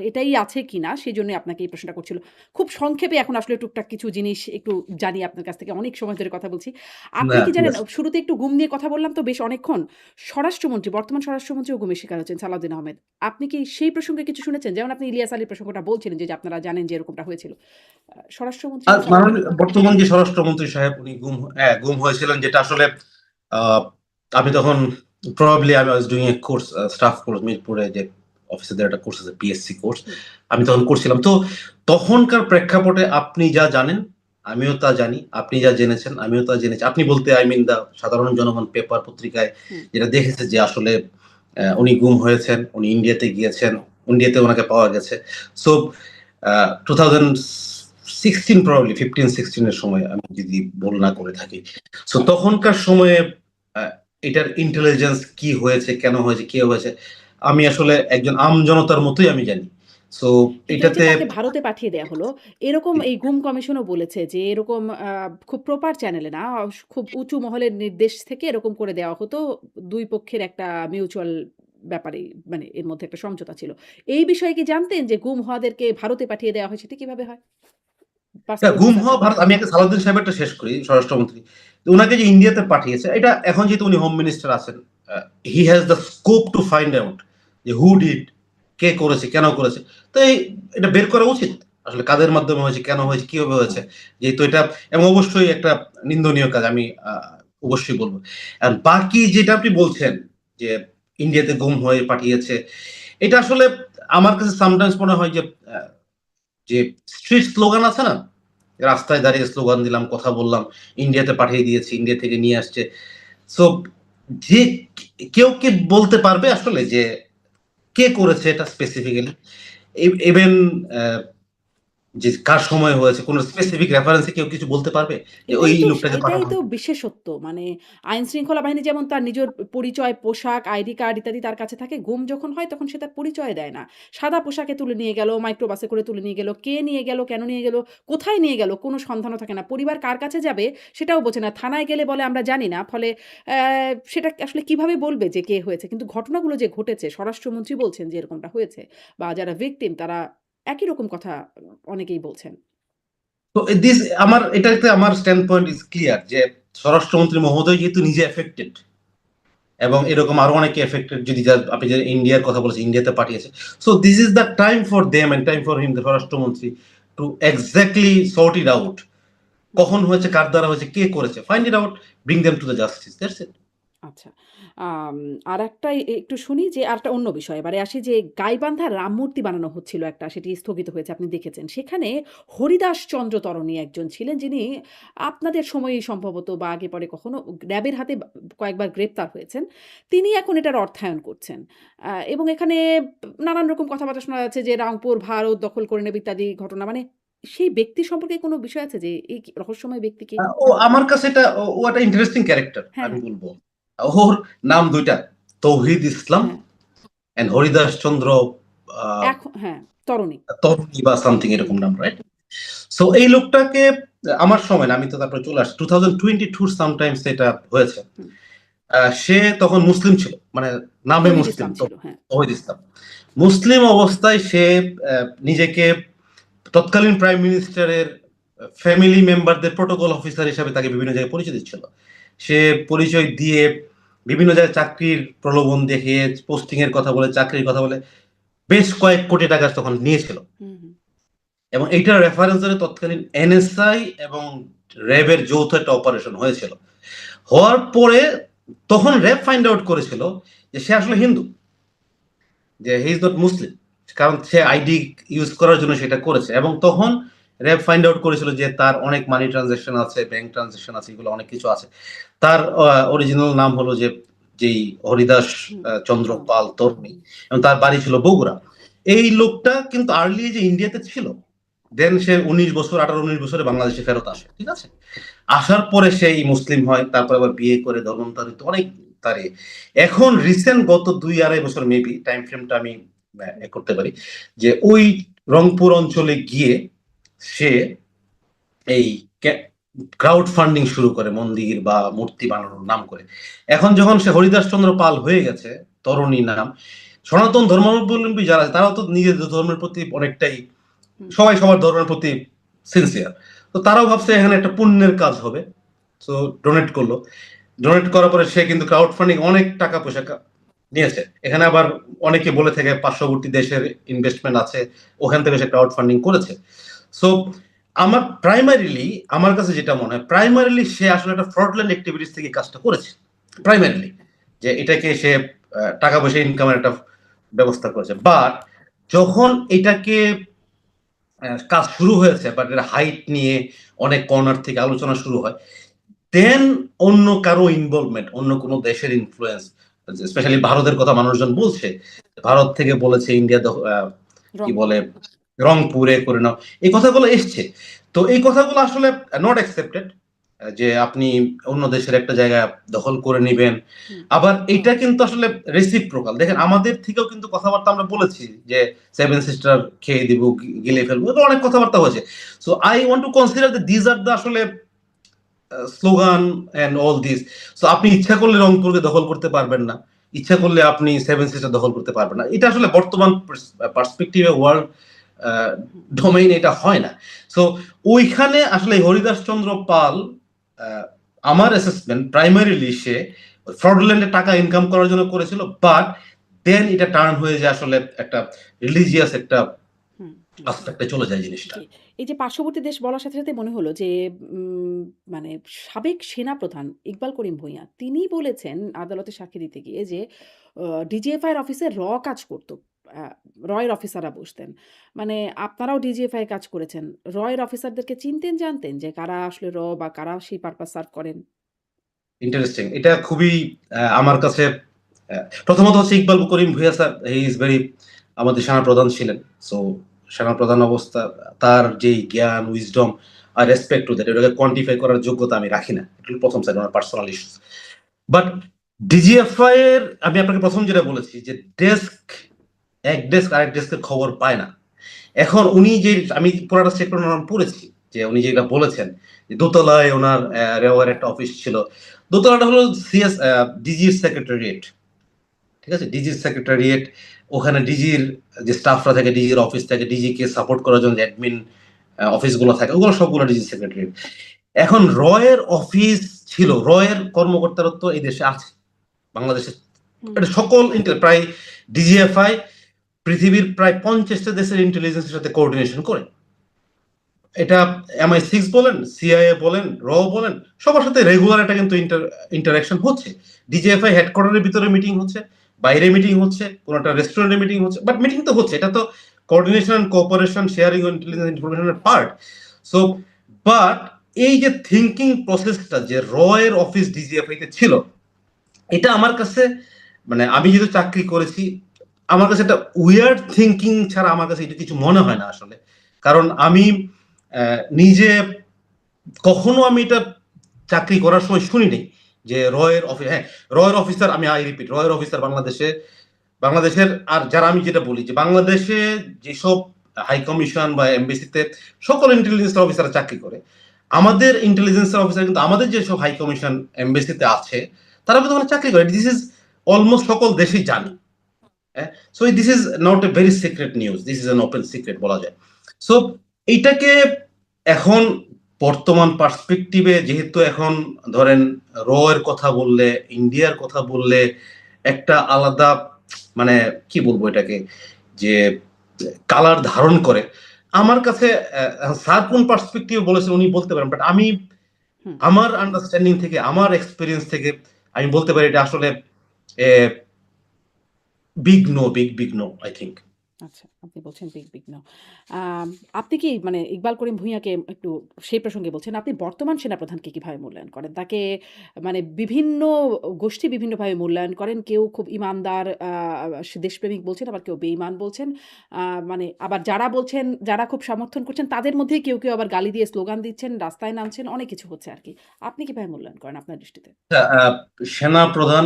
এটাই আছে কিনা সেজন্যই আপনাকে এই প্রশ্নটা করছিল। খুব সংক্ষেপে এখন আসলে টুকটাক কিছু জিনিস একটু জানি আপনার কাছ থেকে অনেক সময় ধরে কথা বলছি। আপনি না, কি ঠিক জানেন আছে। শুরুতে একটু গুম নিয়ে কথা বললাম তো বেশ অনেকক্ষণ। স্বরাষ্ট্রমন্ত্রী বর্তমান স্বরাষ্ট্রমন্ত্রীও গুমের শিকার হচ্ছেন সালাউদ্দিন আহমেদ। আপনি কি সেই প্রসঙ্গে কিছু শুনেছেন? যেমন আপনি ইলিয়াস আলীর প্রসঙ্গটা বলছিলেন যে আপনারা জানেন যে এরকমটা হয়েছিল। স্বরাষ্ট্রমন্ত্রী আর সালাউদ্দিন মাননীয় বর্তমান যে স্বরাষ্ট্রমন্ত্রী সাহেব উনি গুম হয়েছিলেন, যেটা আসলে আহ, আমি তখন প্রবাবলি আমি was doing a course, staff course মিরপুরে, যে অফিসারদের একটা কোর্স আছে পিএসসি কোর্স, হুম। আমি তখন করছিলাম। তো তখনকার প্রেক্ষাপটে আপনি যা জানেন আমিও তা জানি, আপনি যা জেনেছেন আমিও তা জেনেছি। আপনি বলতে আই মিন দা সাধারণ জনগণ পেপার পত্রিকায় হুম। যেটা দেখেছে যে আসলে উনি গুম হয়েছেন, উনি ইন্ডিয়াতে গিয়েছেন, ইন্ডিয়াতে ওনাকে পাওয়া গেছে। সো 2016 প্রবাবলি 15-16 এর সময়, আমি যদি ভুল না করে থাকি। সো তখনকার সময়ে আহ, এটার ইন্টেলিজেন্স কি হয়েছে, কেন হয়েছে, কে হয়েছে, আমি আসলে একজন জনতার মতোই আমি জানি। সো কিন্তু এই যে এটাতে তাকে ভারতে পাঠিয়ে দেয়া হলো, এরকম এই গুম কমিশনও বলেছে যে এরকম খুব প্রপার চ্যানেলে না, খুব উঁচু মহলের নির্দেশ থেকে এরকম করে দেওয়া হতো। ২ পক্ষের একটা মিউচুয়াল ব্যাপারে মানে এর মধ্যে একটা সমঝোতা ছিল। এই বিষয়ে কি জানতেন যে গুম হওয়াদেরকে ভারতে পাঠিয়ে দেওয়া হয় সেটা কিভাবে হয়? পাসপোর্ট গুম ভিসা হওয়া ছাড়া? ভারত, আমি একটা সালাউদ্দিন সাহেবেরটা শেষ করি, স্বরাষ্ট্রমন্ত্রী। তো উনাকে যে ইন্ডিয়াতে পাঠিয়েছে, এটা এখন যেহেতু উনি হোম মিনিস্টার আছেন, he has the scope two find out যে হু ডিড, কে করেছে, কেন করেছে। তো এটা বের করা উচিত আসলে, কাদের মাধ্যমে হয়েছে, কেন হয়েছে, কিভাবে হয়েছে, যেহেতু এটা, এবং অবশ্যই একটা নিন্দনীয় কাজ, আমি অবশ্যই বলবো। আর বাকি যেটা আপনি বলছেন যে ইন্ডিয়াতে গুম হয়ে পাঠিয়েছে, এটা আসলে আমার কাছে সামটাইমস মনে হয় যে যে স্ট্রিট স্লোগান আছে না, রাস্তায় দাঁড়িয়ে স্লোগান দিলাম, কথা বললাম, ইন্ডিয়াতে পাঠিয়ে দিয়েছি, ইন্ডিয়া থেকে নিয়ে আসছে। সো যে কেউ কি বলতে পারবে আসলে যে কে করেছে এটা স্পেসিফিক্যালি, ইভেন যে কার সময় হয়েছে, কোন স্পেসিফিক রেফারেন্সে কেউ কিছু বলতে পারবে যে ওই লোকটাকে এটাই পাঠানো তো হয়েছে? বিশেষত্ব। মানে আইন শৃঙ্খলা বাহিনী যেমন তার নিজের পরিচয়, পোশাক, আইডি কার্ড ইত্যাদি তার কাছে থাকে। গুম যখন হয় তখন সে তার পরিচয় দেয় না। সাদা পোশাকে তুলে নিয়ে গেল, মাইক্রোবাসে করে তুলে নিয়ে গেল। কে নিয়ে গেল, কেন নিয়ে গেল, কোথায় নিয়ে গেল কোনো সন্ধানও থাকে না। পরিবার কার কাছে যাবে সেটাও বোঝে না। থানায় গেলে বলে আমরা জানি না। ফলে সেটা আসলে কিভাবে বলবে যে কে হয়েছে? কিন্তু ঘটনাগুলো যে ঘটেছে স্বরাষ্ট্রমন্ত্রী বলছেন যে এরকমটা হয়েছে বা যারা ভিকটিম তারা একই রকম কথা অনেকেই বলছেন। তো দিস, আমার এটাতে আমার স্ট্যান্ড পয়েন্ট ইজ ক্লিয়ার যে স্বরাষ্ট্রমন্ত্রী মহোদয় যেহেতু নিজে এফেক্টেড, এবং এরকম আরো অনেকে এফেক্টেড, যদি আপনি যে ইন্ডিয়ার কথা বলেছেন, ইন্ডিয়াতে পাঠিয়েছে। So this is the time for them and time for him, the স্বরাষ্ট্রমন্ত্রী, to exactly sort it out, hmm. কখন হয়েছে, কার দ্বারা হয়েছে, কে করেছে, find it out, bring them to the justice, that's it. আচ্ছা। আরেকটা একটু শুনি যে আরেকটা অন্য বিষয়। এবারে আসি যে গাইবান্ধার রামমূর্তি বানানো হচ্ছিল একটা, সেটি স্থগিত হয়েছে আপনি দেখেছেন। সেখানে হরিদাস চন্দ্র তরণী একজন ছিলেন যিনি আপনাদের সময়েই সম্ভবত বা আগে পরে কখনো র‍্যাবের হাতে কয়েকবার গ্রেপ্তার হয়েছেন। তিনি এখন এটার অর্থায়ন করছেন। এবং এখানে নানান রকম কথাবার্তা শোনা যাচ্ছে যে রংপুর ভারত দখল করে নেবে ইত্যাদি ঘটনা। মানে সেই ব্যক্তি সম্পর্কে কোনো বিষয় আছে যে এই রহস্যময় ব্যক্তি কে? ও আমার কাছে এটা, ও একটা ইন্টারেস্টিং ক্যারেক্টার হ্যাঁ, আমি হ্যাঁ। বলবো। ওর নাম দুইটা, তৌহিদ ইসলাম হ্যাঁ। এন্ড হরিদাস চন্দ্র হ্যাঁ, তরণী। তরুণী বা সামথিং হুম, এরকম নাম, রাইট? সো এই লোকটাকে আমার সময় না, আমি তো তারপরে চলে আসছি 2022 সামটাইমস এটা হয়েছে। হুম। সে তখন মুসলিম ছিল, মানে নামে তৌহিদ মুসলিম, ইসলাম ছিল, হ্যাঁ। তৌহিদ ইসলাম। মুসলিম অবস্থায় সে নিজেকে তৎকালীন প্রাইম মিনিস্টারের ফ্যামিলি মেম্বারদের প্রোটোকল অফিসার হিসাবে তাকে বিভিন্ন জায়গায় পরিচয় দিচ্ছিল। সে পরিচয় দিয়ে বিভিন্ন জায়গায় চাকরির প্রলোভন দেখিয়ে, পোস্টিং এর কথা বলে, চাকরির কথা বলে বেশ কয়েক কোটি টাকা তখন নিয়েছিল। হুম, হুম। এবং এইটার রেফারেন্স ধরে তৎকালীন এনএসআই এবং র্যাবের যৌথ একটা অপারেশন হয়েছিল। হওয়ার পরে তখন র্যাব ফাইন্ড আউট করেছিল যে সে আসলে হিন্দু, যে হি ইজ নট মুসলিম, কারণ সে আইডি ইউজ করার জন্য সেটা করেছে। এবং তখন র্যাব ফাইন্ড আউট করেছিল যে তার অনেক মানি ট্রানজাকশন আছে, ব্যাংক ট্রানজাকশন আছে, এগুলো অনেক কিছু আছে। তার অরিজিনাল নাম হলো যেই হরিদাস চন্দ্র পাল তরুণী, এবং তার বাড়ি ছিল বগুড়া। এই লোকটা কিন্তু আর্লি যে ইন্ডিয়াতে ছিল, দেন সে 19 বছরে বাংলাদেশে ফেরত আসে, ঠিক আছে। আসার পরে সেই মুসলিম হয়, তারপর আবার বিয়ে করে ধর্মান্তরিত অনেক তারে। এখন রিসেন্ট গত 2-2.5 বছর মেবি, টাইম ফ্রেমটা আমি করতে পারি, যে ওই রংপুর অঞ্চলে গিয়ে সে এই ক্রাউড ফান্ডিং শুরু করে মন্দির বা মূর্তি বানানোর নাম করে। এখন যখন সে হরিদাস চন্দ্র পাল হয়ে গেছে, তরুণী নাম, সনাতন ধর্মাবলম্বী যারা তারাও তো নিজেদের ধর্মের প্রতি অনেকটাই, সবাই সবার ধর্মের প্রতি সিনসিয়ার, তো তারাও ভাবছে এখানে একটা পুণ্যের কাজ হবে, তো ডোনেট করলো। ডোনেট করার পরে সে কিন্তু ক্রাউড ফান্ডিং অনেক টাকা পয়সা নিয়েছে। এখানে আবার অনেকে বলে থাকে পার্শ্ববর্তী দেশের ইনভেস্টমেন্ট আছে, ওখান থেকে সে ক্রাউড ফান্ডিং করেছে। সো আমার কাছে যেটা মনে হয়, প্রাইমারিলি সে আসলে একটা ফ্রডল্যান্ড অ্যাক্টিভিটিস থেকে কাজটা করেছে, প্রাইমারিলি, যে এটাকে সে টাকা পয়সা ইনকামের একটা ব্যবস্থা করেছে। বাট যখন এটাকে কাজ শুরু হয়েছে, বাট এর হাইট নিয়ে অনেক কর্নার থেকে আলোচনা শুরু হয়, দেন অন্য কারো ইনভলভমেন্ট, অন্য কোনো দেশের ইনফ্লুয়েন্স, স্পেশালি ভারতের কথা মানুষজন বলছে, ভারত থেকে বলেছে ইন্ডিয়া কি বলে রংপুরে করে নাও, এই কথাগুলো এসছে। তো এই কথাগুলো আসলে নট অ্যাকসেপ্টেড, যে আপনি অন্য দেশের একটা জায়গা দখল করে নিবেন। আবার এটা কিন্তু আসলে রেসিপ্রোকাল। দেখেন আমাদের থেকেও কিন্তু কথাবার্তা আমরা বলেছি যে 7 সিস্টার খেয়ে দিব, গিলে ফেলবো, অনেক কথাবার্তা হয়েছে। So I want to consider that this are the আসলে slogan and all this. So আপনি ইচ্ছা করলে রংপুরকে দখল করতে পারবেন না, ইচ্ছা করলে আপনি 7 সিস্টার দখল করতে পারবেন না। এটা আসলে বর্তমান পার্সপেক্টিভে ওয়ার্ল্ড ডোমেইন এটা হয় না। সো ওইখানে আসলে হরিদাস চন্দ্র পাল, আমার অ্যাসেসমেন্ট প্রাইমারিলি সে ফ্রডল্যান্ডে টাকা ইনকাম করার জন্য করেছিল, বাট দেন এটা টার্ন হয়ে যায় আসলে একটা রিলিজিয়াস একটা আসপেক্টে চলে যায় জিনিসটা। এই যে পার্শ্ববর্তী দেশ বলার সাথে, সাথে মনে হলো যে মানে সাবেক সেনাপ্রধান ইকবাল করিম ভূঁইয়া তিনি বলেছেন আদালতে সাক্ষী দিতে গিয়ে যে ডিজিএফআই এর অফিসে কাজ করত। রয়ের অফিসাররা বসতেন। মানে আপনারাও ডিজিএফআই কাজ করেছেন। রয়ের অফিসারদেরকে চিনতেন, জানতেন যে কারা আসলে বা কারা সেই পারপাস সার্ভ করেন? ইন্টারেস্টিং। এটা খুবই আমার কাছে প্রথমত হচ্ছে Iqbal Karim Bhuiyan sir, he is very, আমাদের সেনাপ্রধান ছিলেন। সো সেনাপ্রধান অবস্থা, তার যেই জ্ঞান, উইজডম আর রেসপেক্ট টু দ্যাট, এটাকে কোয়ান্টিফাই করার যোগ্যতা আমি রাখি না। এটা প্রথম সাইড, আমার পার্সোনাল ইস্যুস। বাট ডিজিএফআই এর আমি আপনাকে প্রথম যেটা বলেছি যে এক ডেস্ক আরেক ডেস্কের খবর পায় না। এখন উনি যে, আমি পুরাটা সেক্টর নাম পড়েছি, যে উনি যেটা বলেছেন যে দোতলায় ওনার রেওয়ার একটা অফিস ছিল। দোতলাটা হলো ডিজির সেক্রেটারিয়েট, ঠিক আছে, ডিজির সেক্রেটারিয়েট। ওখানে ডিজির যে স্টাফরা থাকে, ডিজির অফিস থাকে, ডিজি কে সাপোর্ট করার জন্য অ্যাডমিন অফিসগুলো থাকে, ওগুলো সবগুলো ডিজি সেক্রেটারিয়েট। এখন রয়ের অফিস ছিল, রয়ের কর্মকর্তারা তো এই দেশে আছে, বাংলাদেশে এটা সকল প্রায় ডিজিএফআই পৃথিবীর প্রায় 50টা দেশের ইন্টেলিজেন্সের সাথে কোঅর্ডিনেশন করে। এটা MI6 বলেন, সিআইএ বলেন, বলেন, সবার সাথে রেগুলার এটা কিন্তু ইন্টারাকশন হচ্ছে। ডিজিএফআই হেডকোয়ার্টারের ভিতরে মিটিং হচ্ছে, বাইরে মিটিং হচ্ছে, কোন একটা রেস্টুরেন্টে মিটিং হচ্ছে, বাট মিটিং তো হচ্ছে। এটা তো coordination, cooperation, sharing of intelligence ইনফরমেশনের পার্ট। সো বাট এই যে থিঙ্কিং প্রসেসটা যে এর অফিস ডিজিএফআই তে ছিল, এটা আমার কাছে, মানে আমি যেহেতু চাকরি করেছি, আমার কাছে একটা উইয়ার্ড থিঙ্কিং ছাড়া আমার কাছে এটা কিছু মনে হয় না আসলে। কারণ আমি নিজে কখনো আমি এটা চাকরি করার সময় শুনিনি যে রয়ের অফিস, হ্যাঁ রয়ের অফিসার, আমি রিপিট, রয়ের অফিসার বাংলাদেশের, আর যারা আমি যেটা বলি যে বাংলাদেশে যেসব হাই কমিশন বা এমবিসিতে সকল ইন্টেলিজেন্স অফিসার চাকরি করে, আমাদের ইন্টেলিজেন্স অফিসার কিন্তু আমাদের যেসব হাই কমিশন এমবিসিতে আছে তারা কিন্তু ওখানে চাকরি করে। দিস ইজ অলমোস্ট সকল দেশেই জানি। So this is not a very secret news, this is an open secret বলা যায়। সো এইটাকে এখন বর্তমান পার্সপেক্টিভে, যেহেতু এখন ধরেন এর কথা বললে, ইন্ডিয়ার কথা বললে একটা আলাদা, মানে কি বলবো এটাকে, যে কালার ধারণ করে। আমার কাছে স্যার কোন পার্সপেক্টিভে বলেছে উনি বলতে পারেন, বাট আমি আমার আন্ডারস্ট্যান্ডিং থেকে, আমার এক্সপিরিয়েন্স থেকে আমি বলতে পারি এটা আসলে big no, big no I think. আচ্ছা, আপনি বলছেন বিঘ্ন। আম আপনি কি মানে ইকবাল করিম ভূঁইয়াকে একটু সেই প্রসঙ্গে বলছেন, আপনি বর্তমান সেনাপ্রধানকে কিভাবে মূল্যায়ন করেন? তাকে মানে বিভিন্ন গোষ্ঠী বিভিন্নভাবে মূল্যায়ন করেন। কেউ খুব ইমানদার দেশপ্রেমিক বলছেন, আবার কেউ বেঈমান বলছেন। আ মানে আবার যারা বলছেন, যারা খুব সমর্থন করছেন তাদের মধ্যেই কেউ আবার গালি দিয়ে স্লোগান দিচ্ছেন, রাস্তায় নামছেন, অনেক কিছু হচ্ছে আরকি। আপনি কিভাবে মূল্যায়ন করেন আপনার দৃষ্টিতে? সেনা প্রধান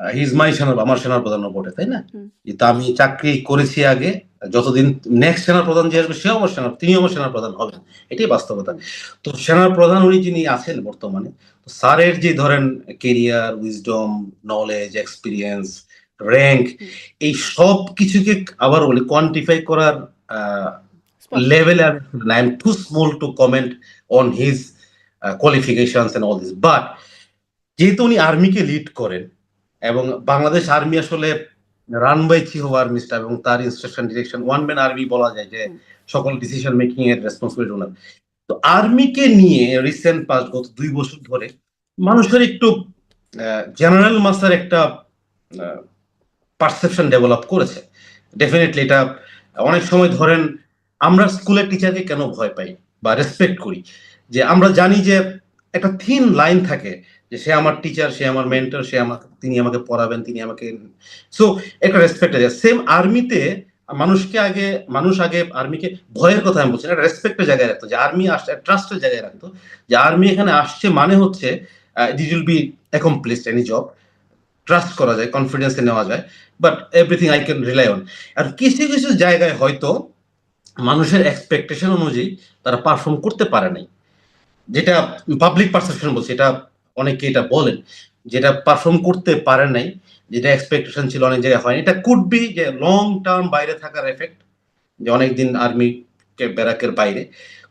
হি ইজ মাই সেনা আমার সেনা প্রধানও বটে, তাই না? হুম, কিন্তু আমি চাকরি করেছি আগে। যতদিন নেক্সট সেনা প্রধান যে আসবে সেও আমার তিনি আমার সেনা প্রধান হবেন। এটাই বাস্তবতা। হুম, তো সেনা প্রধান উনি যিনি আছেন বর্তমানে, তো স্যারের যে ধরেন career, wisdom, knowledge, experience, rank hmm. এই সব কিছুকে আবার বলি কোয়ান্টিফাই করার আ স্পষ্ট। লেভেলে আমি না, I am too small to comment on his qualifications and all this. But যেহেতু উনি আর্মিকে লিড করেন এবং বাংলাদেশ আর্মি আসলে run by chief of army staff এবং তার instruction direction one man army বলা যায় যে হুম, সকল ডিসিশন মেকিং এর রেসপন্সিবিলিটি ওনার। তো আর্মিকে নিয়ে রিসেন্ট গত ২ বছর ধরে মানুষের একটু জেনারেল মাসের একটা আ পারসেপশন ডেভেলপ করেছে। ডেফিনিটলি এটা অনেক সময় ধরেন আমরা স্কুলের টিচারকে কেন ভয় পাই বা রেসপেক্ট করি? যে আমরা জানি যে একটা থিন লাইন থাকে যে সে আমার টিচার, সে আমার হুম, মেন্টর, তিনি আমাকে পড়াবেন, তিনি আমাকে সো একটা রেসপেক্ট আছে। সেম আর্মিতে মানুষ আগে আর্মিকে ভয়ের কথা আমি বলছি না, রেসপেক্টের জায়গায় রাখতো। যে আর্মি আসছে ট্রাস্টের জায়গায় রাখতো। যে আর্মি এখানে আসছে মানে হচ্ছে this will be accomplished any job. Trust করা যায়, কনফিডেন্স এ নেওয়া যায়। But everything I can rely on. আর কিছু জায়গায় হয়তো মানুষের এক্সপেকটেশন অনুযায়ী তারা পারফর্ম করতে পারে নাই। যেটা পাবলিক পারসেপশন বলছি, এটা অনেকে এটা বলেন। যেটা পারফর্ম করতে পারে নাই, যেটা এক্সপেকটেশন ছিল অনেক জায়গায় হয়নি। এটা কুড বি যে লং টার্ম বাইরে থাকার এফেক্ট। যে অনেকদিন আর্মি ব্যারাকের বাইরে।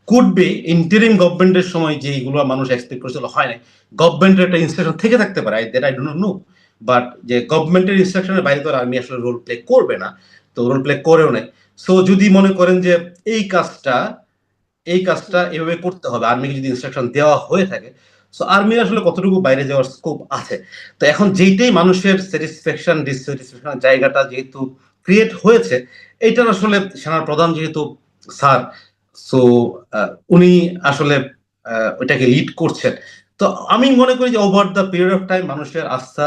কুড বি ইন্টারিম গভর্নমেন্টের সময় যেইগুলো মানুষ এক্সপেক্ট করেছিল হয় নাই। গভর্নমেন্টের একটা ইনস্ট্রাকশন থেকে থাকতে পারে। I do not know. But যে গভর্নমেন্টের ইনস্ট্রাকশনের বাইরে তো আর আর্মি আসলে রোল প্লে করবে না। তো রোল প্লে করেও নাই। সো যদি মনে করেন যে এই কাজটা এই কাজটা হুম। এভাবে করতে হবে। আর্মিকে যদি ইনস্ট্রাকশন দেওয়া হয়ে থাকে, সো আর্মির আসলে কতটুকু বাইরে যাওয়ার স্কোপ আছে। তো এখন যেইটাই মানুষের স্যাটিসফ্যাকশন, ডিসস্যাটিসফ্যাকশন এর জায়গাটা যেহেতু ক্রিয়েট হয়েছে, এইটার আসলে সেনার প্রধান যেহেতু স্যার, সো আ উনি আসলে ওইটাকে লিড করছেন। তো আমি মনে করি যে over the period of time মানুষের আস্থা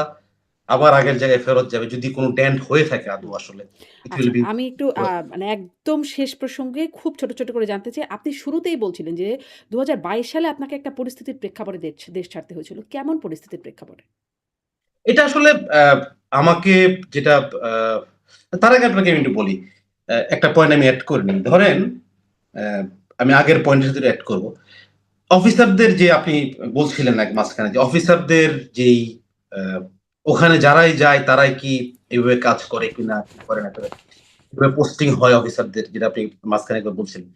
আবার আগের জায়গায় ফেরত যাবে। যদি কোন ডেন্ট হয়ে থাকে আদৌ হুম। আসলে। ইট উইল আচ্ছা, বি আমি একটু মানে একদম শেষ প্রসঙ্গে খুব ছোট করে জানতে চাই। আপনি শুরুতেই বলছিলেন যে ২০২২ সালে আপনাকে একটা পরিস্থিতির প্রেক্ষাপটে দেশ ছাড়তে হয়েছিল। কেমন পরিস্থিতির প্রেক্ষাপটে? এটা আসলে আমাকে যেটা আ তার আগে আপনাকে আমি একটু বলি। একটা পয়েন্ট আমি এড করে নিই। ধরেন অ্যা আমি আগের পয়েন্টের সাথে এড করব। অফিসারদের যে আপনি বলছিলেন মাঝখানে যে অফিসারদের যেই আ ওখানে যারাই যায় তারাই কি এভাবে কাজ করে কিনা, কি করে না করে। এভাবে পোস্টিং হয় অফিসারদের যেটা আপনি মাঝখানে একবার বলছিলেন।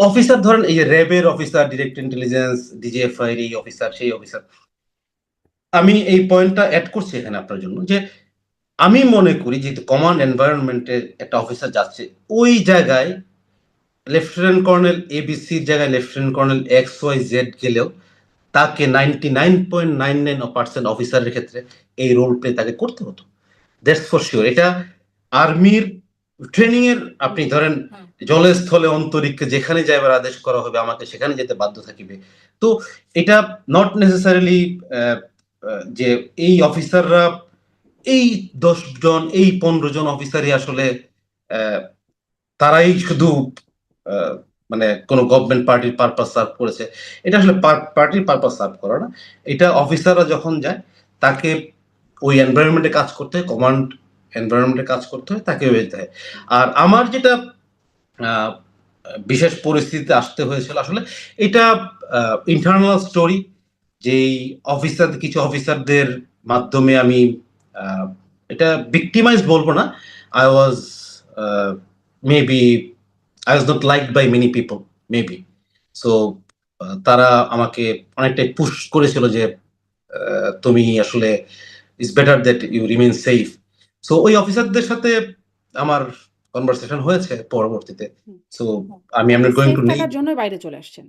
অফিসার ধরেন এই যে র‍্যাবের অফিসার, ডিরেক্ট ইন্টেলিজেন্স, ডিজিএফআই এর এই অফিসার, সেই অফিসার। আমি এই পয়েন্টটা এড করছি এখানে আপনার জন্য যে আমি মনে করি যেহেতু কমান্ড এনভায়রনমেন্ট এ একটা অফিসার যাচ্ছে, ওই জায়গায় লেফটেন্যান্ট কর্নেল এবিসির জায়গায় lieutenant colonel X Y Z গেলেও তাকে 99.99% অফিসারের ক্ষেত্রে এই রোল প্লে তাকে করতে হতো। That's for sure. এটা আর্মির ট্রেনিং এর আপনি হুম, ধরেন জলে, স্থলে, অন্তরিক্ষে যেখানে যাইবার আদেশ করা হবে আমাকে সেখানে যেতে বাধ্য থাকিবে। তো এটা নট নেসেসারিলি অ্যা আ যে এই অফিসাররা এই ১০ জন, এই ১৫ জন অফিসারই আসলে অ্যা তারাই শুধু আ মানে কোন গভর্নমেন্ট পার্টির পারপাস সার্ভ করেছে। এটা আসলে পার্টির পারপাস সার্ভ করে না। এটা অফিসাররা যখন যায় তাকে ওই এনভায়রনমেন্ট এ কাজ করতে হয়, কমান্ড এনভায়রনমেন্ট এ কাজ করতে হয়, তাকে যেতে হয়। আর আমার যেটা আ বিশেষ পরিস্থিতিতে আসতে হয়েছিল আসলে এটা আ ইন্টারনাল স্টোরি যেই কিছু অফিসারদের মাধ্যমে আমি আ এটা ভিক্টিমাইজ বলব না। I was uh, maybe I was not liked by many people, maybe. So তারা আমাকে অনেকটাই পুশ করেছিল যে তুমি আসলে it's better that you remain safe. So ওই অফিসারদের সাথে আমার কনভারসেশন হয়েছে পরবর্তীতে। হুম। সো আমি এম আপনি not going safe to name থাকার জন্যই বাইরে চলে আসছেন।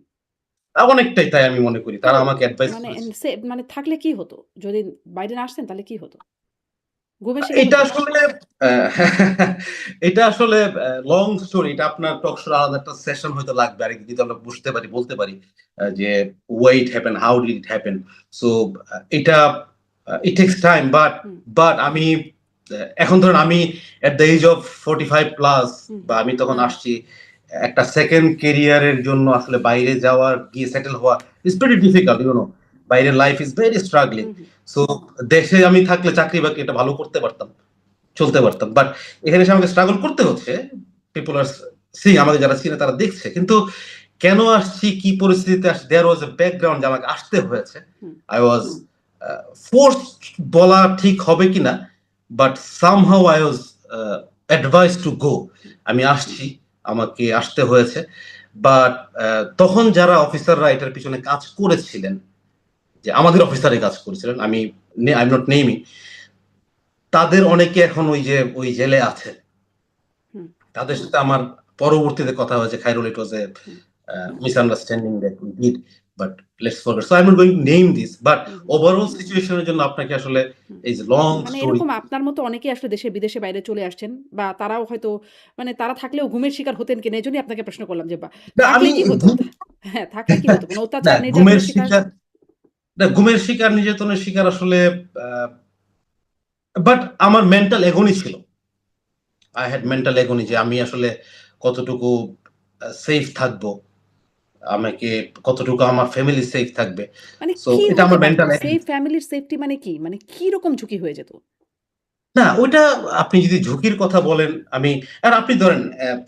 অনেকটাই তাই আমি মনে করি। তারা কিন্তু আমাকে এডভাইস মানে করেছে। মানে থাকলে কি হতো? যদি বাইরে না আসতেন তাহলে কি হতো? ঘুমের শিকার এটা হতেন? আসলে আহ, এটা আসলে লং স্টোরি। এটা আপনার টক শোর আলাদা একটা সেশন হয়তো লাগবে আর কি, যদি আমরা বুঝতে পারি বলতে পারি যে way it happen, how did it happen. So এটা it takes time, but hmm, আমি এখন ধরেন আমি at the age of 45 plus, hmm, বা আমি তখন আসছি একটা সেকেন্ড কেরিয়ারের জন্য আসলে বাইরে যাওয়ার, গিয়ে সেটেল হওয়া ইজ ভেরি ডিফিকাল্ট, বাইরের life is very struggling. Hmm, hmm, so দেশে আমি থাকলে চাকরি বাকরি এটা ভালো করতে পারতাম, চলতে পারতাম, বাট এখানে এসে আমাকে স্ট্রাগল করতে হচ্ছে। পিপল আর সি, আমাকে যারা চিনে তারা দেখছে, কিন্তু কেন আসছি, কি পরিস্থিতিতে আসছি, দেয়ার ওয়াজ এ ব্যাকগ্রাউন্ড যে আমাকে আসতে হয়েছে। হুম, আই ওয়াজ ফোর্স বলা ঠিক হবে কিনা, but somehow I was advice to go. আমি আসছি, আমাকে আসতে হয়েছে। বাট তখন যারা অফিসাররা এটার পিছনে কাজ করেছিলেন, যে আমাদের অফিসারে কাজ করেছিলেন, আমি আই এম নট নেমিং, তাদের অনেকে এখন ওই জেলে আছে। হুম, তাদের সাথে আমার পরবর্তীতে কথা হয়েছে, Khairul, it was a hmm, misunderstanding that we did, but let's forget. So I am not going to name this, but hmm, overall সিচুয়েশনের জন্য আপনাকে আসলে হুম। এই যে লং মানে স্টোরি। এরকম আপনার মতো অনেকেই আসলে দেশে বিদেশে বাইরে চলে আসছেন বা তারাও হয়তো মানে তারা থাকলেও ঘুমের শিকার হতেন কিনা এজন্যই আপনাকে প্রশ্ন করলাম যে বা থাকলে আমি কি হতো? হ্যাঁ, থাকলে কি হতো? কোনো না, অত্যাচার ঘুমের নির্যাতনের শিকার? শিকার, না ঘুমের শিকার, নির্যাতনের শিকার আসলে, বাট আমার মেন্টাল এগোনি ছিল। আই হ্যাড মেন্টাল এগোনি যে আমি আসলে কতটুকু সেফ থাকবো, আমাকে কতটুকু আমার ফ্যামিলি সেফ থাকবে। মানে সো কি এটা হতে আমার পারত? মেন্টাল। সেফ ফ্যামিলির সেফটি মানে কি? মানে কি রকম ঝুঁকি হয়ে যেত? না, ওইটা আপনি যদি ঝুঁকির কথা বলেন, আর আপনি ধরেন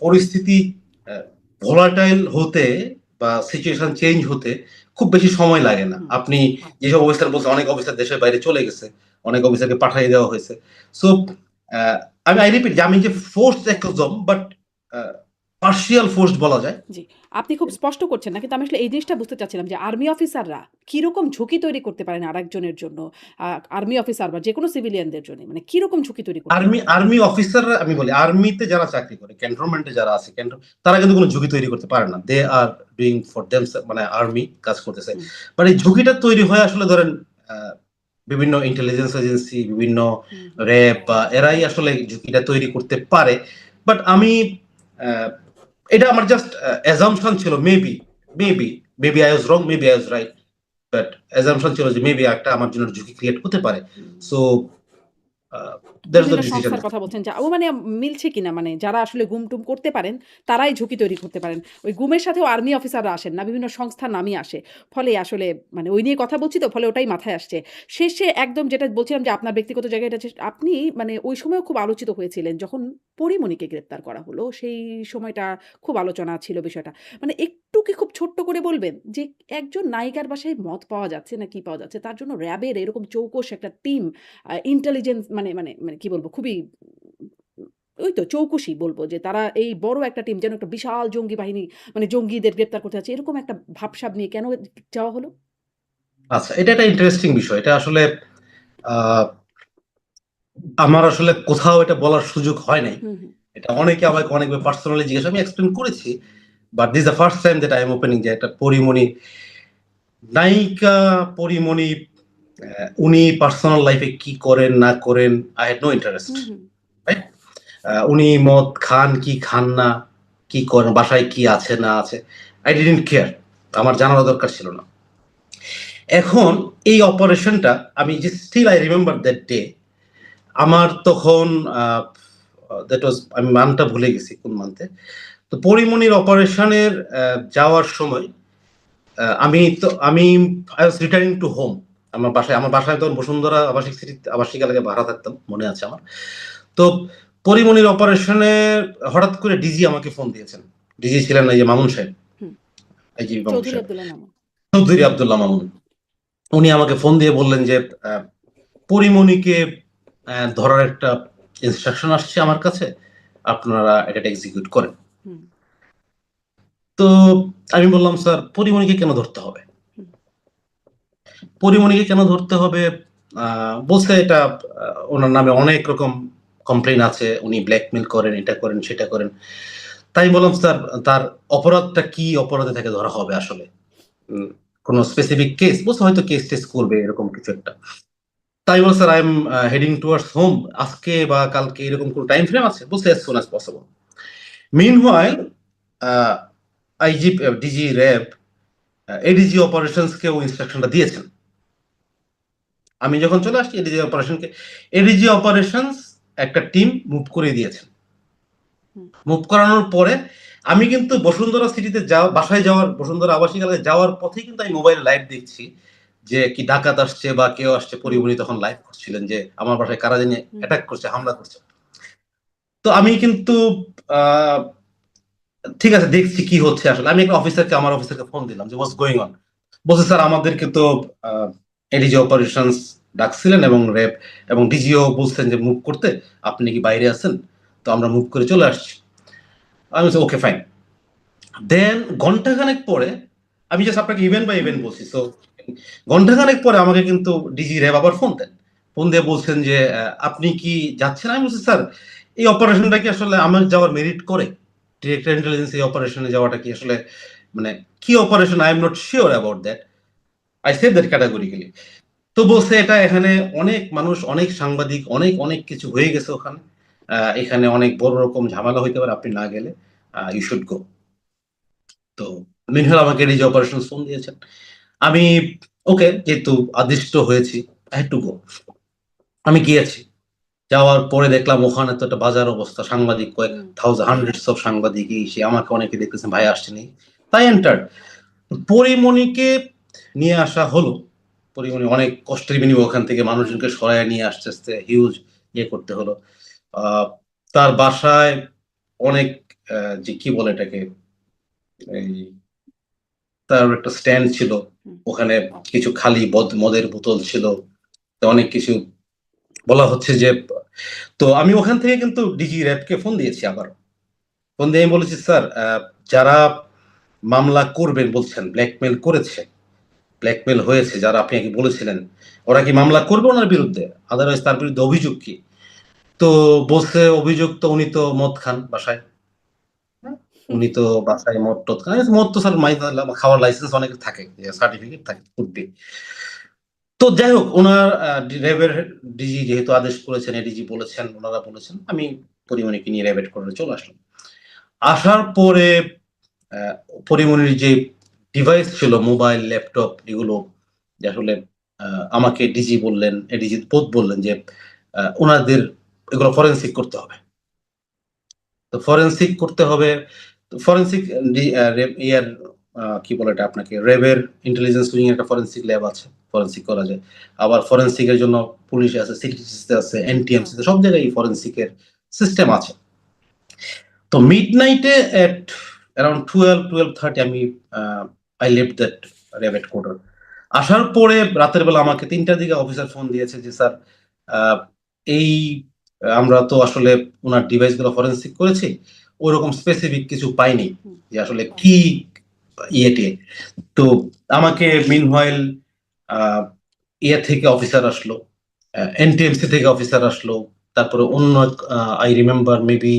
পরিস্থিতি ভোলাটাইল হতে বা সিচুয়েশন চেঞ্জ হতে খুব বেশি সময় লাগে না। হুম, আপনি যেসব অফিসার বলছেন, অনেক অফিসার দেশের বাইরে চলে গেছে, অনেক অফিসারকে পাঠিয়ে দেওয়া হয়েছে। সো আমি আই রিপিট যে আমি যে ফোর্স একদম, বাট পার্শিয়াল ফোর্স বলা যায়। জি। আপনি খুব স্পষ্ট করছেন না। কিন্তু আমি আসলে এই জিনিসটা বুঝতে চাচ্ছিলাম যে আর্মি অফিসাররা কিরকম ঝুঁকি তৈরি করতে পারেন আরেকজনের জন্য? আ আর্মি অফিসার বা যেকোনো সিভিলিয়ানদের জন্য। মানে কিরকম ঝুঁকি তৈরি করতে আর্মি পারেন? আর্মি অফিসাররা, আমি বলি আর্মিতে যারা চাকরি করে, ক্যান্টনমেন্টে যারা আছে, তারা কিন্তু কোনো ঝুঁকি তৈরি করতে পারে না। দে আর ডুইং ফর দেম, মানে আর্মি কাজ করতেছে। হুম, বাট এই ঝুঁকিটা তৈরি হয় আসলে ধরেন আহ, বিভিন্ন ইন্টেলিজেন্স এজেন্সি, বিভিন্ন হুম, হুম, র্যাব, বা এরাই আসলে ঝুঁকিটা তৈরি করতে পারে। বাট আমি আহ, এটা আমার জাস্ট অ্যাজাম্পশন ছিল, maybe, maybe maybe I was wrong, maybe I was right, but assumption ছিল যে মেবি একটা আমার জন্য ঝুঁকি ক্রিয়েট হতে পারে। হুম। সো দ্যাটস দ্য বিভিন্ন ডিসিশন। সংস্থার কথা বলছেন যা ও মানে মিলছে কিনা? মানে যারা আসলে গুম-টুম করতে পারেন, তারাই ঝুঁকি তৈরি করতে পারেন। ওই গুমের সাথেও আর্মি অফিসাররা আসেন না, বিভিন্ন সংস্থার নামই আসে। ফলে আসলে মানে ওই নিয়ে কথা বলছি তো, ফলে ওটাই মাথায় আসছে। শেষে একদম যেটা বলছিলাম যে আপনার ব্যক্তিগত জায়গায় এটা আপনি মানে ওই সময়ও খুব আলোচিত হয়েছিলেন যখন পরীমনিকে গ্রেপ্তার করা হলো, সেই সময়টা খুব আলোচনা ছিল বিষয়টা। মানে একটু কি খুব ছোট্ট করে বলবেন যে একজন নায়িকার বাসায় মদ পাওয়া যাচ্ছে না কি পাওয়া যাচ্ছে, তার জন্য র‍্যাবের এরকম চৌকস একটা টিম ইন্টেলিজেন্স মানে কি বলবো? খুবই ওই তো চৌকসি বলব যে তারা এই বড় একটা টিম যেন একটা বিশাল জঙ্গি বাহিনী মানে জঙ্গিদের গ্রেপ্তার করতে যাচ্ছে। এরকম একটা ভাবসাব নিয়ে কেন যাওয়া হলো? আচ্ছা, এটা একটা ইন্টারেস্টিং বিষয়। এটা আসলে আহ, আমার আসলে কোথাও এটা বলার সুযোগ হয় নাই। হুম, হুম, এটা অনেকে আমাকে অনেকবার পার্সোনালি জিজ্ঞাসা, আমি এক্সপ্লেন করেছি, but this the first time that I am opening, যে একটা পরিমণি, নায়িকা পরিমণি, উনি পার্সোনাল লাইফে কি করেন না করেন, I had no interest, hmm, hmm, right? উনি মদ খান কি খান না, কি করেন, বাসায় কি আছে না আছে, আই ডিডন্ট কেয়ার, আমার জানার দরকার ছিল না। এখন এই অপারেশনটা, আমি যে still I remember that day, আমার তখন দ্যাট ওয়াজ, আমি মানটা ভুলে গেছি কোন মান্থে। তো পরিমণির অপারেশনের যাওয়ার সময় আমি I was returning to home. আমার বাসায় তখন বসুন্ধরা আবাসিক সিটি, আবাসিক এলাকায় ভাড়া থাকতাম, মনে আছে আমার। তো পরিমণির অপারেশনে হঠাৎ করে ডিজি আমাকে ফোন দিয়েছেন। ডিজি ছিলেন এই যে মামুন সাহেব, হুম। আইজিপি মামুন চৌধুরী সাহেব, আব্দুল্লাহ মামুন। চৌধুরী আব্দুল্লাহ মামুন। উনি আমাকে ফোন দিয়ে বললেন যে আহ, পরিমণিকে ধরার একটা ইনস্ট্রাকশন আসছে আমার কাছে, আপনারা এটা এক্সিকিউট করেন। হুম, তো আমি বললাম, স্যার পরিমণিকে কেন ধরতে হবে? হুম, পরিমণিকে কেন ধরতে হবে? বলছে এটা ওনার নামে অনেক রকম কমপ্লেন আছে, উনি ব্ল্যাকমেল করেন, এটা করেন সেটা করেন। তাই বললাম, স্যার তার অপরাধটা কি, অপরাধে তাকে ধরা হবে আসলে? কোন স্পেসিফিক কেস? বলছে হয়তো কেস টেস করবে, এরকম কিছু একটা। তাই বলছে sir I am heading towards home, আজকে বা কালকে এরকম কোনো টাইম ফ্রেম আছে? বলছে as soon as possible. Meanwhile IG DG RAB ADG operations কেও ইনস্ট্রাকশনটা দিয়েছেন। আমি যখন চলে আসছি এডিজি অপারেশনস একটা টিম মুভ করে দিয়েছেন। মুভ করানোর পরে আমি কিন্তু বসুন্ধরা সিটিতে বাসায় যাওয়ার, বসুন্ধরা আবাসিক এলাকায় যাওয়ার পথে কিন্তু আমি মোবাইলে লাইভ দেখছি যে কি ডাকাত আসছে বা কেউ আসছে। পরিমণি তখন লাইভ করছিলেন যে আমার বাসায় কারা জানি অ্যাটাক করছে, হামলা করছে। তো আমি কিন্তু ঠিক আছে দেখছি কি হচ্ছে আসলে। আমি একটা আমার অফিসারকে ফোন দিলাম যে হোয়াটস গোয়িং অন। বলছে স্যার আমাদেরকে তো এডিজি অপারেশনস ডাকছিলেন এবং র্যাব এবং ডিজিও বলছেন যে মুভ করতে, আপনি কি বাইরে আছেন? তো আমরা মুভ করে চলে আসছি। আমি বলছি ওকে ফাইন। দেন ঘন্টাখানেক পরে, আমি জাস্ট আপনাকে ইভেন্ট বাই ইভেন্ট বলছি। তো ঘন্টাখানেক পরে আমাকে কিন্তু ডিজি র্যাব আবার ফোন দেন। ফোন দিয়ে বলছেন যে আপনি কি যাচ্ছেন? আমি বলছি স্যার এই অপারেশনটা কি আসলে আমার যাওয়ার মেরিট করে? ডিরেক্টর ইন্টেলিজেন্স এই অপারেশনে যাওয়াটা কি আসলে মানে কি operation? I am not sure about that. I said that categorically. তো বলছে এটা এখানে অনেক মানুষ, অনেক সাংবাদিক, অনেক অনেক কিছু হয়ে গেছে ওখানে। এখানে অনেক বড় রকম ঝামেলা হইতে পারে আপনি না গেলে। You should go. তো মিনহাল আমাকে ডিজি অপারেশন ফোন দিয়েছেন। আমি ওকে যেহেতু আদিষ্ট হয়েছি, আই হ্যাড টু গো। আমি গিয়েছি। যাওয়ার পরে দেখলাম ওখানে তো একটা বাজার অবস্থা, সাংবাদিক কয়েক হান্ড্রেডস অফ সাংবাদিক এসে আমাকে অনেকে দেখতেছেন ভাই আসছেন এই। তাই এন্টার। পরিমণিকে নিয়ে আসা হলো। পরিমণি অনেক কষ্টের বিনিময়ে ওখান থেকে মানুষজনকে সরায় নিয়ে আসতে আসতে হিউজ ইয়ে করতে হলো। তার বাসায় অনেক যে কি বলে এটাকে, এই তার একটা স্ট্যান্ড ছিল, ওখানে কিছু খালি মদের বোতল ছিল, অনেক কিছু বলা হচ্ছে যে। তো আমি ওখান থেকে কিন্তু ডিজি র্যাবকে ফোন দিয়েছি আবার। ফোন দিয়ে আমি বলেছি স্যার যারা মামলা করবেন বলছেন, ব্ল্যাকমেল করেছে, ব্ল্যাকমেল হয়েছে, যারা আপনি আগে বলেছিলেন ওরা কি মামলা করবে ওনার বিরুদ্ধে? আদারওয়াইজ তার বিরুদ্ধে অভিযোগ কি? তো বলছে অভিযোগ তো উনি তো মদ খান বাসায়। উনি তো বাসায় মদ টদ খান। মদ তো স্যার খাওয়ার লাইসেন্স অনেক থাকে, সার্টিফিকেট থাকে, কুড তো যাই হোক ওনার র্যাবের ডিজি যেহেতু আদেশ করেছেন, এডিজি বলেছেন, ওনারা বলেছেন, আমি পরিমণিকে নিয়ে র্যাব হেডকোয়ার্টারে চলে আসলাম। আসার পরে পরিমণির যে ডিভাইস ছিল, মোবাইল, ল্যাপটপ, এগুলো যে আসলে আমাকে ডিজি বললেন, এডিজি বোধ বললেন যে ওনাদের এগুলো ফরেনসিক করতে হবে। তো ফরেনসিক করতে হবে। ফরেনসিক ইয়ার কি বলে এটা আপনাকে, র্যাবের ইন্টেলিজেন্স উইং একটা ফরেনসিক ল্যাব আছে, ফরেনসিক করা যায়। আবার ফরেনসিকের জন্য পুলিশ আছে, সিটিসিতে আছে, এনটিএমসি তে, সব জায়গায় ফরেনসিকের সিস্টেম আছে। তো মিডনাইটে এট অ্যারাউন্ড 12-12:30 আমি I left that RAB headquarter. আসার পরে রাতের বেলা আমাকে 3টার দিকে অফিসার ফোন দিয়েছে যে স্যার এই আমরা তো আসলে ওনার ডিভাইসগুলো ফরেনসিক করেছি, ওরকম স্পেসিফিক কিছু পাইনি যে আসলে কি ইয়েতে। তো আমাকে মিনহোয়াইল ইয়ে থেকে অফিসার আসলো, এনটিএমসি থেকে অফিসার আসলো, তারপরে অন্য I remember maybe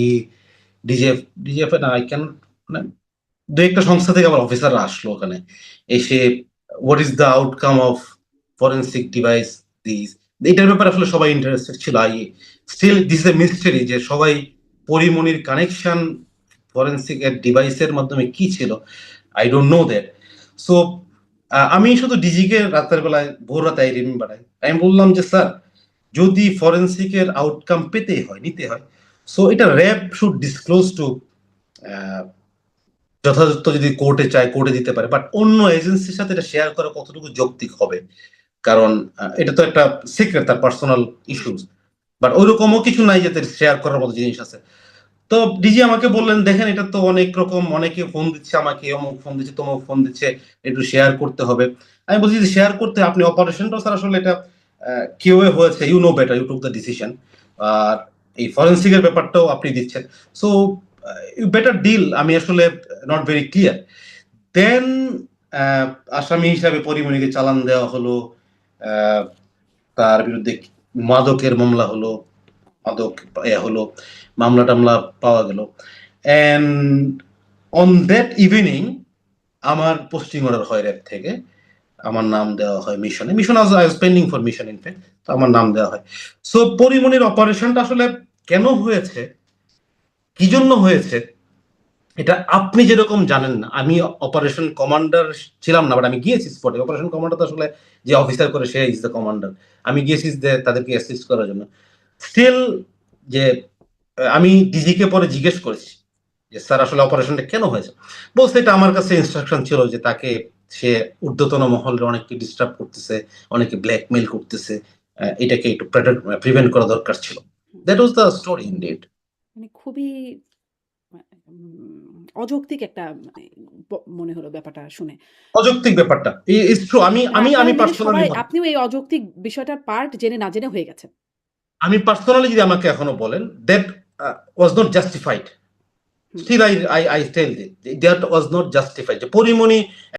DGF, DGF না আই ক্যান, মানে দু একটা সংস্থা থেকে আবার অফিসাররা আসলো ওখানে এসে what is the outcome of forensic device this, এটার ব্যাপারে আসলে সবাই ইন্টারেস্টেড ছিল। I still this is a mystery যে সবাই পরিমণির কানেকশন ফরেনসিক এর ডিভাইসের মাধ্যমে কি ছিল, I don't know that. So আমি শুধু ডিজিকে রাতের বেলায় ভোর রাতে আই রিমেম্বার আমি বললাম যে স্যার যদি ফরেনসিকের আউটকাম পেতে হয়, নিতে হয়, সো এটা র্যাব শুড ডিসক্লোজ টু, যথাযথ যদি কোর্টে চায় কোর্টে দিতে পারে, বাট অন্য এজেন্সির সাথে এটা শেয়ার করা কতটুকু যৌক্তিক হবে? কারণ এটা তো একটা সিক্রেট, তার পার্সোনাল ইস্যুস। বাট ওইরকমও কিছু নাই যাতে শেয়ার করার মতো জিনিস আছে। তো ডিজি আমাকে বললেন দেখেন এটা তো অনেক রকম, অনেকে ফোন দিচ্ছে আমাকে, অমুক ফোন দিচ্ছে, তমুক ফোন দিচ্ছে, একটু শেয়ার করতে হবে। আমি বলছি যে শেয়ার করতে আপনি অপারেশনটাও স্যার আসলে এটা কেউ হয়েছে, you know better, you took the decision. আর এই ফরেন্সিকের ব্যাপারটাও আপনি দিচ্ছেন, সো ইউ বেটার ডিল। আমি আসলে নট ভেরি ক্লিয়ার। দেন আসামি হিসাবে পরিমণিকে চালান দেওয়া হলো, তার বিরুদ্ধে মাদকের মামলা হলো, মাদক হলো, মামলা টামলা পাওয়া গেল। অ্যান্ড অন দ্যাট ইভিনিং আমার পোস্টিং অর্ডার হয় র্যাব থেকে আমার নাম দেওয়া হয় মিশনে। Mission I was pending for mission in fact. তো আমার নাম দেওয়া হয়। সো পরিমনির অপারেশনটা আসলে কেন হয়েছে, কি জন্য হয়েছে, এটা আপনি যেরকম জানেন না, আমি অপারেশন কমান্ডার ছিলাম না, বাট আমি গিয়েছি স্পটে। অপারেশন কমান্ডার তো আসলে যে অফিসার করে সে ইজ দ্য কমান্ডার। আমি গিয়েছি তাদেরকে অ্যাসিস্ট করার জন্য। স্টিল যে আমি ডিজিকে পরে জিজ্ঞেস করেছি যে স্যার আসলে অপারেশনটা কেন হয়েছে, বলছে এটা আমার কাছে ইনস্ট্রাকশন ছিল যে তাকে সে ঊর্ধ্বতন মহলে অনেককে ডিস্টার্ব করতেছে, অনেকে ব্ল্যাকমেইল করতেছে, এটাকে একটু প্রিভেন্ট করা দরকার ছিল। That was the story indeed. মানে খুবই অযৌক্তিক একটা মানে মনে হলো ব্যাপারটা শুনে। অযৌক্তিক ব্যাপারটা ইজ ট্রু। আমি মানে আমি আপনারা আমি মিলে পার্সোনালি সবাই আপনিও এই অযৌক্তিক বিষয়টার পার্ট জেনে না জেনে হয়ে গেছেন। আমি পার্সোনালি যদি আমাকে এখনো বলেন, that was not justified. Hmm. Still I tell that was not justified. যে পরিমণি